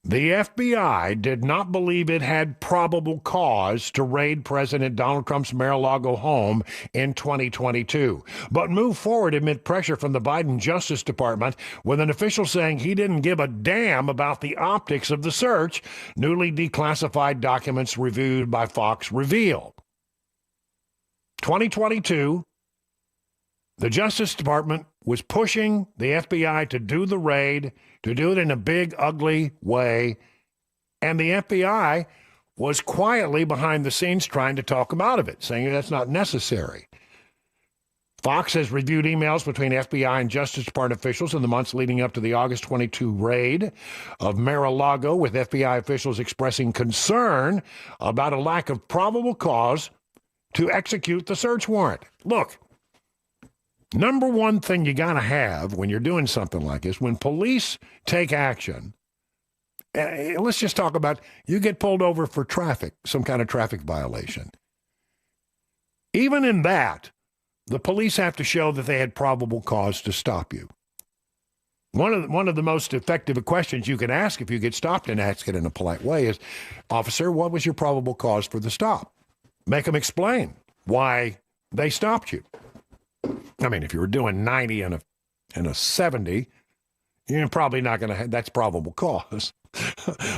The FBI did not believe it had probable cause to raid President Donald Trump's Mar-a-Lago home in 2022, but moved forward amid pressure from the Biden Justice Department with an official saying he didn't give a damn about the optics of the search, newly declassified documents reviewed by Fox reveal. 2022, the Justice Department was pushing the FBI to do the raid, to do it in a big, ugly way, and the FBI was quietly behind the scenes trying to talk them out of it, saying that's not necessary. Fox has reviewed emails between FBI and Justice Department officials in the months leading up to the August 22 raid of Mar-a-Lago, with FBI officials expressing concern about a lack of probable cause to execute the search warrant. Look, number one thing you got to have when you're doing something like this, when police take action, let's just talk about you get pulled over for traffic, some kind of traffic violation. Even in that, the police have to show that they had probable cause to stop you. One of the most effective questions you can ask if you get stopped, and ask it in a polite way, is, officer, what was your probable cause for the stop? Make them explain why they stopped you. I mean, if you were doing 90 and a 70, you're probably not going to have, that's probable cause.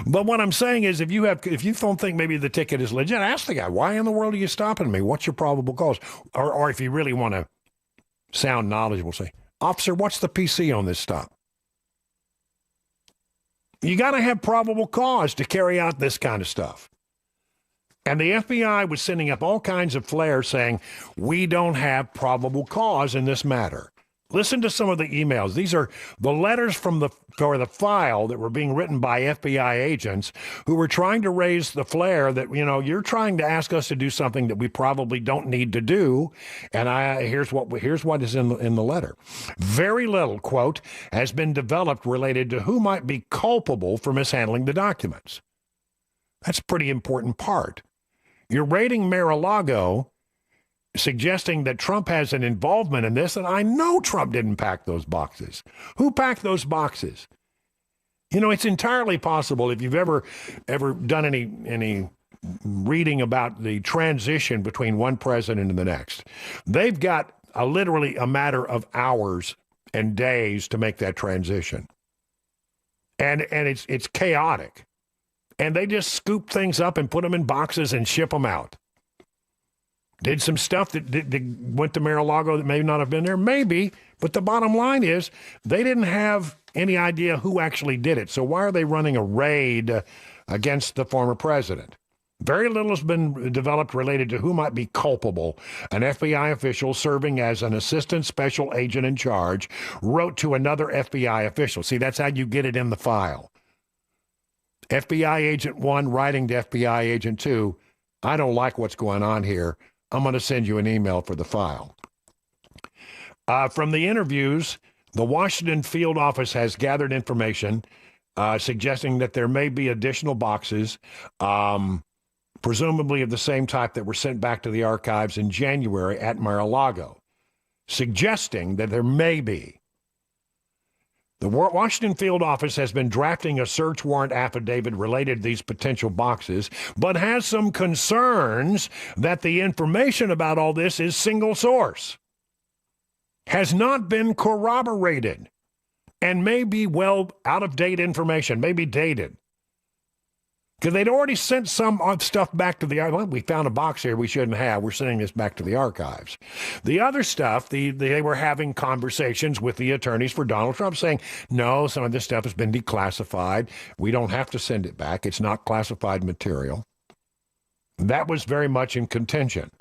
But what I'm saying is, if you don't think maybe the ticket is legit, ask the guy, why in the world are you stopping me? What's your probable cause? Or if you really want to sound knowledgeable, say, officer, what's the PC on this stop? You got to have probable cause to carry out this kind of stuff. And the FBI was sending up all kinds of flares saying, we don't have probable cause in this matter. Listen to some of the emails. These are the letters from the file that were being written by FBI agents who were trying to raise the flare that, you're trying to ask us to do something that we probably don't need to do. And here's what is in the letter. Very little, quote, has been developed related to who might be culpable for mishandling the documents. That's a pretty important part. You're raiding Mar-a-Lago, suggesting that Trump has an involvement in this, and I know Trump didn't pack those boxes. Who packed those boxes? It's entirely possible, if you've ever done any reading about the transition between one president and the next, they've got literally a matter of hours and days to make that transition. And it's chaotic. And they just scoop things up and put them in boxes and ship them out. Did some stuff that went to Mar-a-Lago that may not have been there? Maybe. But the bottom line is they didn't have any idea who actually did it. So why are they running a raid against the former president? Very little has been developed related to who might be culpable. An FBI official serving as an assistant special agent in charge wrote to another FBI official. See, that's how you get it in the file. FBI Agent 1 writing to FBI Agent 2, I don't like what's going on here. I'm going to send you an email for the file. From the interviews, the Washington field office has gathered information suggesting that there may be additional boxes, presumably of the same type that were sent back to the archives in January at Mar-a-Lago, suggesting that there may be. The Washington field office has been drafting a search warrant affidavit related to these potential boxes, but has some concerns that the information about all this is single source, has not been corroborated, and may be out-of-date information, may be dated. Because they'd already sent some stuff back to the archives. Well, we found a box here we shouldn't have. We're sending this back to the archives. The other stuff, they were having conversations with the attorneys for Donald Trump saying, no, some of this stuff has been declassified. We don't have to send it back. It's not classified material. That was very much in contention.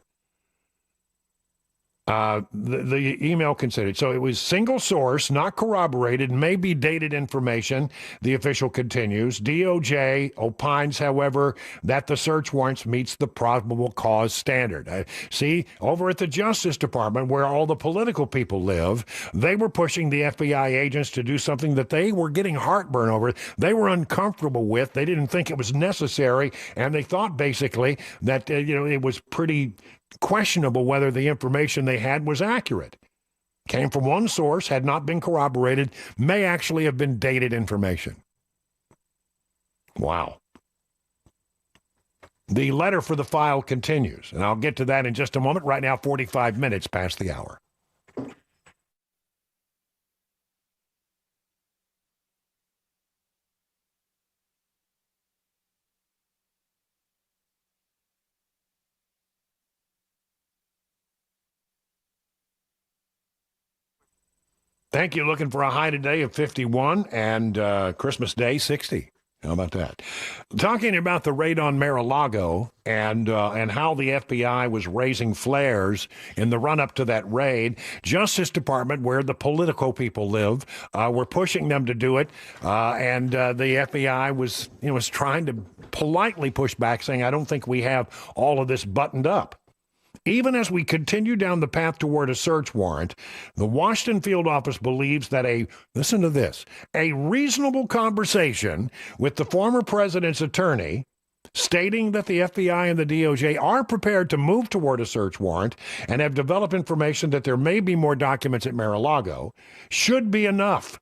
The email considered. So it was single source, not corroborated, may be dated information, the official continues. DOJ opines, however, that the search warrants meets the probable cause standard. See, over at the Justice Department, where all the political people live, they were pushing the FBI agents to do something that they were getting heartburn over. They were uncomfortable with. They didn't think it was necessary, and they thought basically that it was pretty questionable whether the information they had was accurate. Came from one source, had not been corroborated, may actually have been dated information. Wow. The letter for the file continues, and I'll get to that in just a moment. Right now, 45 minutes past the hour. Thank you. Looking for a high today of 51 and Christmas Day 60. How about that? Talking about the raid on Mar-a-Lago and how the FBI was raising flares in the run-up to that raid, Justice Department, where the political people live, were pushing them to do it, and the FBI was trying to politely push back, saying, "I don't think we have all of this buttoned up." Even as we continue down the path toward a search warrant, the Washington field office believes that listen to this, a reasonable conversation with the former president's attorney stating that the FBI and the DOJ are prepared to move toward a search warrant and have developed information that there may be more documents at Mar-a-Lago should be enough.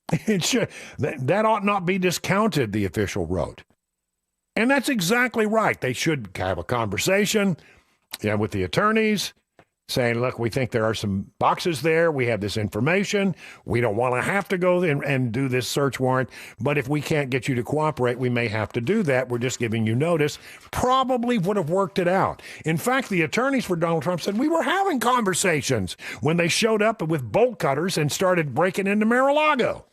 That ought not be discounted, the official wrote. And that's exactly right. They should have a conversation with the attorneys, saying, look, we think there are some boxes there. We have this information. We don't want to have to go and do this search warrant. But if we can't get you to cooperate, we may have to do that. We're just giving you notice. Probably would have worked it out. In fact, the attorneys for Donald Trump said we were having conversations when they showed up with bolt cutters and started breaking into Mar-a-Lago.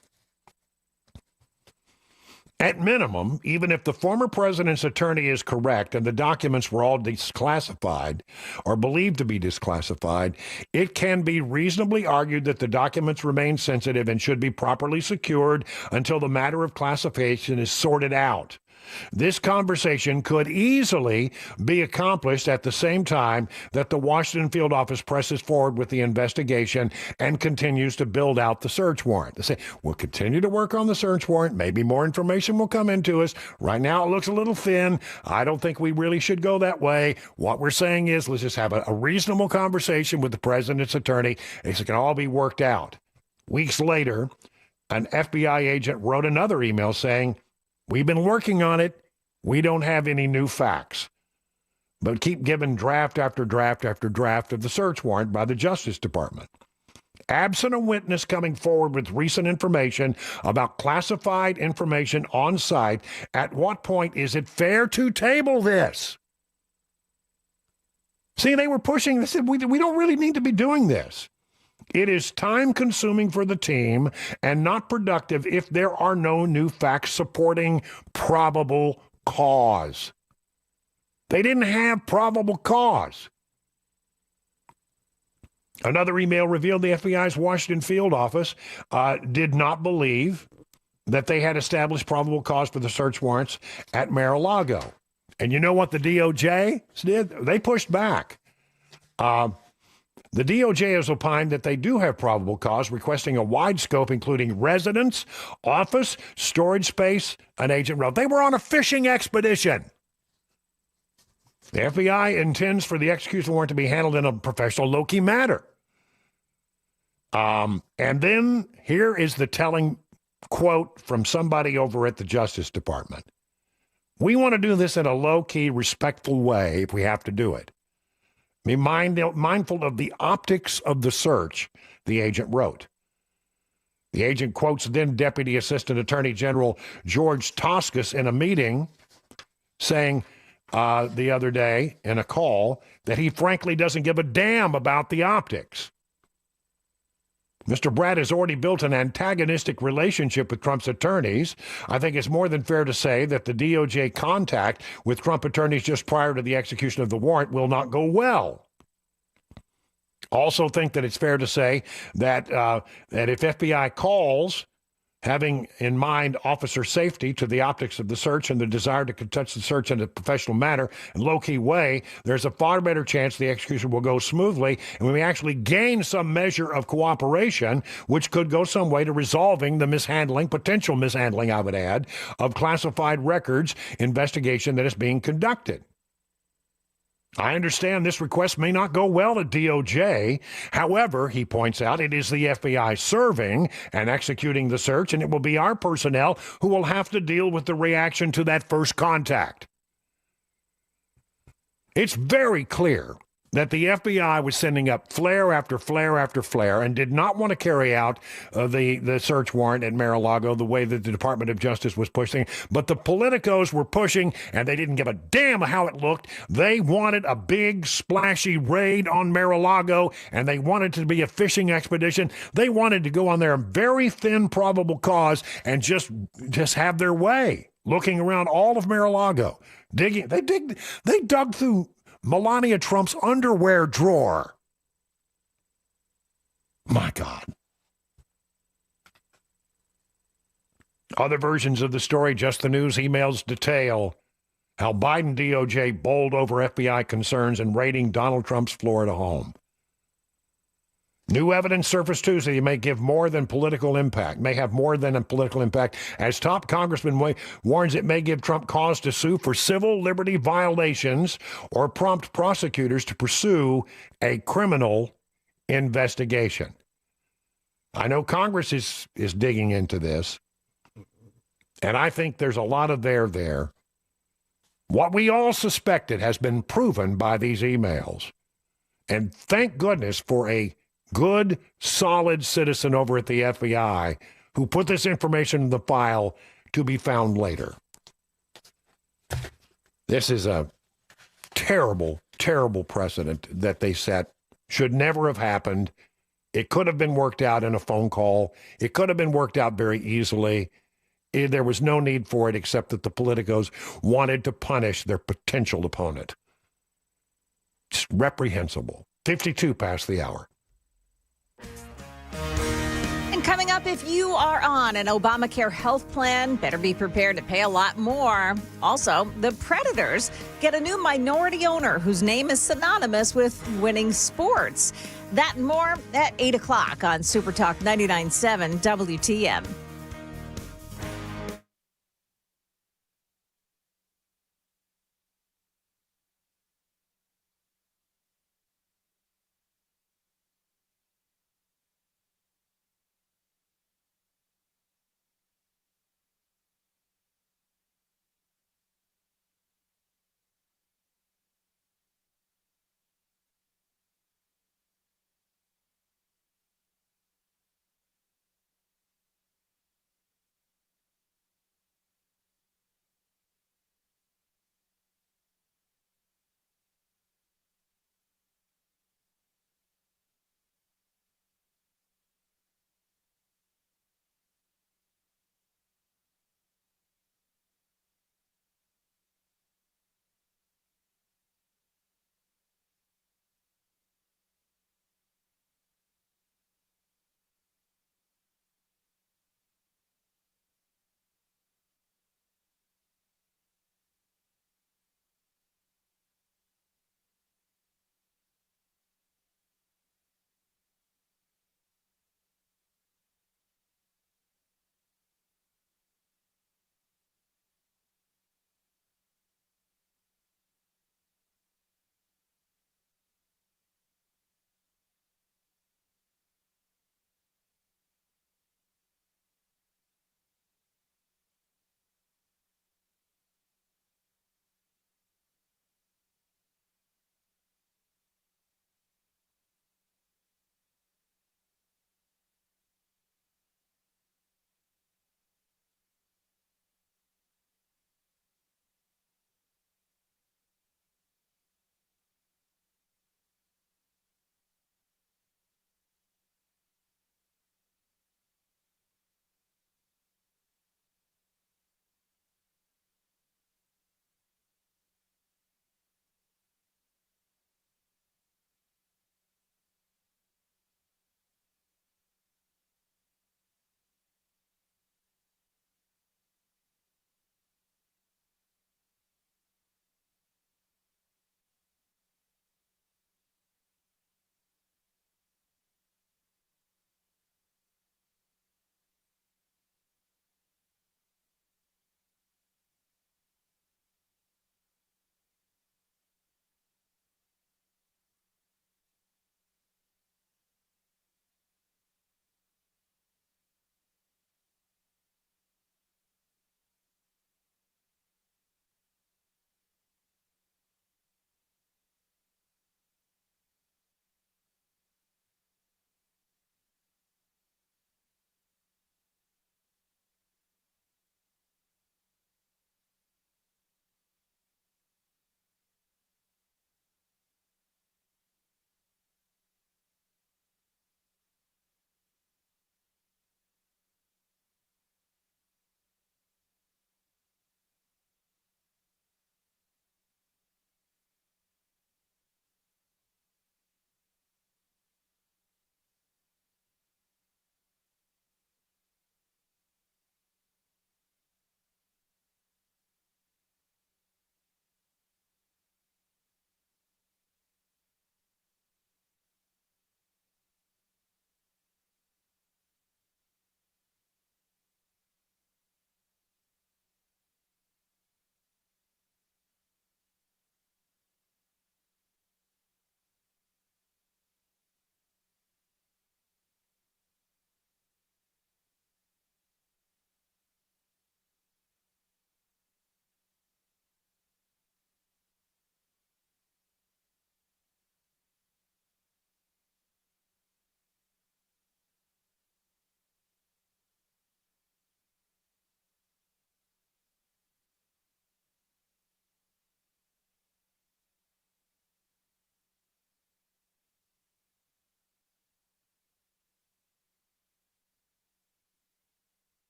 At minimum, even if the former president's attorney is correct and the documents were all declassified or believed to be declassified, it can be reasonably argued that the documents remain sensitive and should be properly secured until the matter of classification is sorted out. This conversation could easily be accomplished at the same time that the Washington field office presses forward with the investigation and continues to build out the search warrant. They say, we'll continue to work on the search warrant. Maybe more information will come into us. Right now, it looks a little thin. I don't think we really should go that way. What we're saying is, let's just have a reasonable conversation with the president's attorney. It can all be worked out. Weeks later, an FBI agent wrote another email saying, we've been working on it. We don't have any new facts. But keep giving draft after draft after draft of the search warrant by the Justice Department. Absent a witness coming forward with recent information about classified information on site, at what point is it fair to table this? See, they were pushing, they said, we don't really need to be doing this. It is time-consuming for the team and not productive if there are no new facts supporting probable cause. They didn't have probable cause. Another email revealed the FBI's Washington field office did not believe that they had established probable cause for the search warrants at Mar-a-Lago. And you know what the DOJ did? They pushed back. The DOJ has opined that they do have probable cause, requesting a wide scope, including residence, office, storage space, an agent route. They were on a fishing expedition. The FBI intends for the execution warrant to be handled in a professional, low-key manner. And then here is the telling quote from somebody over at the Justice Department. We want to do this in a low-key, respectful way if we have to do it. Be mindful of the optics of the search, the agent wrote. The agent quotes then Deputy Assistant Attorney General George Toscas in a meeting saying the other day in a call that he frankly doesn't give a damn about the optics. Mr. Brad has already built an antagonistic relationship with Trump's attorneys. I think it's more than fair to say that the DOJ contact with Trump attorneys just prior to the execution of the warrant will not go well. Also think that it's fair to say that that if FBI calls, having in mind officer safety to the optics of the search and the desire to conduct the search in a professional manner and low-key way, there's a far better chance the execution will go smoothly and we may actually gain some measure of cooperation, which could go some way to resolving the potential mishandling, I would add, of classified records investigation that is being conducted. I understand this request may not go well at DOJ. However, he points out, it is the FBI serving and executing the search, and it will be our personnel who will have to deal with the reaction to that first contact. It's very clear that the FBI was sending up flare after flare after flare and did not want to carry out the search warrant at Mar-a-Lago the way that the Department of Justice was pushing. But the politicos were pushing, and they didn't give a damn how it looked. They wanted a big, splashy raid on Mar-a-Lago, and they wanted it to be a fishing expedition. They wanted to go on their very thin probable cause and just have their way, looking around all of Mar-a-Lago, digging. They dug through Melania Trump's underwear drawer. My God. Other versions of the story, Just the News emails detail how Biden DOJ bowled over FBI concerns in raiding Donald Trump's Florida home. New evidence surfaced Tuesday may have more than a political impact, as top congressman warns it may give Trump cause to sue for civil liberty violations or prompt prosecutors to pursue a criminal investigation. I know Congress is digging into this, and I think there's a lot of there. What we all suspected has been proven by these emails. And thank goodness for a good, solid citizen over at the FBI who put this information in the file to be found later. This is a terrible, terrible precedent that they set. Should never have happened. It could have been worked out in a phone call. It could have been worked out very easily. There was no need for it except that the politicos wanted to punish their potential opponent. It's reprehensible. 52 past the hour. And coming up, if you are on an Obamacare health plan, better be prepared to pay a lot more. Also, the Predators get a new minority owner whose name is synonymous with winning sports. That and more at 8 o'clock on Super Talk 99.7 WTM.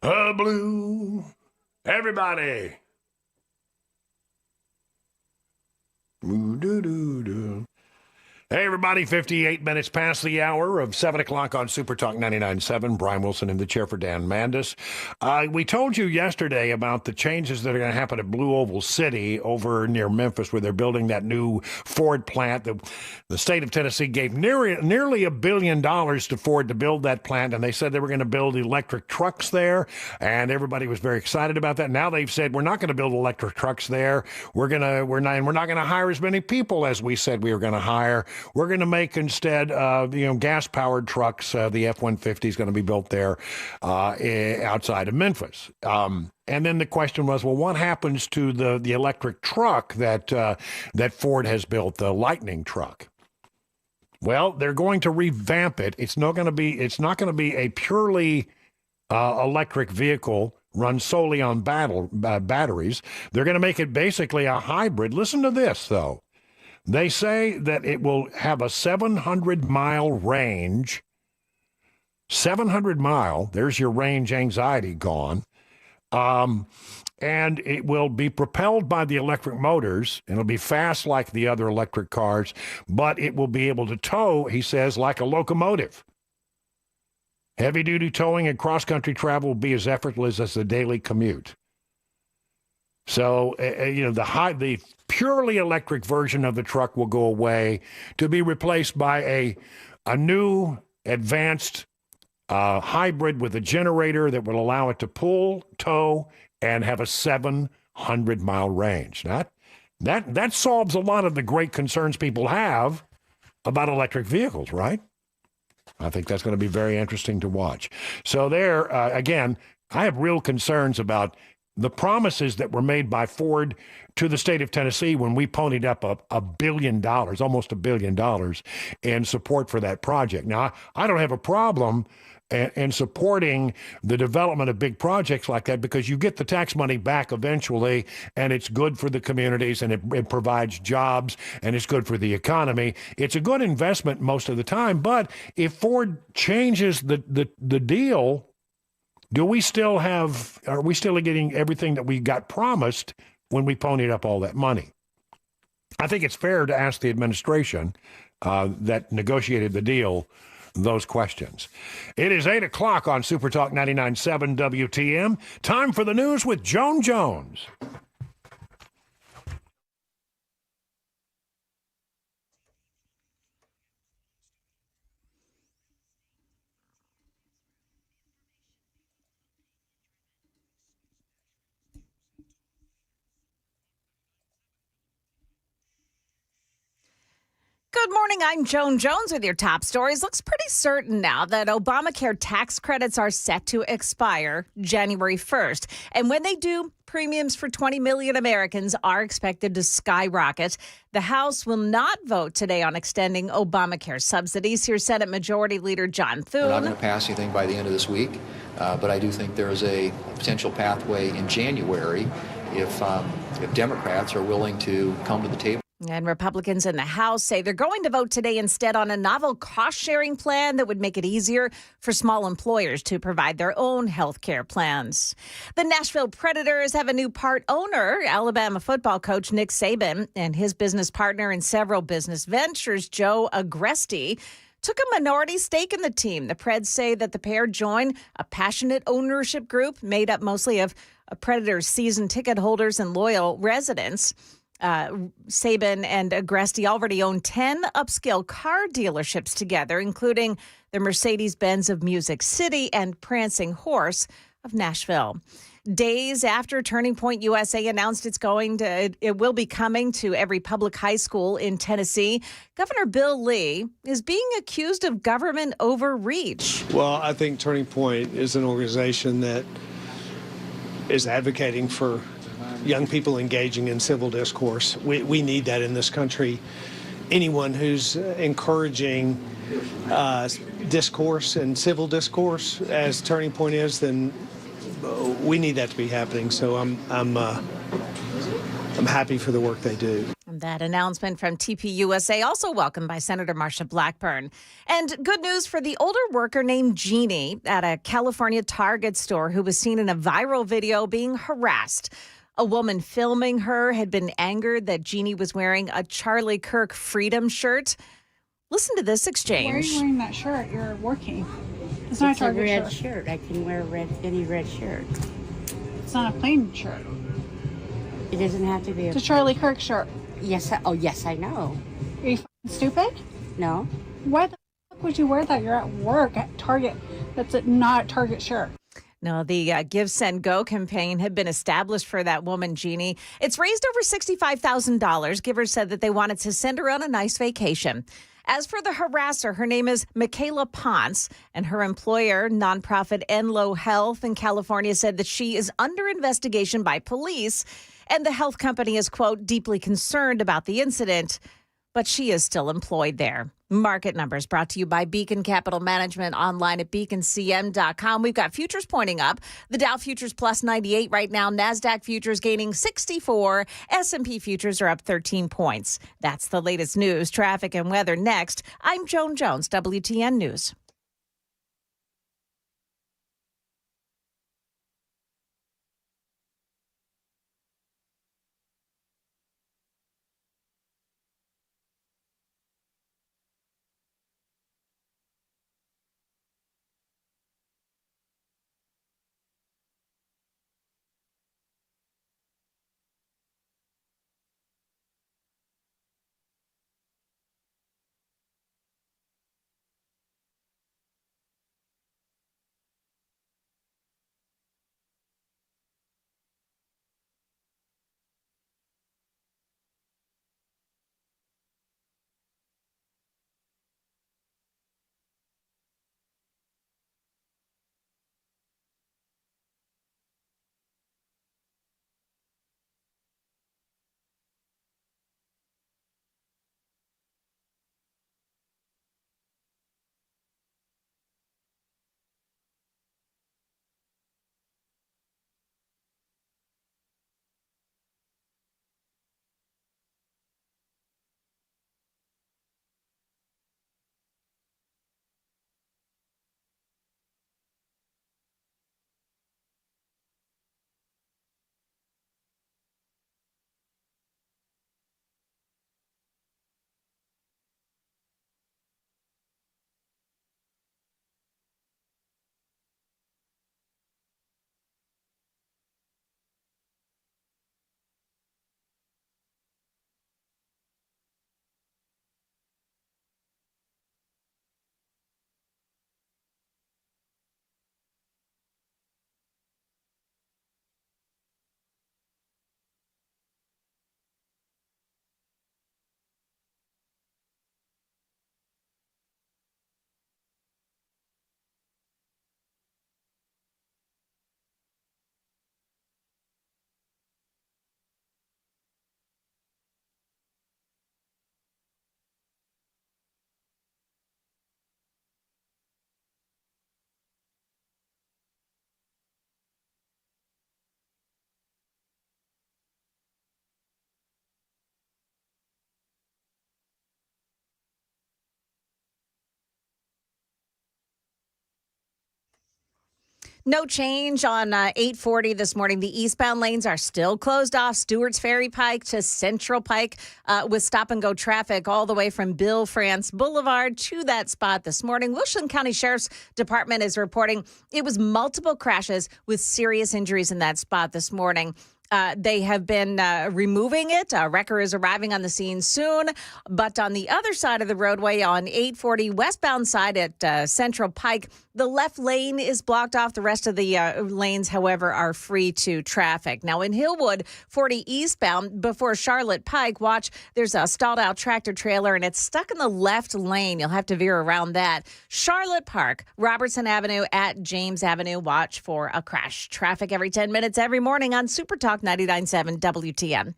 blue. Everybody. Doo-doo-doo-doo. Hey, everybody, 58 minutes past the hour of 7 o'clock on Super Talk 99.7. Brian Wilson in the chair for Dan Mandis. We told you yesterday about the changes that are going to happen at Blue Oval City over near Memphis, where they're building that new Ford plant. The state of Tennessee gave nearly $1 billion to Ford to build that plant, and they said they were going to build electric trucks there, and everybody was very excited about that. Now they've said, we're not going to build electric trucks there. We're not going to hire as many people as we said we were going to hire. We're going to make instead, gas-powered trucks. The F-150 is going to be built there outside of Memphis. And then the question was, well, what happens to the electric truck that Ford has built, the Lightning truck? Well, they're going to revamp it. It's not going to be a purely electric vehicle run solely on batteries. They're going to make it basically a hybrid. Listen to this, though. They say that it will have a 700-mile range. 700-mile, there's your range anxiety gone. And it will be propelled by the electric motors. It'll be fast like the other electric cars, but it will be able to tow, he says, like a locomotive. Heavy-duty towing and cross-country travel will be as effortless as the daily commute. So, the purely electric version of the truck will go away to be replaced by a new advanced hybrid with a generator that will allow it to pull, tow, and have a 700-mile range. That solves a lot of the great concerns people have about electric vehicles, right? I think that's going to be very interesting to watch. So there, again, I have real concerns about the promises that were made by Ford to the state of Tennessee when we ponied up $1 billion, almost $1 billion, in support for that project. Now, I don't have a problem in supporting the development of big projects like that because you get the tax money back eventually, and it's good for the communities, and it provides jobs, and it's good for the economy. It's a good investment most of the time, but if Ford changes the deal, are we still getting everything that we got promised when we ponied up all that money? I think it's fair to ask the administration that negotiated the deal those questions. It is 8 o'clock on Super Talk 99.7 WTM. Time for the news with Joan Jones. Good morning. I'm Joan Jones with your top stories. Looks pretty certain now that Obamacare tax credits are set to expire January 1st. And when they do, premiums for 20 million Americans are expected to skyrocket. The House will not vote today on extending Obamacare subsidies. Here's Senate Majority Leader John Thune. We're not going to pass anything by the end of this week, but I do think there is a potential pathway in January if Democrats are willing to come to the table. And Republicans in the House say they're going to vote today instead on a novel cost-sharing plan that would make it easier for small employers to provide their own health care plans. The Nashville Predators have a new part owner. Alabama football coach Nick Saban and his business partner in several business ventures, Joe Agresti, took a minority stake in the team. The Preds say that the pair join a passionate ownership group made up mostly of Predators season ticket holders and loyal residents. Saban and Agresti already own 10 upscale car dealerships together, including the Mercedes-Benz of Music City and Prancing Horse of Nashville. Days after Turning Point USA announced it will be coming to every public high school in Tennessee, Governor Bill Lee is being accused of government overreach. Well, I think Turning Point is an organization that is advocating for young people engaging in civil discourse. We need that in this country. Anyone who's encouraging discourse and civil discourse, as Turning Point is, then we need that to be happening. So I'm happy for the work they do. That announcement from TPUSA, also welcomed by Senator Marsha Blackburn. And good news for the older worker named Jeannie at a California Target store who was seen in a viral video being harassed. A woman filming her had been angered that Jeannie was wearing a Charlie Kirk Freedom shirt. Listen to this exchange. Why are you wearing that shirt? You're working. It's not a Target red shirt. I can wear any red shirt. It's not a plain shirt. It doesn't have to be. It's a Charlie Kirk shirt. Yes. Yes, I know. Are you stupid? No. Why the fuck would you wear that? You're at work at Target. That's not a Target shirt. No, the Give, Send, Go campaign had been established for that woman, Jeannie. It's raised over $65,000. Givers said that they wanted to send her on a nice vacation. As for the harasser, her name is Michaela Ponce, and her employer, nonprofit Enlo Health in California, said that she is under investigation by police, and the health company is, quote, deeply concerned about the incident, but she is still employed there. Market numbers brought to you by Beacon Capital Management online at beaconcm.com. We've got futures pointing up. The Dow futures plus 98 right now. NASDAQ futures gaining 64. S&P futures are up 13 points. That's the latest news, traffic, and weather next. I'm Joan Jones, WTN News. No change on 840 this morning. The eastbound lanes are still closed off. Stewart's Ferry Pike to Central Pike with stop-and-go traffic all the way from Bill France Boulevard to that spot this morning. Wilson County Sheriff's Department is reporting it was multiple crashes with serious injuries in that spot this morning. They have been removing it. A wrecker is arriving on the scene soon. But on the other side of the roadway on 840 westbound side at Central Pike, the left lane is blocked off. The rest of the lanes, however, are free to traffic. Now in Hillwood, 40 eastbound before Charlotte Pike, watch, there's a stalled out tractor trailer and it's stuck in the left lane. You'll have to veer around that. Charlotte Park, Robertson Avenue at James Avenue, watch for a crash. Traffic every 10 minutes every morning on Super Talk 99.7 WTN.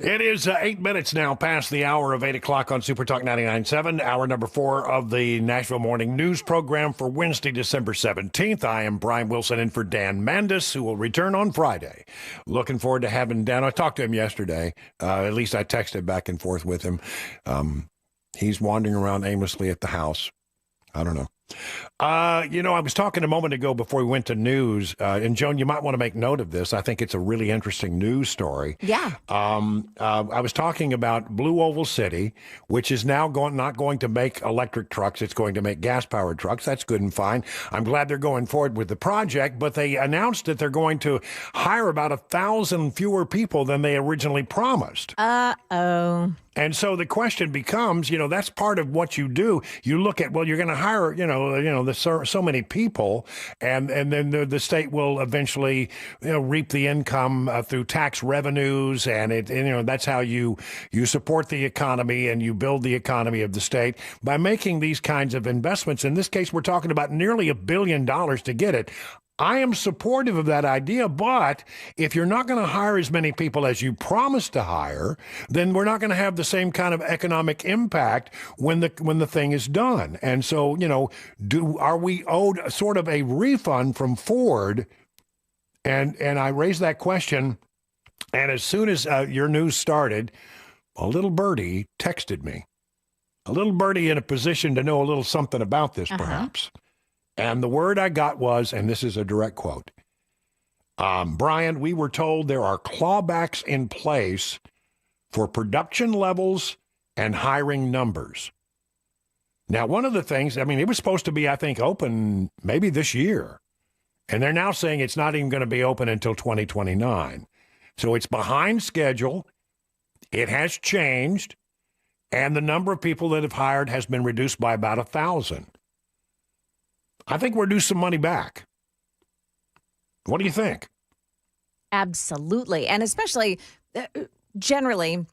It is 8 minutes now past the hour of 8 o'clock on Super Talk 99.7, hour number 4 of the Nashville Morning News program for Wednesday, December 17th. I am Brian Wilson in for Dan Mandis, who will return on Friday. Looking forward to having Dan. I talked to him yesterday. At least I texted back and forth with him. He's wandering around aimlessly at the house. I don't know. I was talking a moment ago before we went to news, and Joan, you might want to make note of this. I think it's a really interesting news story. Yeah. I was talking about Blue Oval City, which is now not going to make electric trucks. It's going to make gas-powered trucks. That's good and fine. I'm glad they're going forward with the project, but they announced that they're going to hire about 1,000 fewer people than they originally promised. Uh-oh. And so the question becomes, that's part of what you do. You look at, well, you're going to hire, so many people, and then the state will eventually, reap the income through tax revenues, and that's how you support the economy and you build the economy of the state by making these kinds of investments. In this case, we're talking about nearly $1 billion to get it. I am supportive of that idea, but if you're not going to hire as many people as you promised to hire, then we're not going to have the same kind of economic impact when the thing is done. And so, are we owed sort of a refund from Ford? And I raised that question, and as soon as your news started, a little birdie texted me. A little birdie in a position to know a little something about this, perhaps. And the word I got was, and this is a direct quote, Brian, we were told there are clawbacks in place for production levels and hiring numbers. Now, one of the things, it was supposed to be, I think, open maybe this year. And they're now saying it's not even going to be open until 2029. So it's behind schedule. It has changed. And the number of people that have hired has been reduced by about 1,000. I think we're due some money back. What do you think? Absolutely. And especially generally,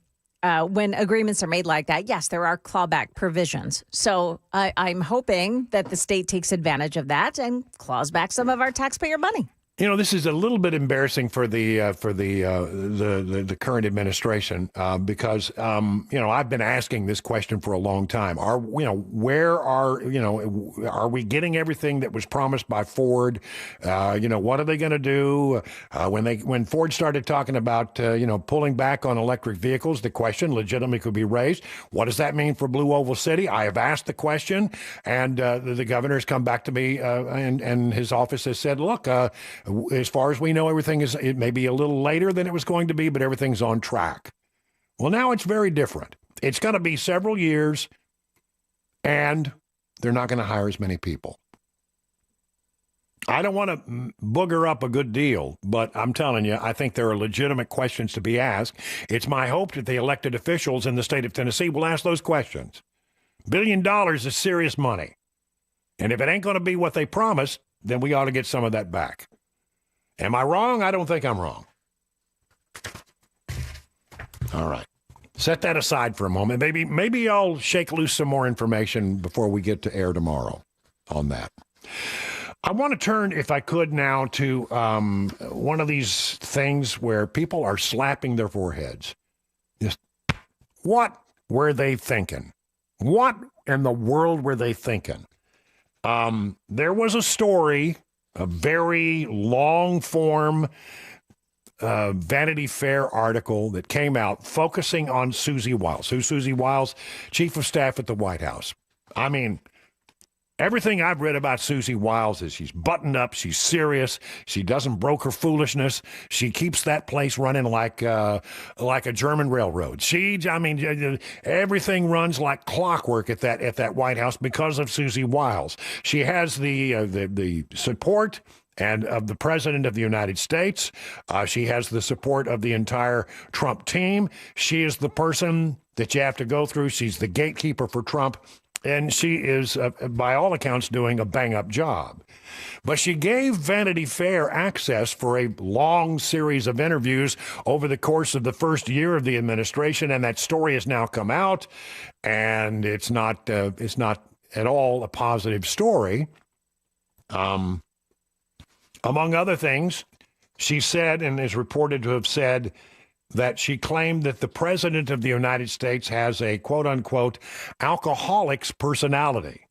when agreements are made like that, yes, there are clawback provisions. So I'm hoping that the state takes advantage of that and claws back some of our taxpayer money. This is a little bit embarrassing for the the current administration because I've been asking this question for a long time. Are we getting everything that was promised by Ford? What are they going to do when Ford started talking about pulling back on electric vehicles? The question legitimately could be raised: what does that mean for Blue Oval City? I have asked the question, and the governor has come back to me, and his office has said, look. As far as we know, it may be a little later than it was going to be, but everything's on track. Well, now it's very different. It's going to be several years, and they're not going to hire as many people. I don't want to booger up a good deal, but I'm telling you, I think there are legitimate questions to be asked. It's my hope that the elected officials in the state of Tennessee will ask those questions. $1 billion is serious money. And if it ain't going to be what they promised, then we ought to get some of that back. Am I wrong? I don't think I'm wrong. All right. Set that aside for a moment. Maybe I'll shake loose some more information before we get to air tomorrow on that. I want to turn, if I could now, to one of these things where people are slapping their foreheads. Just, what were they thinking? What in the world were they thinking? There was a story, a very long-form Vanity Fair article that came out focusing on Susie Wiles. Who's Susie Wiles? Chief of Staff at the White House. Everything I've read about Susie Wiles is she's buttoned up, she's serious, she doesn't broker foolishness, she keeps that place running like a German railroad. Everything runs like clockwork at that White House because of Susie Wiles. She has the support and of the President of the United States. She has the support of the entire Trump team. She is the person that you have to go through. She's the gatekeeper for Trump. And she is, by all accounts, doing a bang-up job. But she gave Vanity Fair access for a long series of interviews over the course of the first year of the administration, and that story has now come out, and it's not at all a positive story. Among other things, she said, and is reported to have said, that she claimed that the president of the United States has a quote unquote alcoholic's personality.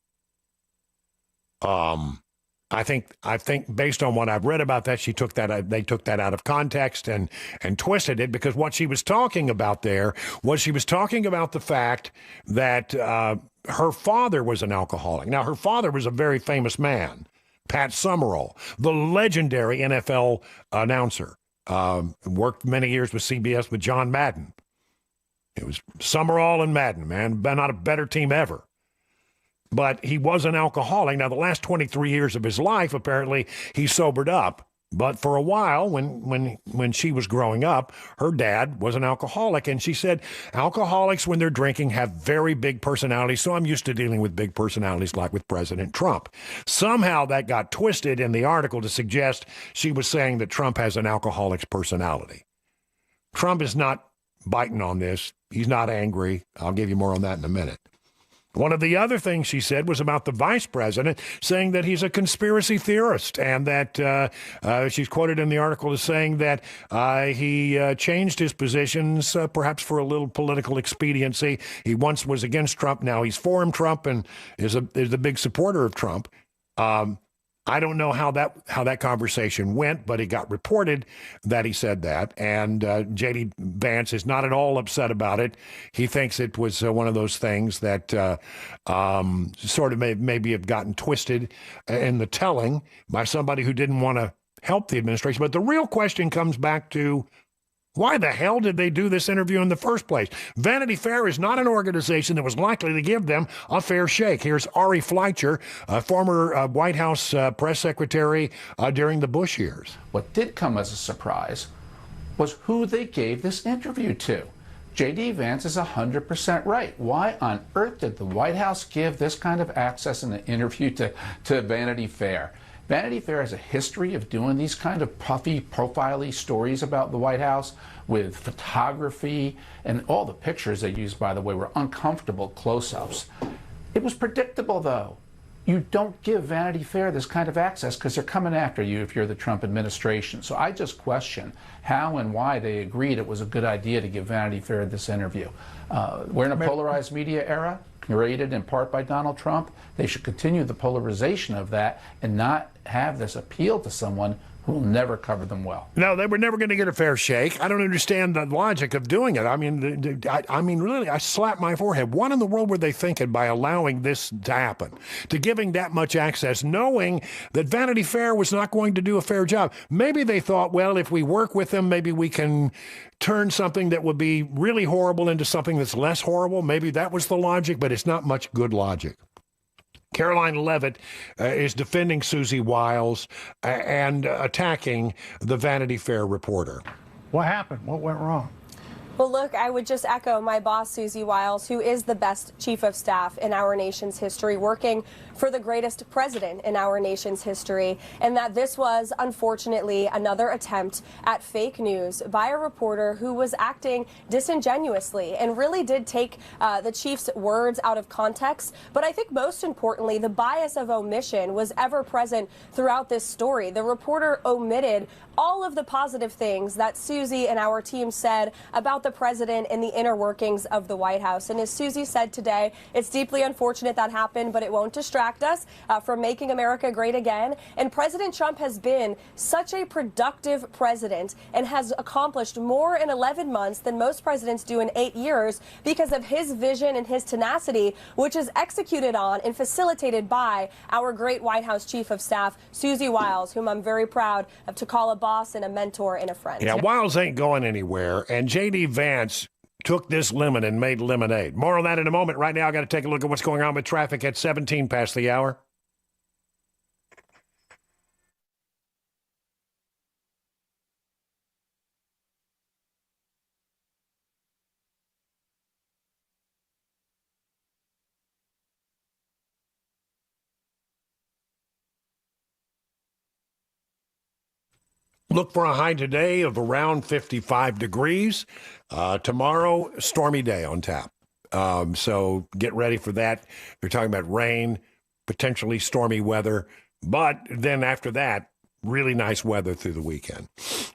I think based on what I've read about that, they took that out of context and twisted it, because what she was talking about there was she was talking about the fact that her father was an alcoholic. Now, her father was a very famous man, Pat Summerall, the legendary NFL announcer. Worked many years with CBS with John Madden. It was Summerall and Madden, man. Not a better team ever. But he was an alcoholic. Now, the last 23 years of his life, apparently, he sobered up. But for a while, when she was growing up, her dad was an alcoholic. And she said, alcoholics, when they're drinking, have very big personalities. So I'm used to dealing with big personalities like with President Trump. Somehow that got twisted in the article to suggest she was saying that Trump has an alcoholic's personality. Trump is not biting on this. He's not angry. I'll give you more on that in a minute. One of the other things she said was about the vice president, saying that he's a conspiracy theorist, and that she's quoted in the article as saying that he changed his positions perhaps for a little political expediency. He once was against Trump. Now he's for Trump and is a big supporter of Trump. I don't know how that conversation went, but it got reported that he said that. And J.D. Vance is not at all upset about it. He thinks it was one of those things that sort of maybe have gotten twisted in the telling by somebody who didn't want to help the administration. But the real question comes back to, why the hell did they do this interview in the first place? Vanity Fair is not an organization that was likely to give them a fair shake. Here's Ari Fleischer, a former White House press secretary during the Bush years. What did come as a surprise was who they gave this interview to. J.D. Vance is 100% right. Why on earth did the White House give this kind of access in an interview to Vanity Fair? Vanity Fair has a history of doing these kind of puffy, profile-y stories about the White House with photography, and all the pictures they used, by the way, were uncomfortable close-ups. It was predictable, though. You don't give Vanity Fair this kind of access because they're coming after you if you're the Trump administration. So I just question how and why they agreed it was a good idea to give Vanity Fair this interview. We're in a polarized media era, created in part by Donald Trump. They should continue the polarization of that and not have this appeal to someone who will never cover them well. No, they were never going to get a fair shake. I don't understand the logic of doing it. I mean, really, I slap my forehead. What in the world were they thinking by allowing this to happen, to giving that much access, knowing that Vanity Fair was not going to do a fair job? Maybe they thought, well, if we work with them, maybe we can turn something that would be really horrible into something that's less horrible. Maybe that was the logic, but it's not much good logic. Caroline Leavitt is defending Susie Wiles and attacking the Vanity Fair reporter. What happened? What went wrong? Well, look, I would just echo my boss, Susie Wiles, who is the best chief of staff in our nation's history, working for the greatest president in our nation's history, and that this was, unfortunately, another attempt at fake news by a reporter who was acting disingenuously and really did take the chief's words out of context. But I think most importantly, the bias of omission was ever present throughout this story. The reporter omitted all of the positive things that Susie and our team said about the president and the inner workings of the White House. And as Susie said today, it's deeply unfortunate that happened, but it won't distract us from making America great again. And President Trump has been such a productive president and has accomplished more in 11 months than most presidents do in 8 years because of his vision and his tenacity, which is executed on and facilitated by our great White House Chief of Staff, Susie Wiles, whom I'm very proud of to call a boss and a mentor and a friend. Yeah, Wiles ain't going anywhere, and J.D. Vance took this lemon and made lemonade. More on that in a moment. Right now, I got to take a look at what's going on with traffic at 17 past the hour. Look for a high today of around 55 degrees. Tomorrow, stormy day on tap. So get ready for that. They're talking about rain, potentially stormy weather. But then after that, really nice weather through the weekend.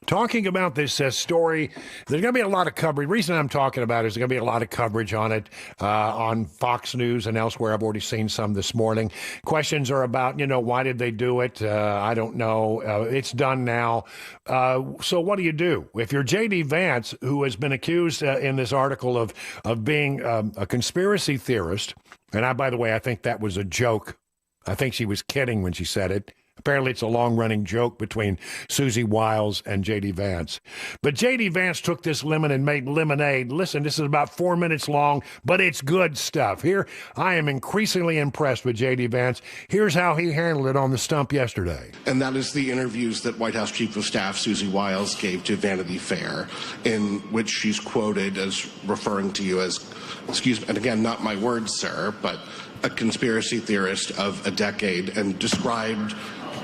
Talking about this story, there's going to be a lot of coverage. The reason I'm talking about it is there's going to be a lot of coverage on it on Fox News and elsewhere. I've already seen some this morning. Questions are about, why did they do it? I don't know. It's done now. So what do you do? If you're J.D. Vance, who has been accused in this article of being a conspiracy theorist, and by the way, I think that was a joke. I think she was kidding when she said it. Apparently, it's a long-running joke between Susie Wiles and J.D. Vance. But J.D. Vance took this lemon and made lemonade. Listen, this is about 4 minutes long, but it's good stuff. Here, I am increasingly impressed with J.D. Vance. Here's how he handled it on the stump yesterday. And that is the interviews that White House Chief of Staff Susie Wiles gave to Vanity Fair, in which she's quoted as referring to you as, excuse me, and again, not my words, sir, but a conspiracy theorist of a decade, and described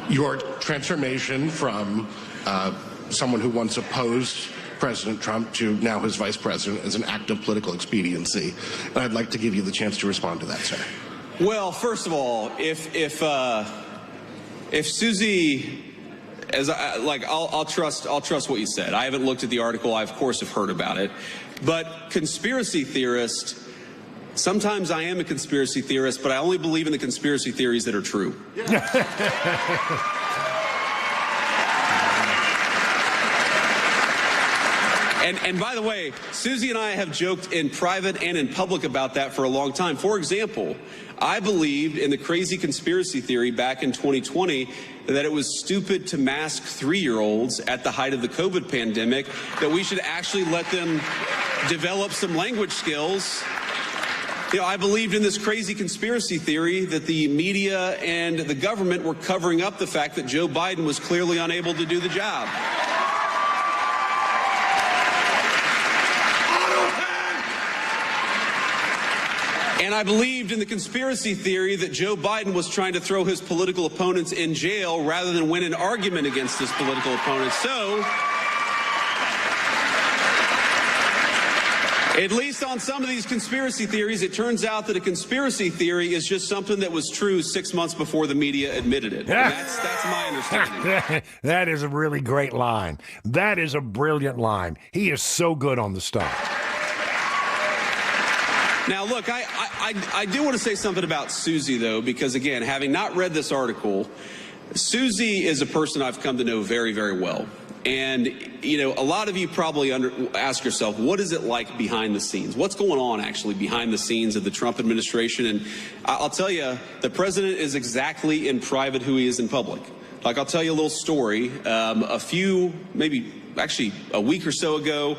your transformation from someone who once opposed President Trump to now his vice president as an act of political expediency. And I'd like to give you the chance to respond to that, sir. Well, first of all, if Susie, I'll trust what you said. I haven't looked at the article. I of course have heard about it, but conspiracy theorist. Sometimes I am a conspiracy theorist, but I only believe in the conspiracy theories that are true. And by the way, Susie and I have joked in private and in public about that for a long time. For example, I believed in the crazy conspiracy theory back in 2020 that it was stupid to mask 3-year-olds at the height of the COVID pandemic, that we should actually let them develop some language skills. I believed in this crazy conspiracy theory that the media and the government were covering up the fact that Joe Biden was clearly unable to do the job. And I believed in the conspiracy theory that Joe Biden was trying to throw his political opponents in jail rather than win an argument against his political opponents. So, at least on some of these conspiracy theories, it turns out that a conspiracy theory is just something that was true 6 months before the media admitted it. And that's my understanding. That is a really great line. That is a brilliant line. He is so good on the stuff. Now, look, I do want to say something about Susie, though, because, again, having not read this article, Susie is a person I've come to know very, very well. And, a lot of you probably ask yourself, what is it like behind the scenes? What's going on, actually, behind the scenes of the Trump administration? And I'll tell you, the president is exactly in private who he is in public. Like, I'll tell you a little story. Actually a week or so ago,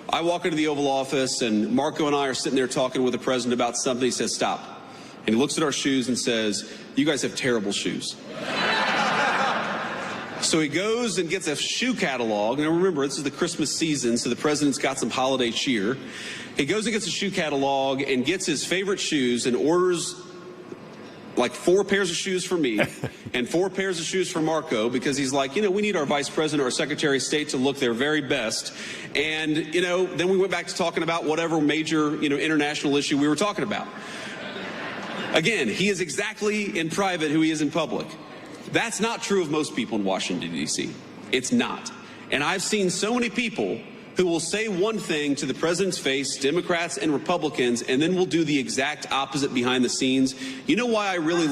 I walk into the Oval Office, and Marco and I are sitting there talking with the president about something. He says, stop. And he looks at our shoes and says, you guys have terrible shoes. So he goes and gets a shoe catalog. Now remember, this is the Christmas season, so the president's got some holiday cheer. He goes and gets a shoe catalog and gets his favorite shoes and orders like 4 pairs of shoes for me and 4 pairs of shoes for Marco, because he's like, we need our vice president or secretary of state to look their very best. And, then we went back to talking about whatever major, international issue we were talking about. Again, he is exactly in private who he is in public. That's not true of most people in Washington, D.C. It's not. And I've seen so many people who will say one thing to the president's face, Democrats and Republicans, and then will do the exact opposite behind the scenes. You know why I really,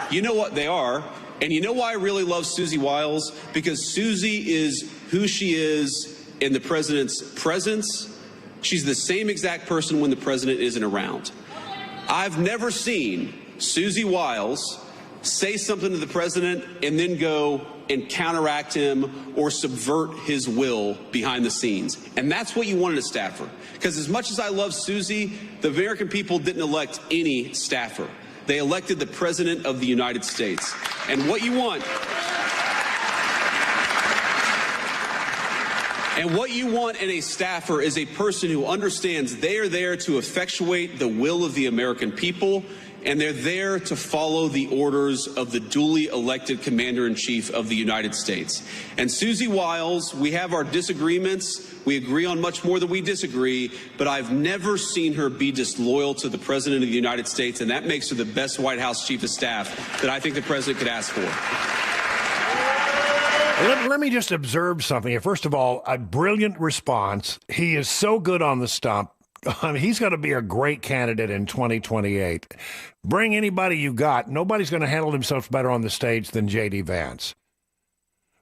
you know what they are, and you know why I really love Susie Wiles? Because Susie is who she is in the president's presence. She's the same exact person when the president isn't around. I've never seen Susie Wiles say something to the president and then go and counteract him or subvert his will behind the scenes. And that's what you want in a staffer. Because as much as I love Susie, the American people didn't elect any staffer. They elected the President of the United States. And what you want... And what you want in a staffer is a person who understands they are there to effectuate the will of the American people, and they're there to follow the orders of the duly elected Commander-in-Chief of the United States. And Susie Wiles, we have our disagreements. We agree on much more than we disagree, but I've never seen her be disloyal to the President of the United States, and that makes her the best White House Chief of Staff that I think the President could ask for. Let me just observe something here. First of all, a brilliant response. He is so good on the stump. I mean, he's going to be a great candidate in 2028. Bring anybody you got. Nobody's going to handle themselves better on the stage than J.D. Vance.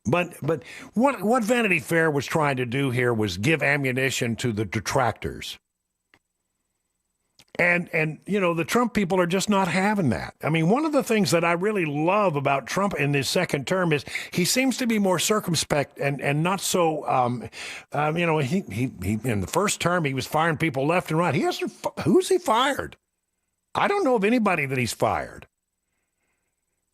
But what Vanity Fair was trying to do here was give ammunition to the detractors. And you know, the Trump people are just not having that. I mean, one of the things that I really love about Trump in his second term is he seems to be more circumspect and not so, you know, he in the first term, he was firing people left and right. He hasn't, who's he fired? I don't know of anybody that he's fired.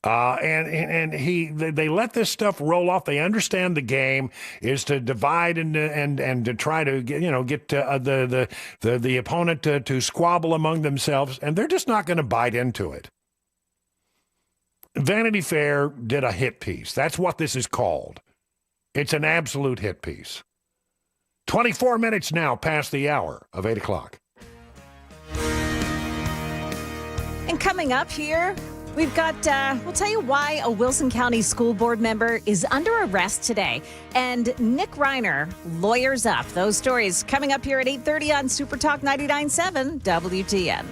They let this stuff roll off. They understand the game is to divide and to try to get the opponent to squabble among themselves, and they're just not going to bite into it. Vanity Fair did a hit piece. That's what this is called. It's an absolute hit piece. 24 minutes now past the hour of 8 o'clock. And coming up here, we've got, we'll tell you why a Wilson County school board member is under arrest today. And Nick Reiner lawyers up. Those stories coming up here at 8:30 on Super Talk 99.7 WTN.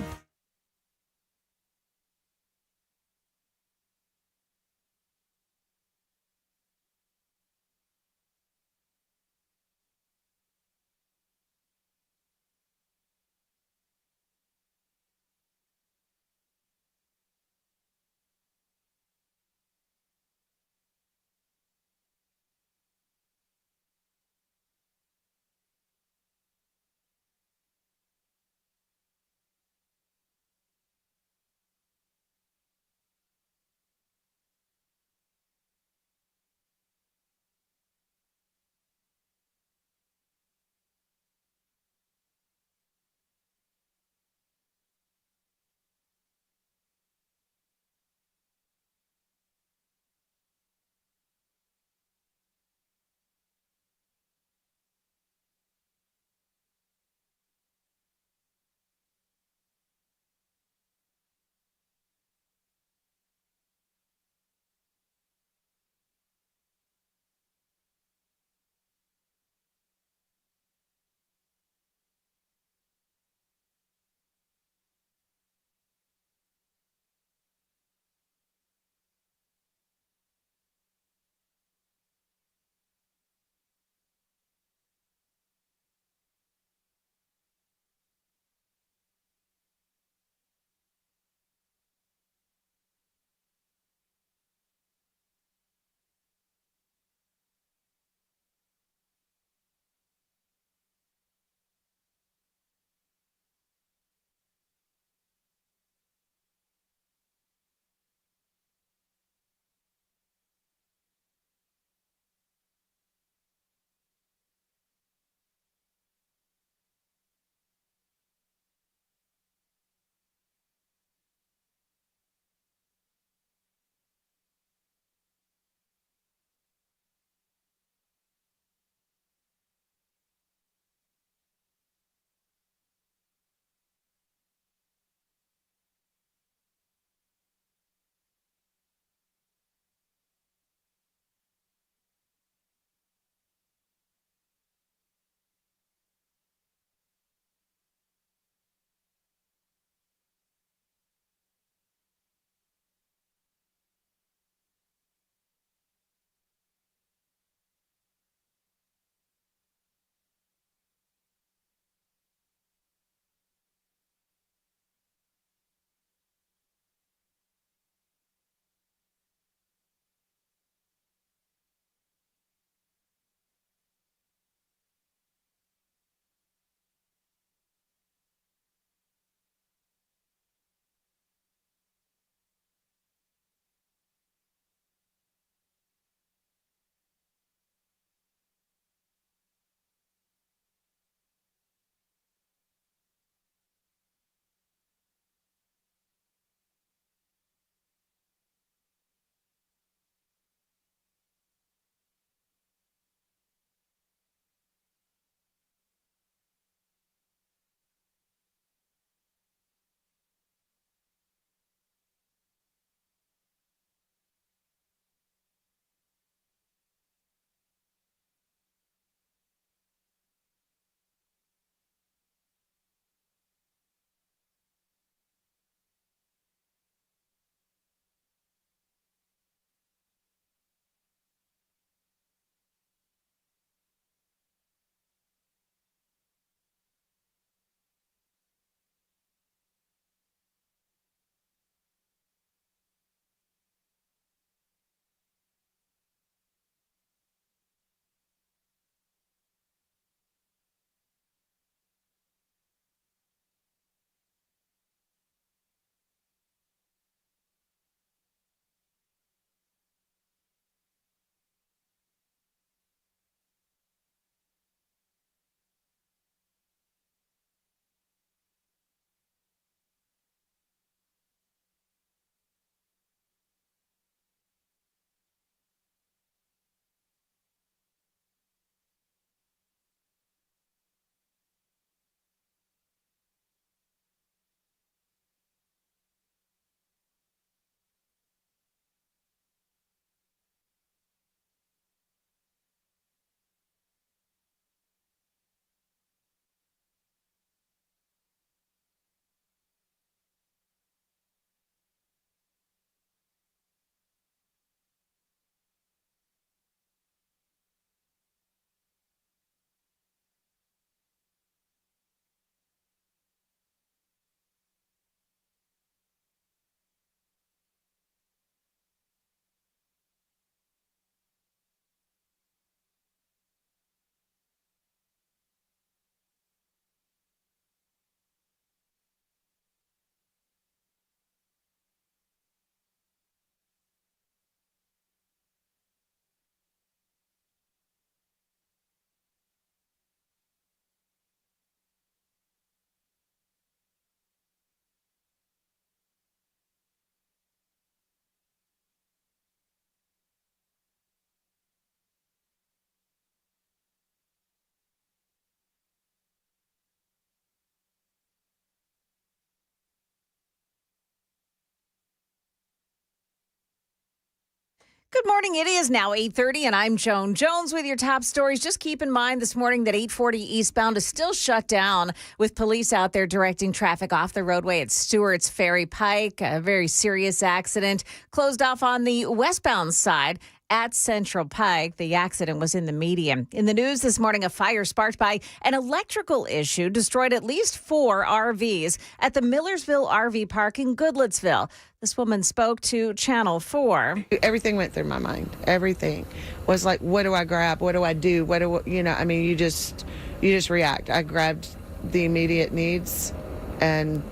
Good morning. It is now 8:30, and I'm Joan Jones with your top stories. Just keep in mind this morning that 840 eastbound is still shut down with police out there directing traffic off the roadway at Stewart's Ferry Pike. A very serious accident closed off on the westbound side at Central Pike. The accident was in the median. In the news this morning, a fire sparked by an electrical issue destroyed at least 4 RVs at the Millersville RV Park in Goodlettsville. This woman spoke to Channel 4. Everything went through my mind. Everything was like, what do I grab? What do I do? You just react. I grabbed the immediate needs and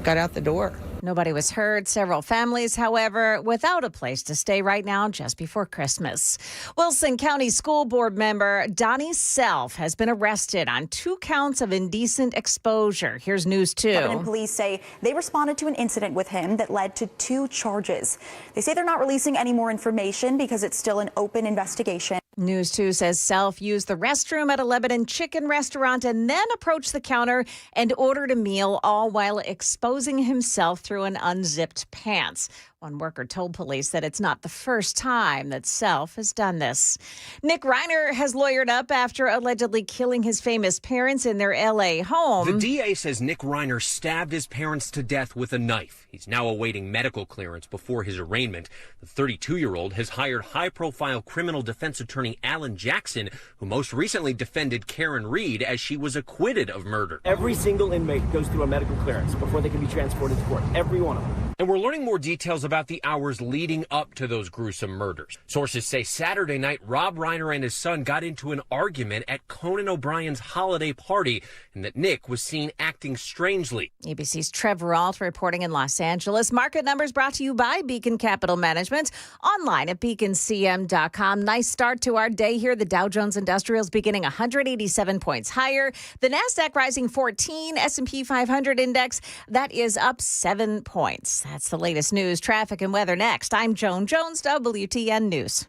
got out the door. Nobody was hurt. Several families, however, without a place to stay right now just before Christmas. Wilson County School Board member Donnie Self has been arrested on 2 counts of indecent exposure. Here's News 2. Lebanon police say they responded to an incident with him that led to 2 charges. They say they're not releasing any more information because it's still an open investigation. News 2 says Self used the restroom at a Lebanon chicken restaurant and then approached the counter and ordered a meal, all while exposing himself through an unzipped pants. One worker told police that it's not the first time that Self has done this. Nick Reiner has lawyered up after allegedly killing his famous parents in their L.A. home. The DA says Nick Reiner stabbed his parents to death with a knife. He's now awaiting medical clearance before his arraignment. The 32-year-old has hired high-profile criminal defense attorney Alan Jackson, who most recently defended Karen Reed as she was acquitted of murder. Every single inmate goes through a medical clearance before they can be transported to court. Every one of them. And we're learning more details about the hours leading up to those gruesome murders. Sources say Saturday night, Rob Reiner and his son got into an argument at Conan O'Brien's holiday party, and that Nick was seen acting strangely. ABC's Trevor Alt reporting in Los Angeles. Market numbers brought to you by Beacon Capital Management. Online at beaconcm.com. Nice start to our day here. The Dow Jones Industrials beginning 187 points higher. The Nasdaq rising 14. S&P 500 index, that is up 7 points. That's the latest news, traffic, and weather next. I'm Joan Jones, WTN News.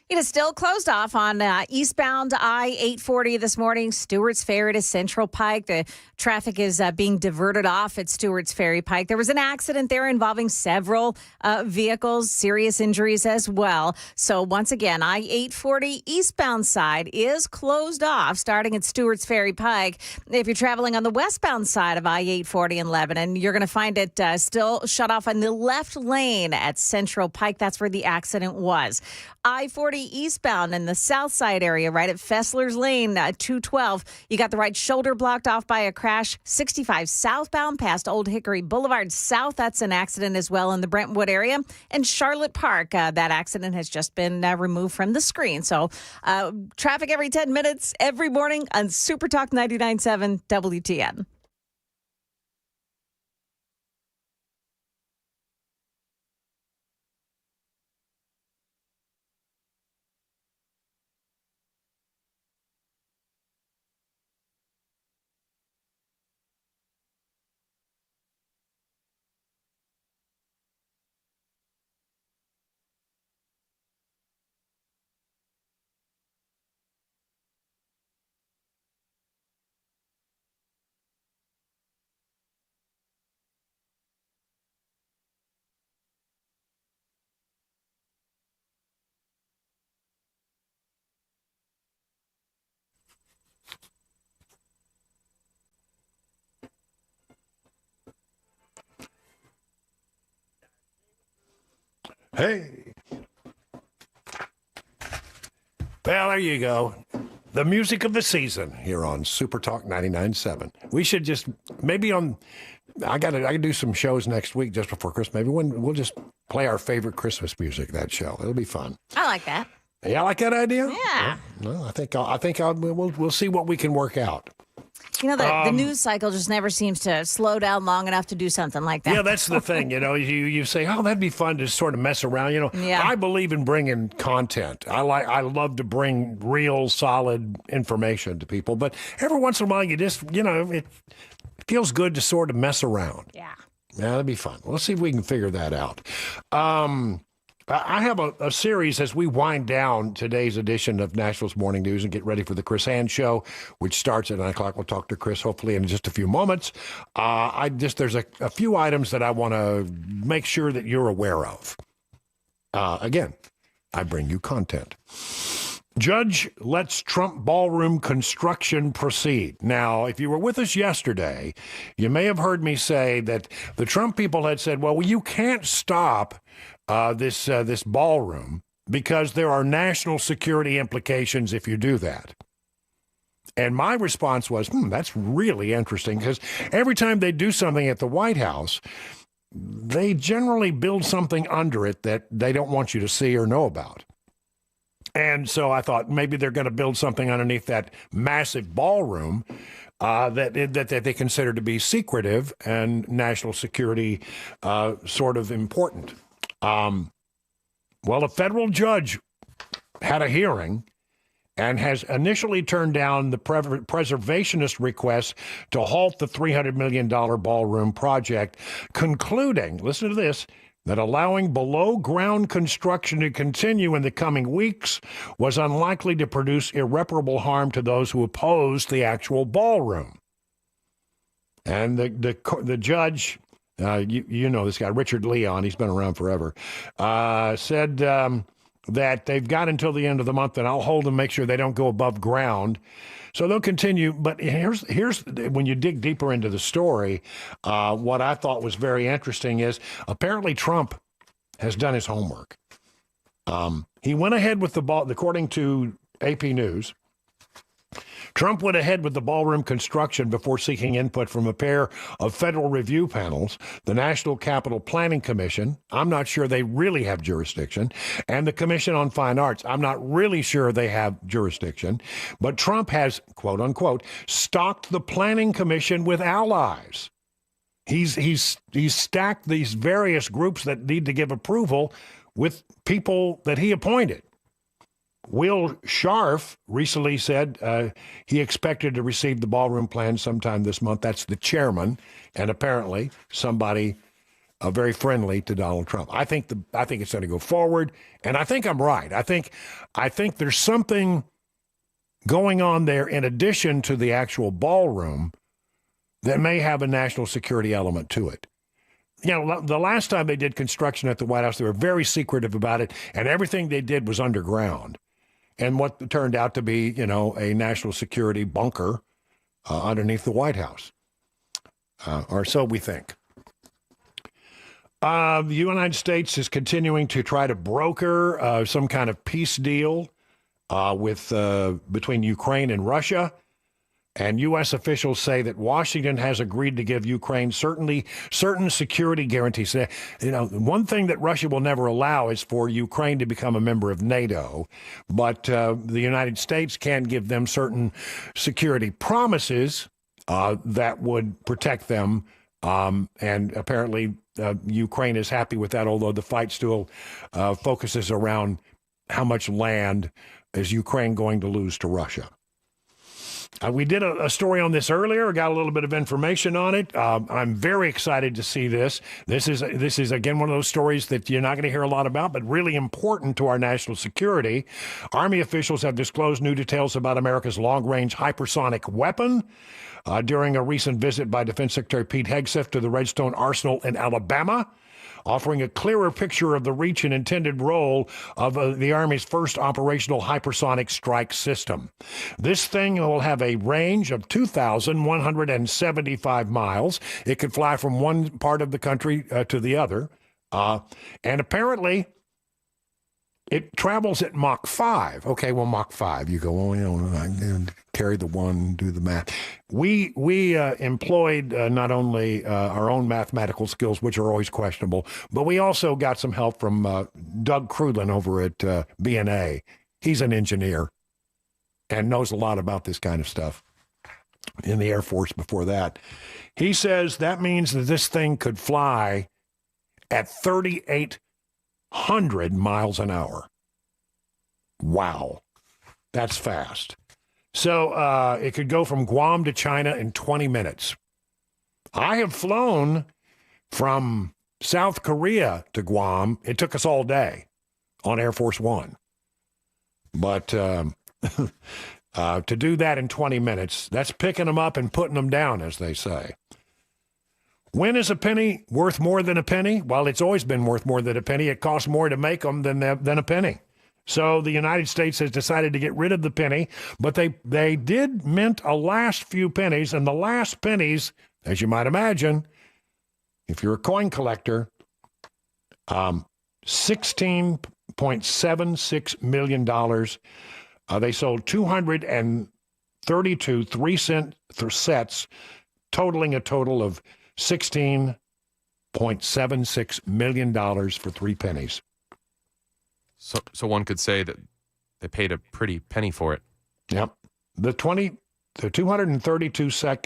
It is still closed off on eastbound I-840 this morning, Stewart's Ferry to Central Pike. The traffic is being diverted off at Stewart's Ferry Pike. There was an accident there involving several vehicles, serious injuries as well. So once again, I-840 eastbound side is closed off starting at Stewart's Ferry Pike. If you're traveling on the westbound side of I-840 in Lebanon, you're going to find it still shut off in the left lane at Central Pike. That's where the accident was. I-40 eastbound in the south side area, right at Fessler's Lane, 212. You got the right shoulder blocked off by a crash. 65 southbound past Old Hickory Boulevard South. That's an accident as well in the Brentwood area. And Charlotte Park, that accident has just been removed from the screen. So traffic every 10 minutes, every morning on Super Talk 99.7 WTN. Hey. Well, there you go. The music of the season here on Super Talk 99.7. We should just maybe I gotta do some shows next week just before Christmas. Maybe we'll just play our favorite Christmas music, that show. It'll be fun. I like that. Yeah, I like that idea. Yeah. Well, we'll see what we can work out. You know, the news cycle just never seems to slow down long enough to do something like that. Yeah, that's the thing. You say, oh, that'd be fun to sort of mess around. Yeah. I believe in bringing content. I love to bring real, solid information to people. But every once in a while, you just, it feels good to sort of mess around. Yeah. Yeah, that'd be fun. Let's see if we can figure that out. I have a series as we wind down today's edition of Nashville's Morning News and get ready for the Chris Hand Show, which starts at 9 o'clock. We'll talk to Chris hopefully in just a few moments. There's a few items that I want to make sure that you're aware of. Again, I bring you content. Judge lets Trump ballroom construction proceed. Now, if you were with us yesterday, you may have heard me say that the Trump people had said, well, you can't stop this ballroom because there are national security implications if you do that. And my response was, that's really interesting, because every time they do something at the White House, they generally build something under it that they don't want you to see or know about. And so I thought maybe they're going to build something underneath that massive ballroom that they consider to be secretive and national security sort of important. Well, a federal judge had a hearing and has initially turned down the preservationist request to halt the $300 million ballroom project, concluding, listen to this, that allowing below-ground construction to continue in the coming weeks was unlikely to produce irreparable harm to those who opposed the actual ballroom. And the judge, you know this guy, Richard Leon, he's been around forever, said that they've got until the end of the month, and I'll hold them, make sure they don't go above ground. So they'll continue. But here's when you dig deeper into the story, what I thought was very interesting is apparently Trump has done his homework. He went ahead with the ball, according to AP News. Trump went ahead with the ballroom construction before seeking input from a pair of federal review panels, the National Capital Planning Commission. I'm not sure they really have jurisdiction, and the Commission on Fine Arts. I'm not really sure they have jurisdiction, but Trump has, quote unquote, stocked the Planning Commission with allies. He's stacked these various groups that need to give approval with people that he appointed. Will Scharf recently said he expected to receive the ballroom plan sometime this month. That's the chairman. And apparently somebody very friendly to Donald Trump. I think it's going to go forward, and I think I'm right. I think there's something going on there in addition to the actual ballroom that may have a national security element to it. You know, the last time they did construction at the White House, they were very secretive about it, and everything they did was underground. And what turned out to be, you know, a national security bunker underneath the White House, or so we think. The United States is continuing to try to broker some kind of peace deal between Ukraine and Russia. And U.S. officials say that Washington has agreed to give Ukraine certain security guarantees. You know, one thing that Russia will never allow is for Ukraine to become a member of NATO, but the United States can give them certain security promises that would protect them. And apparently Ukraine is happy with that, although the fight still focuses around how much land is Ukraine going to lose to Russia. We did a story on this earlier. Got a little bit of information on it. I'm very excited to see this. This is again one of those stories that you're not going to hear a lot about, but really important to our national security. Army officials have disclosed new details about America's long-range hypersonic weapon during a recent visit by Defense Secretary Pete Hegseth to the Redstone Arsenal in Alabama, offering a clearer picture of the reach and intended role of the Army's first operational hypersonic strike system. This thing will have a range of 2,175 miles. It could fly from one part of the country to the other. And apparently, it travels at Mach 5. Okay, well, Mach 5. You go, oh, you know, carry the one, do the math. We employed not only our own mathematical skills, which are always questionable, but we also got some help from Doug Crudlin over at B&A. He's an engineer and knows a lot about this kind of stuff in the Air Force before that. He says that means that this thing could fly at 3,800 miles an hour. Wow. That's fast. So it could go from Guam to China in 20 minutes. I have flown from South Korea to Guam. It took us all day on Air Force One. But to do that in 20 minutes, that's picking them up and putting them down, as they say. When is a penny worth more than a penny? Well, it's always been worth more than a penny. It costs more to make them than a penny. So the United States has decided to get rid of the penny, but they did mint a last few pennies, and the last pennies, as you might imagine, if you're a coin collector, $16.76 million. They sold 232 3-cent sets, totaling a total of $16.76 million for 3 pennies. So one could say that they paid a pretty penny for it. Yep. The 232 set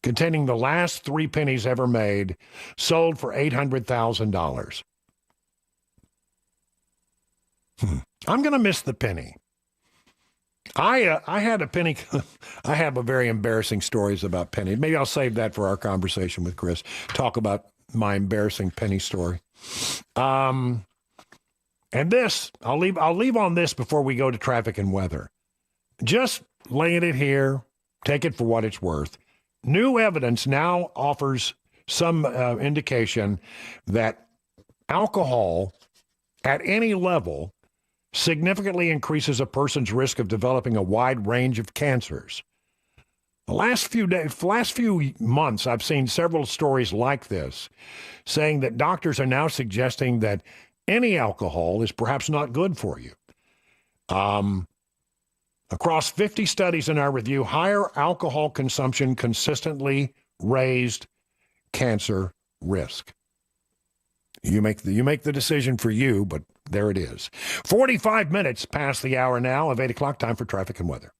containing the last 3 pennies ever made sold for $800,000. I'm going to miss the penny. I had a penny. I have a very embarrassing stories about pennies. Maybe I'll save that for our conversation with Chris. Talk about my embarrassing penny story. And this, I'll leave on this before we go to traffic and weather. Just laying it here, take it for what it's worth. New evidence now offers some indication that alcohol at any level significantly increases a person's risk of developing a wide range of cancers. The last few months, I've seen several stories like this, saying that doctors are now suggesting that any alcohol is perhaps not good for you. Across 50 studies in our review, higher alcohol consumption consistently raised cancer risk. You make the decision for you, but there it is. 45 minutes past the hour now of 8 o'clock, time for traffic and weather.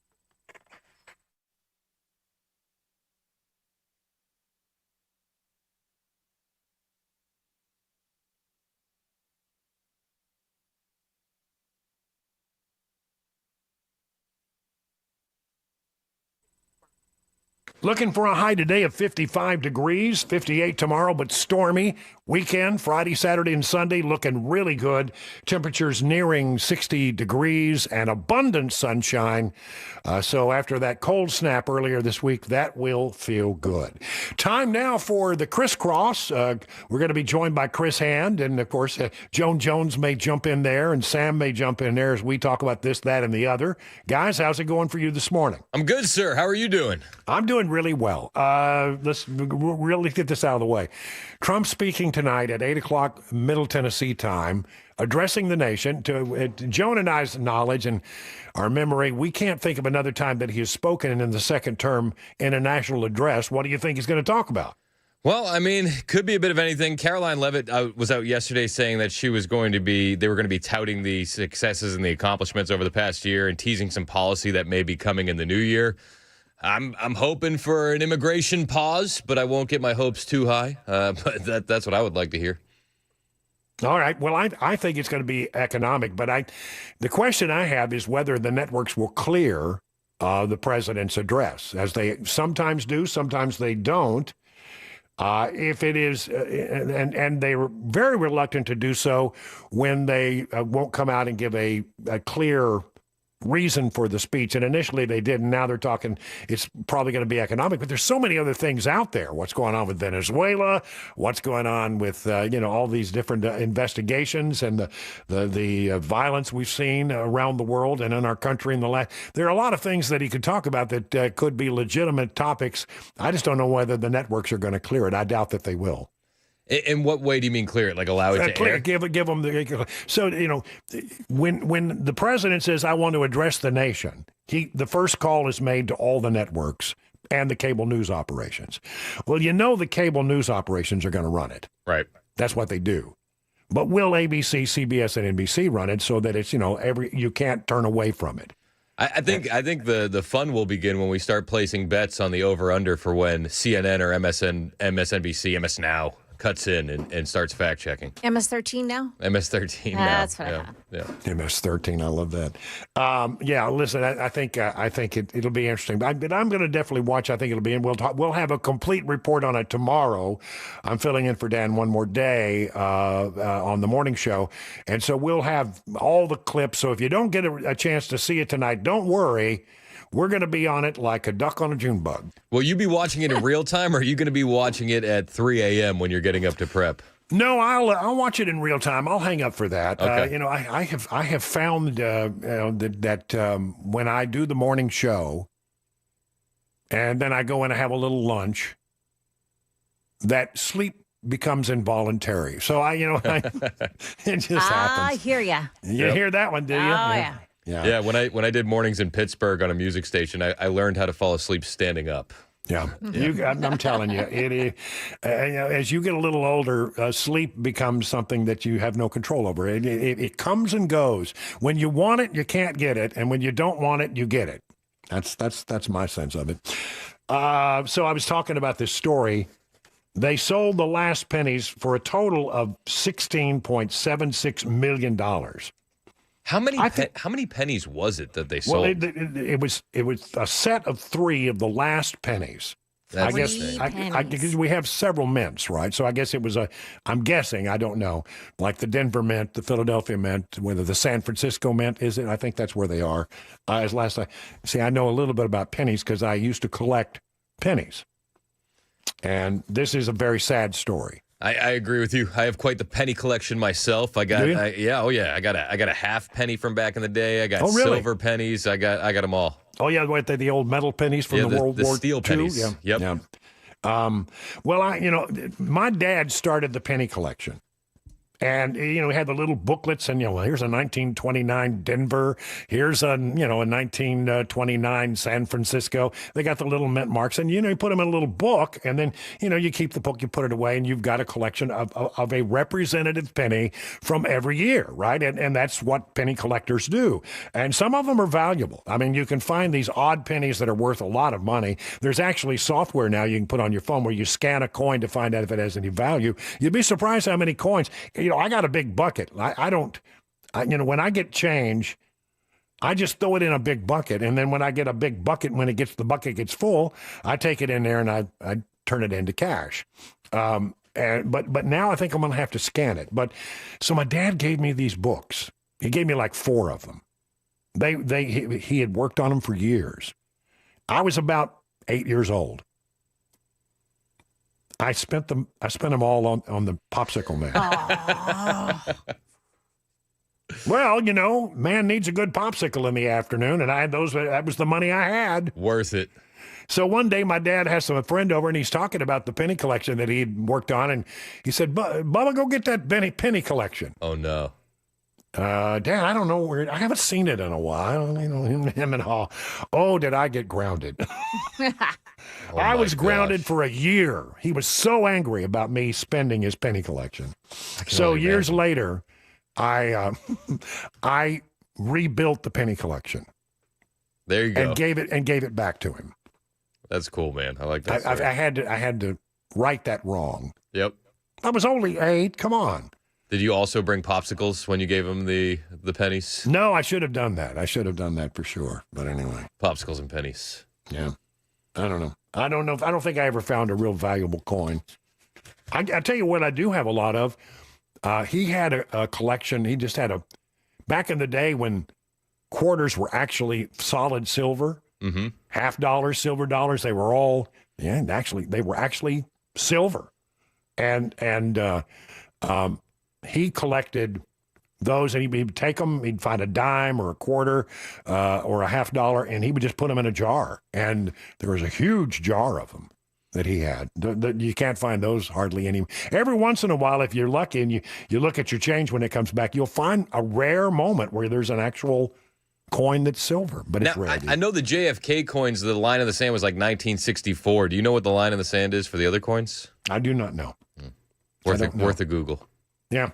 Looking for a high today of 55 degrees, 58 tomorrow, but stormy. Weekend, Friday, Saturday, and Sunday, looking really good. Temperatures nearing 60 degrees and abundant sunshine. So after that cold snap earlier this week, that will feel good. Time now for the crisscross. We're going to be joined by Chris Hand, and of course, Joan Jones may jump in there, and Sam may jump in there as we talk about this, that, and the other. Guys, how's it going for you this morning? I'm good, sir. How are you doing? I'm doing really well. Let's really get this out of the way. Trump speaking tonight at 8 o'clock Middle Tennessee time, addressing the nation. To Joan and I's knowledge and our memory, we can't think of another time that he has spoken in the second term in a national address. What do you think he's going to talk about? Well, I mean, could be a bit of anything. Caroline Leavitt was out yesterday saying that they were going to be touting the successes and the accomplishments over the past year and teasing some policy that may be coming in the new year. I'm hoping for an immigration pause, but I won't get my hopes too high. But that's what I would like to hear. All right. Well, I think it's going to be economic, but the question I have is whether the networks will clear the president's address, as they sometimes do, sometimes they don't. If it is, and they were very reluctant to do so when they won't come out and give a clear reason for the speech. And initially they did, and now they're talking it's probably going to be economic. But there's so many other things out there. What's going on with Venezuela? What's going on with all these different investigations and the violence we've seen around the world and in our country in the last. There are a lot of things that he could talk about that could be legitimate topics. I just don't know whether the networks are going to clear it. I doubt that they will. In what way do you mean clear it? Like allow it to clear, air? give them the. So when the president says I want to address the nation, the first call is made to all the networks and the cable news operations. Well, the cable news operations are going to run it. Right. That's what they do. But will ABC, CBS, and NBC run it so that it's you can't turn away from it? I think the fun will begin when we start placing bets on the over under for when CNN or MSNBC, MS Now cuts in and starts fact checking. MS-13 now? MS-13 now. That's what I thought. Yeah. MS-13, I love that. Listen, I think it'll be interesting. But I'm going to definitely watch. I think it'll be, and we'll have a complete report on it tomorrow. I'm filling in for Dan one more day on the morning show, and so we'll have all the clips. So if you don't get a chance to see it tonight, don't worry. We're going to be on it like a duck on a June bug. Will you be watching it in real time, or are you going to be watching it at 3 a.m. when you're getting up to prep? No, I'll watch it in real time. I'll hang up for that. Okay. I have found that when I do the morning show, and then I go in and have a little lunch, that sleep becomes involuntary. So it just happens. I hear ya. You hear that one, do you? Oh, yeah. Yeah, when I did mornings in Pittsburgh on a music station, I learned how to fall asleep standing up. Yeah, I'm telling you, it is. As you get a little older, sleep becomes something that you have no control over. It comes and goes. When you want it, you can't get it, and when you don't want it, you get it. That's my sense of it. So I was talking about this story. They sold the last pennies for a total of $16.76 million. How many pennies was it that they sold? Well, it was a set of 3 of the last pennies. That's because we have several mints, right? So I guess it was I'm guessing, I don't know, like the Denver Mint, the Philadelphia Mint, whether the San Francisco Mint is it? I think that's where they are. I know a little bit about pennies because I used to collect pennies, and this is a very sad story. I agree with you. I have quite the penny collection myself. I got I got a half penny from back in the day. I got silver pennies. I got them all. Oh yeah, the old metal pennies from the World War II. Steel pennies. Yeah. Yep. Yeah. My dad started the penny collection. And, we had the little booklets and, here's a 1929 Denver. Here's a 1929 San Francisco. They got the little mint marks and, you put them in a little book and then, you keep the book, you put it away and you've got a collection of a representative penny from every year, right? And that's what penny collectors do. And some of them are valuable. I mean, you can find these odd pennies that are worth a lot of money. There's actually software now you can put on your phone where you scan a coin to find out if it has any value. You'd be surprised how many coins. I got a big bucket. When I get change, I just throw it in a big bucket, and then when I get a big bucket, when the bucket gets full, I take it in there and I turn it into cash. But now I think I'm going to have to scan it. So my dad gave me these books. He gave me like 4 of them. He had worked on them for years. I was about 8 years old. I spent them all on the popsicle man. Well, man needs a good popsicle in the afternoon, and I had those. That was the money I had. Worth it. So one day my dad has a friend over, and he's talking about the penny collection that he'd worked on, and he said, Bubba, go get that penny collection. Oh, no. Dad, I don't know where. I haven't seen it in a while. Him and all. Oh, did I get grounded? I was grounded for a year. He was so angry about me spending his penny collection. So years later, I rebuilt the penny collection. There you go. And gave it back to him. That's cool, man. I like that. I had to right that wrong. Yep. I was only 8. Come on. Did you also bring popsicles when you gave him the pennies? No, I should have done that. I should have done that for sure. But anyway. Popsicles and pennies. Yeah. I don't know. I don't think I ever found a real valuable coin. I tell you what I do have a lot of. He had a collection. He just had back in the day when quarters were actually solid silver, $50, silver dollars, they were all, they were actually silver. And he collected those, and he'd take them, he'd find a dime or a quarter or a $50, and he would just put them in a jar. And there was a huge jar of them that he had. You can't find those hardly any. Every once in a while, if you're lucky and you look at your change when it comes back, you'll find a rare moment where there's an actual coin that's silver, but it's rare. I know the JFK coins, the line in the sand was like 1964. Do you know what the line in the sand is for the other coins? I do not know. Worth a Google. Yeah.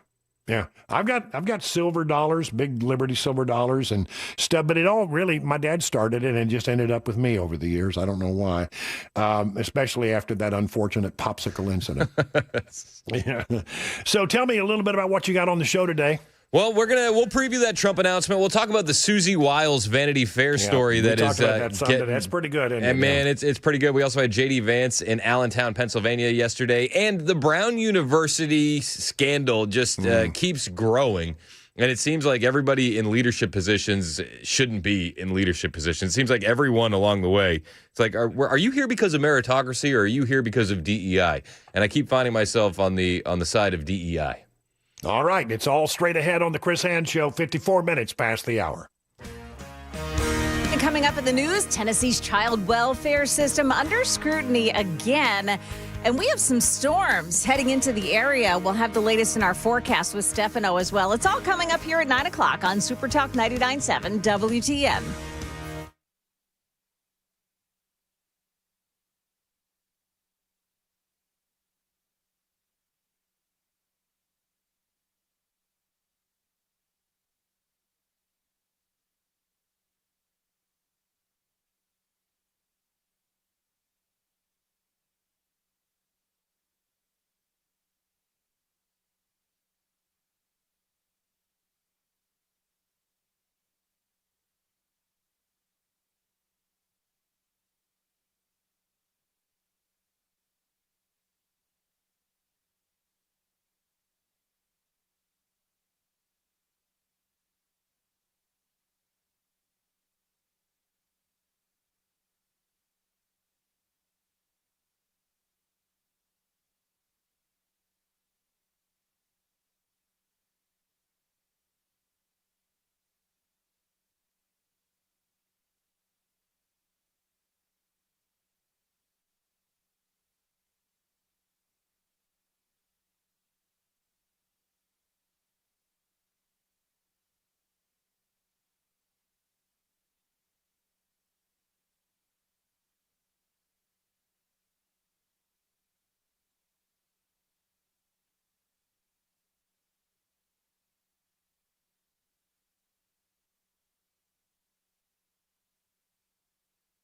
Yeah, I've got silver dollars, big Liberty silver dollars and stuff, but it all really, my dad started it and it just ended up with me over the years. I don't know why, especially after that unfortunate popsicle incident. Yeah. So tell me a little bit about what you got on the show today. Well, we'll preview that Trump announcement. We'll talk about the Susie Wiles Vanity Fair story that is that's pretty good. And man, it's pretty good. We also had J.D. Vance in Allentown, Pennsylvania yesterday, and the Brown University scandal just keeps growing. And it seems like everybody in leadership positions shouldn't be in leadership positions. It seems like everyone along the way. It's like, are you here because of meritocracy or are you here because of DEI? And I keep finding myself on the side of DEI. All right, it's all straight ahead on the Chris Hand Show, 54 minutes past the hour. And coming up in the news, Tennessee's child welfare system under scrutiny again. And we have some storms heading into the area. We'll have the latest in our forecast with Stefano as well. It's all coming up here at 9 o'clock on Super Talk 99.7 WTN.